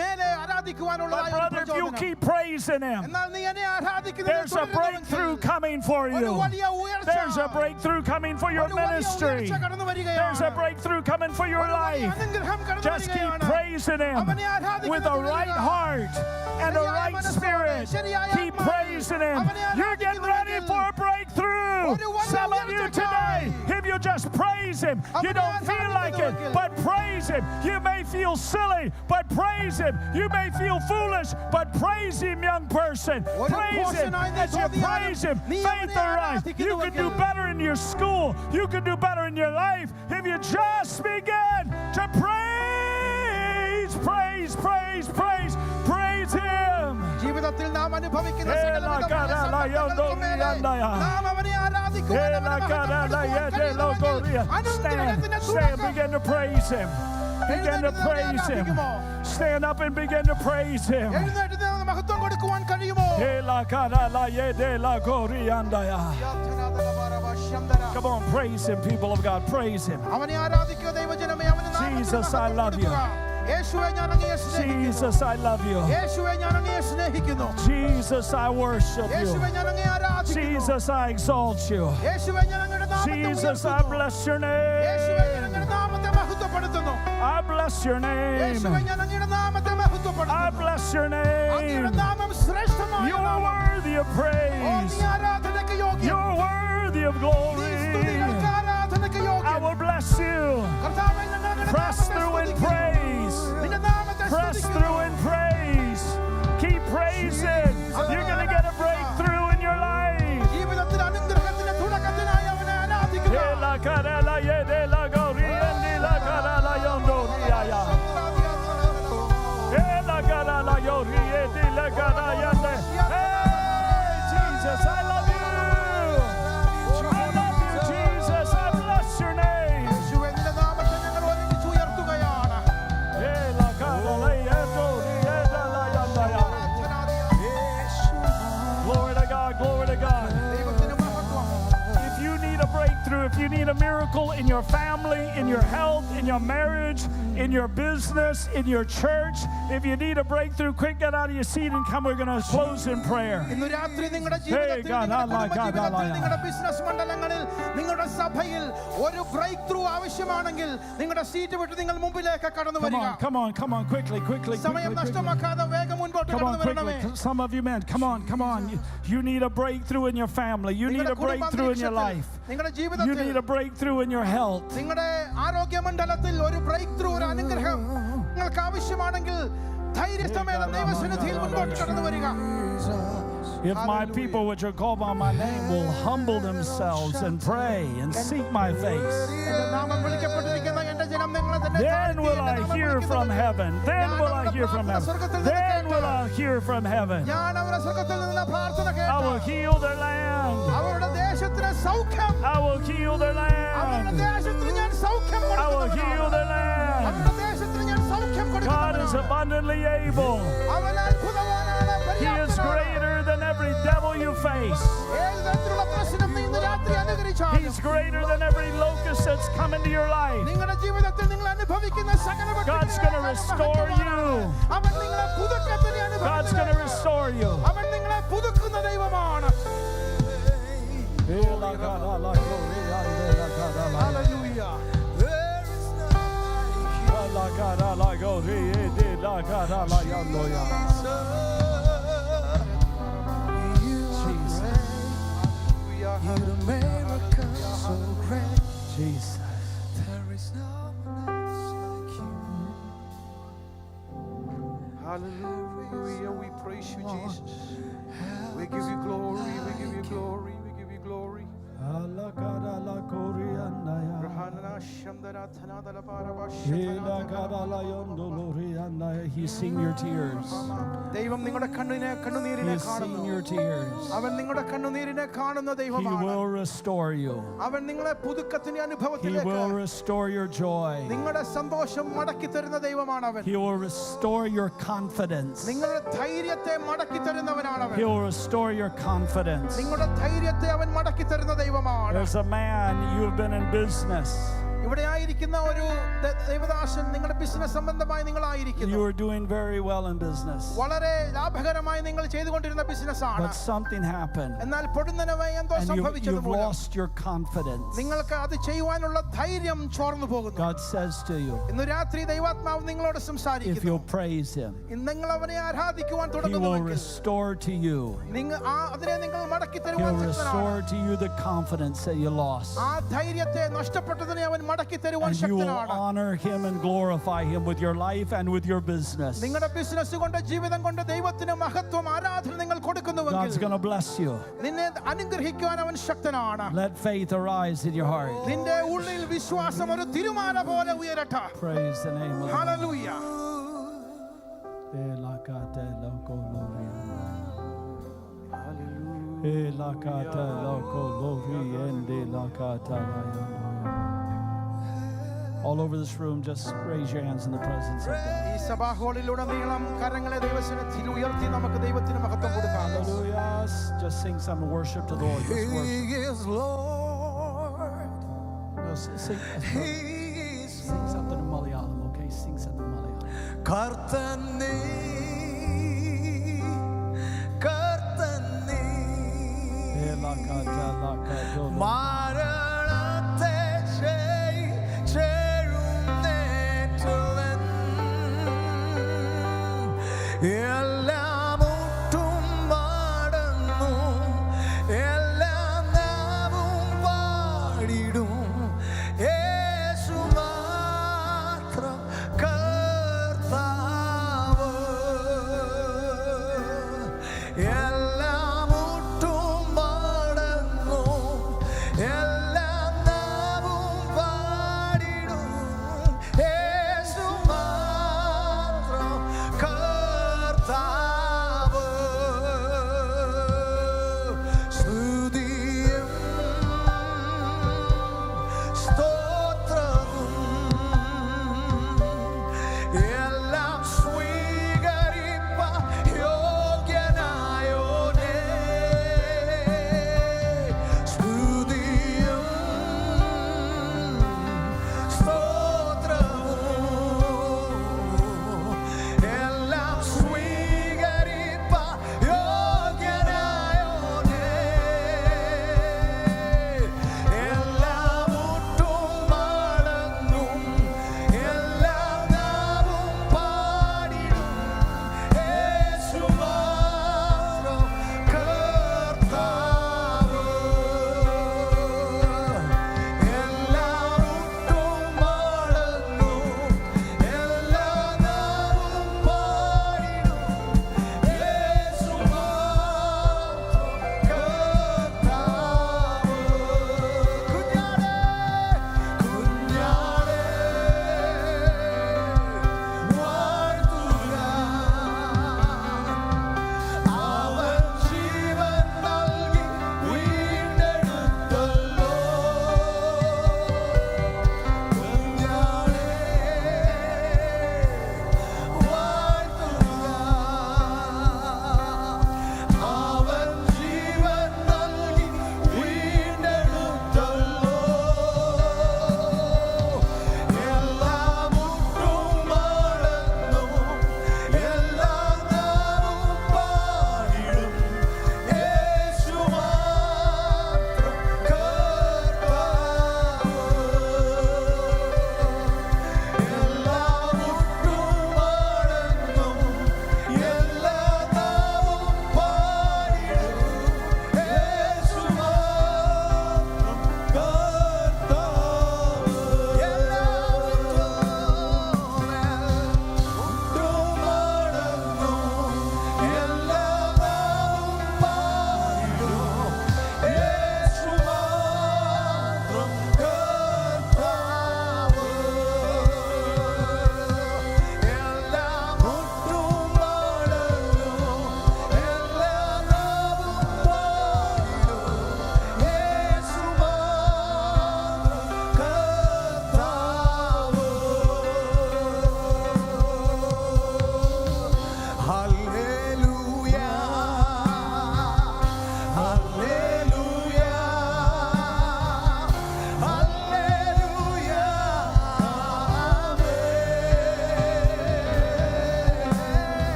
മേലെ ആരാധിക്കുവാനുള്ളതായ ഒരു Brother, if you പ്രചോദനം. keep praising Him, എന്നാൽ നീ എന്നെ ആരാധിക്കുന്നത് there's a breakthrough coming for ഒരു you. വലിയ ഉയർച്ച There's a breakthrough coming for your ഒരു വലിയ ministry. ഉയർച്ച കടന്നു There's വരികയാണ് a breakthrough coming for your ഒരു വലിയ life. അനുഗ്രഹം കടന്നു Just keep വരികയാണ് praising Him അവനെ ആരാധിക്കുന്നത് with a right തുടരുക. heart and a ശരിയായ right മനസ്സോടെ, spirit. ശരിയായ Keep ആത്മാവിൽ praising Him. അവനെ You're getting ready for a breakthrough. ഒരു വലിയ Some of you today, ഉയർച്ചയ്ക്കായി. if you just praise Him, you അവനെ don't feel like it, ആരാധിക്കുന്നവർക്ക്. but praise Him. You may feel silly, but praise Him. You may feel foolish, but praise Him, young person. ഒരു Praise Him. പോഷനായി നീ As you തോന്നിയാലും praise Him, നീ faith അവനെ arise. You can do ആരാധിക്കുന്നുവെങ്കിൽ. better in your school. You can do better in your life if you just begin to praise, praise, praise, praise, praise Him. ജീവിതത്തിൽ നാം അനുഭവിക്കുന്ന ഏ സകലവിധമായ ലാ സമ്മർദ്ദങ്ങൾക്ക് മേലെ യാ. നാം അവനെ ആരാധിക്കുവാൻ, Stand, അവനെ മഹത്വപ്പെടുത്തുവാൻ കഴിയുന്നുവെങ്കിൽ stand, begin to praise Him. Begin to praise Him. Stand up and begin to praise Him. എഴുന്നേറ്റ് നിന്ന് മഹത്വം കൊടുക്കുവാൻ കഴിയുമോ? Come on, praise Him, people of God, praise Him. അവനെ ആരാധിക്കുക ദൈവജനമേ, അവനെ നാമത്തിൽ Jesus, I മഹത്വം love you. കൊടുക്കുക. യേശുവേ, ഞാൻ അങ്ങയെ സ്നേഹിക്കുന്നു. Jesus, I love you. യേശുവേ, ഞാൻ അങ്ങയെ സ്നേഹിക്കുന്നു. Jesus, I worship you. യേശുവേ, ഞാൻ അങ്ങയെ ആരാധിക്കുന്നു. Jesus, I exalt you. യേശുവേ, ഞാൻ അങ്ങയുടെ നാമത്തെ Jesus, I ഉയർത്തുന്നു. bless your യേശുവേ, ഞാൻ name. അങ്ങയുടെ നാമത്തെ മഹത്വപ്പെടുത്തുന്നു. I bless your യേശുവേ, name. ഞാൻ അങ്ങയുടെ നാമത്തെ I മഹത്വപ്പെടുത്തുന്നു. bless your അങ്ങയുടെ name. നാമം ശ്രേഷ്ഠമായ You're നാമം. worthy of oh, praise. നീ ആരാധനയ്ക്ക് യോഗ്യൻ. You're worthy of നീ glory. സ്തുതികൾക്ക് ആരാധനയ്ക്ക് I യോഗ്യൻ. will bless you. കർത്താവേ, ഞങ്ങൾ അങ്ങയുടെ Press നാമത്തെ through in സ്തുതിക്കുന്നു. praise. നിന്റെ നാമത്തെ Press സ്തുതിക്കുന്നു. through in praise. Keep praising. You're going to get a breakthrough in your life. ജീവിതത്തിൽ അനുഗ്രഹത്തിന്റെ തുടക്കത്തിനായി അവനെ ആരാധിക്കുക. Hey, Jesus, I love you. I love you, Jesus. I bless your name. യേശുവേ, നിന്റെ നാമത്തെ ഞങ്ങൾ ഒരുമിച്ച് ഉയർത്തുകയാണ്. Glory to God, glory to God. ദൈവത്തിന് മഹത്വം. If you need a breakthrough, if you need a miracle in your family, in your health, in your marriage, in your business, in your church, if you need a breakthrough, quick, get out of your seat and come. We're going to close in prayer. ഇന്ന് രാത്രി നിങ്ങളുടെ ജീവിതത്തിൽ, God, നിങ്ങളുടെ Allah, God, കുടുംബജീവിതത്തിൽ, Allah. നിങ്ങളുടെ business മണ്ഡലങ്ങളിൽ, നിങ്ങളുടെ സഭയിൽ ഒരു ബ്രേക്ക് ത്രൂ ആവശ്യമാണെങ്കിൽ നിങ്ങളുടെ സീറ്റ് വിട്ട് നിങ്ങൾ മുമ്പിലേക്ക് കടന്നു Come വരിക. on, come on, come on, quickly, quickly, സമയം quickly, quickly. നഷ്ടമാക്കാതെ വേഗം മുൻപോട്ട് Come on, കടന്നു വരണമേ. quickly. Some of you men, come on, come on. You need a breakthrough in your family. You need നിങ്ങളുടെ a breakthrough in your life. നിങ്ങളുടെ You ജീവിതത്തിൽ, need a breakthrough in your health. നിങ്ങളുടെ ആരോഗ്യ മണ്ഡലത്തിൽ ഒരു break through, ഒരു അനുഗ്രഹം നിങ്ങൾക്ക് ആവശ്യമാണെങ്കിൽ ധൈര്യസമേതം ദൈവസന്നിധിയിൽ മുൻപോട്ട് കടന്നു വരിക. If my people which are called by my name will humble themselves and pray and seek my face, എന്റെ നാമം വിളിക്കപ്പെട്ടിരിക്കുന്ന എന്റെ ജനം നിങ്ങളെ തന്നെ then താഴ്ത്തി will എന്റെ I നാമം hear വിളിക്കുന്നത്. from heaven. Then will I hear from heaven. Then will I hear from heaven. ഞാൻ അവരുടെ സ്വർഗ്ഗത്തിൽ നിന്ന് പ്രാർത്ഥന I will കേട്ടു. heal their land. അവരുടെ ദേശത്തിന് സൗഖ്യം. I will heal their അവരുടെ land. ദേശത്തിന് ഞാൻ സൗഖ്യം I will heal കൊടുക്കുന്നവനാണ്. their land. അവരുടെ ദേശത്തിന് ഞാൻ സൗഖ്യം God is കൊടുക്കുന്നവനാണ്. abundantly able. അവൻ അത്ഭുതവാനാണ്, He is പര്യാപ്തനാണ്. greater than every devil you face. ഏത് തരത്തിലുള്ള പ്രശ്നം നീ ഇന്ന് രാത്രി അനുകരിച്ചാലും, He's greater than every locust that's come into your life. നിങ്ങളുടെ ജീവിതത്തിൽ നിങ്ങൾ അനുഭവിക്കുന്ന സകല God's gonna restore you. അവൻ നിങ്ങളെ പുതുക്കത്തിന് God's going to restore you. അവൻ നിങ്ങളെ പുതുക്കുന്ന ദൈവമാണ്. Hallelujah. Jesus. Hallelujah. We praise you, Jesus. We give you glory. We give you glory. We give you glory. He's seen your tears. ദൈവം നിങ്ങളുടെ കണ്ണുനീരിനെ He's seen കാണുന്നു. your tears. അവൻ നിങ്ങളുടെ കണ്ണുനീരിനെ കാണുന്ന He ദൈവമാണ്. will restore you. അവൻ നിങ്ങളെ പുതുക്കത്തിന്റെ He അനുഭവത്തിലേക്ക്, will restore your joy. നിങ്ങളുടെ സന്തോഷം മടക്കി തരുന്ന ദൈവമാണ് അവൻ. He will restore your confidence. നിങ്ങളുടെ ധൈര്യത്തെ മടക്കി തരുന്നവനാണ് അവൻ. He will restore your confidence. നിങ്ങളുടെ ധൈര്യത്തെ അവൻ മടക്കി തരുന്ന ദൈവമാണ്. There's a man, you have been in business. ഇവിടെ ആയിരിക്കുന്ന ഒരു ദൈവദാസൻ, നിങ്ങളുടെ ബിസിനസ് സംബന്ധമായി നിങ്ങൾ ആയിരിക്കുന്നു. You are doing very well in business. വളരെ ലാഭകരമായി നിങ്ങൾ ചെയ്തുകൊണ്ടിരുന്ന ബിസിനസ് ആണ്. But something happened. എന്നാൽ പൊടുന്നനമായി എന്തോ And സംഭവിച്ചത് you've മൂലം lost your confidence. നിങ്ങൾക്ക് അത് ചെയ്യുവാനുള്ള ധൈര്യം ചോർന്നു പോകുന്നു. God says to you, ഇന്ന് രാത്രി ദൈവാത്മാവ് നിങ്ങളോട് if സംസാരിക്കുന്നു. you'll praise Him, നിങ്ങൾ അവനെ ആരാധിക്കുവാൻ He will തുടങ്ങുന്നുവെങ്കിൽ restore to you. അതിനെ നിങ്ങൾ മടക്കി He'll തരുവാൻ restore ശക്തനാണ്. to you the confidence that you lost. ആ ധൈര്യത്തെ നഷ്ടപ്പെട്ടതിനെ അവൻ മടക്കി തരുവാൻ And you will ശക്തനാണ്. honor Him and glorify Him with your life and with your business. നിങ്ങളുടെ ബിസിനസ് കൊണ്ട്, ജീവിതം കൊണ്ട് ദൈവത്തിന് മഹത്വം, ആരാധന നിങ്ങൾ God's കൊടുക്കുന്നുവെങ്കിൽ going to bless you. നിന്നെ അനുഗ്രഹിക്കുവാൻ അവൻ ശക്തനാണ്. Let faith arise in your heart. നിന്റെ ഉള്ളിൽ വിശ്വാസം ഒരു തിരുമാല പോലെ ഉയരട്ടെ. Praise the name of the Lord. Hallelujah. All over this room, just raise your hands in the presence of God. ഈ സഭാഹോളിലുടനീളം കരങ്ങളെ ദൈവസന്നിധിയിൽ ഉയർത്തി നമുക്ക് ദൈവത്തിന് മഹത്വം കൊടുക്കാം. Hallelujah. Just sing some worship to the Lord. Just worship. He is Lord. No, sing something in Malayalam, okay? Sing something in Malayalam. കർത്തനേ കർത്തനേ മരണത്തെ ചേരുന്നേറ്റവൻ എല്ലാം ഒട്ടും മടങ്ങും എല്ലാം നാവും പാടിടും യേശു മാത്രം കർത്താവ്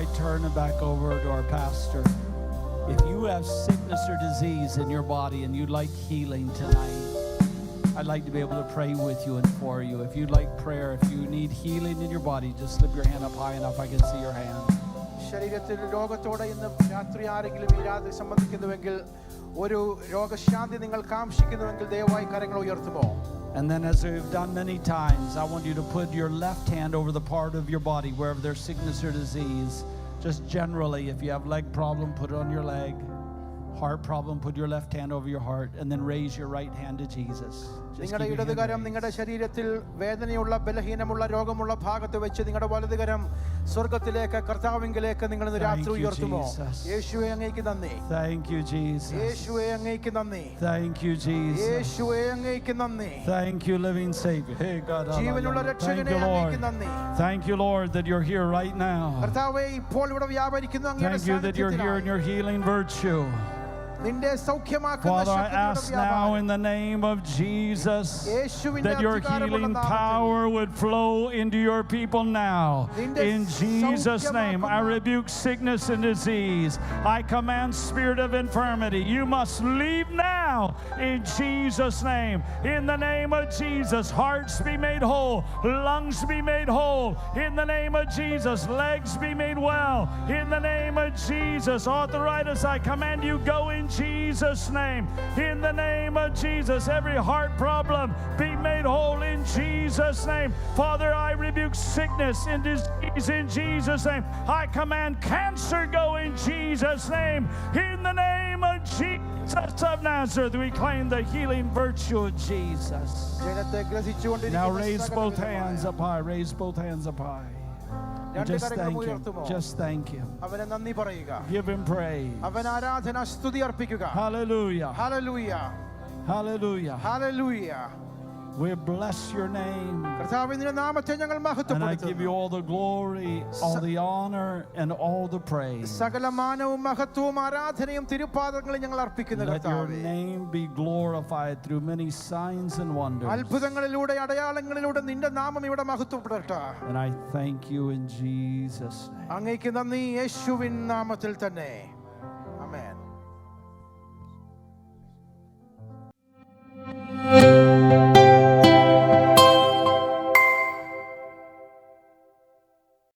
I turn it back over to our pastor, if you have sickness or disease in your body and you'd like healing tonight, I'd like to be able to pray with you and for you. If you'd like prayer, if you need healing in your body, just slip your hand up high enough I can see your hand. ശരീരത്തിൽ രോഗത്തോടെ ഇന്ന് രാത്രി ആരെങ്കിലും ഈ രാത്രി സംബന്ധിക്കുന്നുവെങ്കിൽ, ഒരു രോഗശാന്തി നിങ്ങൾ കാംക്ഷിക്കുന്നുവെങ്കിൽ ദയവായി കരങ്ങൾ ഉയർത്തുമോ? And then, as we've done many times, I want you to put your left hand over the part of your body wherever there's sickness or disease. Just generally, if you have leg problem, put it on your leg. Heart problem, put your left hand over your heart, and then raise your right hand to Jesus. നിങ്ങളുടെ ഇടതുകരം നിങ്ങളുടെ ശരീരത്തിൽ വേദനയുള്ള, ബലഹീനമുള്ള, രോഗമുള്ള ഭാഗത്ത് വെച്ച് നിങ്ങളുടെ വലതുകരം സ്വർഗ്ഗത്തിലേക്ക്, കർത്താവിങ്കിലേക്ക് നിങ്ങൾ ഇന്ന് രാത്രി ഉയർത്തുമോ? യേശുവേ അങ്ങേക്ക് നന്ദി. Thank you, Jesus. യേശുവേ അങ്ങേക്ക് നന്ദി. Thank you, Jesus. യേശുവേ അങ്ങേക്ക് നന്ദി. Thank you, living Savior. Hey, God. ജീവനുള്ള രക്ഷകനെ അങ്ങേക്ക് നന്ദി. Thank you, Lord, that you're here right now. കർത്താവേ, ഇപ്പോൾ ഇവിടെ വ്യാപരിക്കുന്നു അങ്ങയുടെ Thank you that you're here in your healing virtue. Father, I ask now in the name of Jesus that your healing power would flow into your people now. In Jesus' name, I rebuke sickness and disease. I command spirit of infirmity, you must leave now in Jesus' name. In the name of Jesus, hearts be made whole, lungs be made whole. In the name of Jesus, legs be made well. In the name of Jesus, arthritis, I command you go in Jesus' name. In the name of Jesus, every heart problem be made whole in Jesus' name. Father, I rebuke sickness and disease in Jesus' name. I command cancer go in Jesus' name. In the name of Jesus of Nazareth, we claim the healing virtue of Jesus. Now raise both hands up high. Raise both hands up high. Just thank him. Just thank him. Give him praise. Hallelujah. Hallelujah. Hallelujah. Hallelujah. We bless your name. And I give you all the glory, all the honor, and all the praise. Let your name be glorified through many signs and wonders. And I thank you in Jesus' name.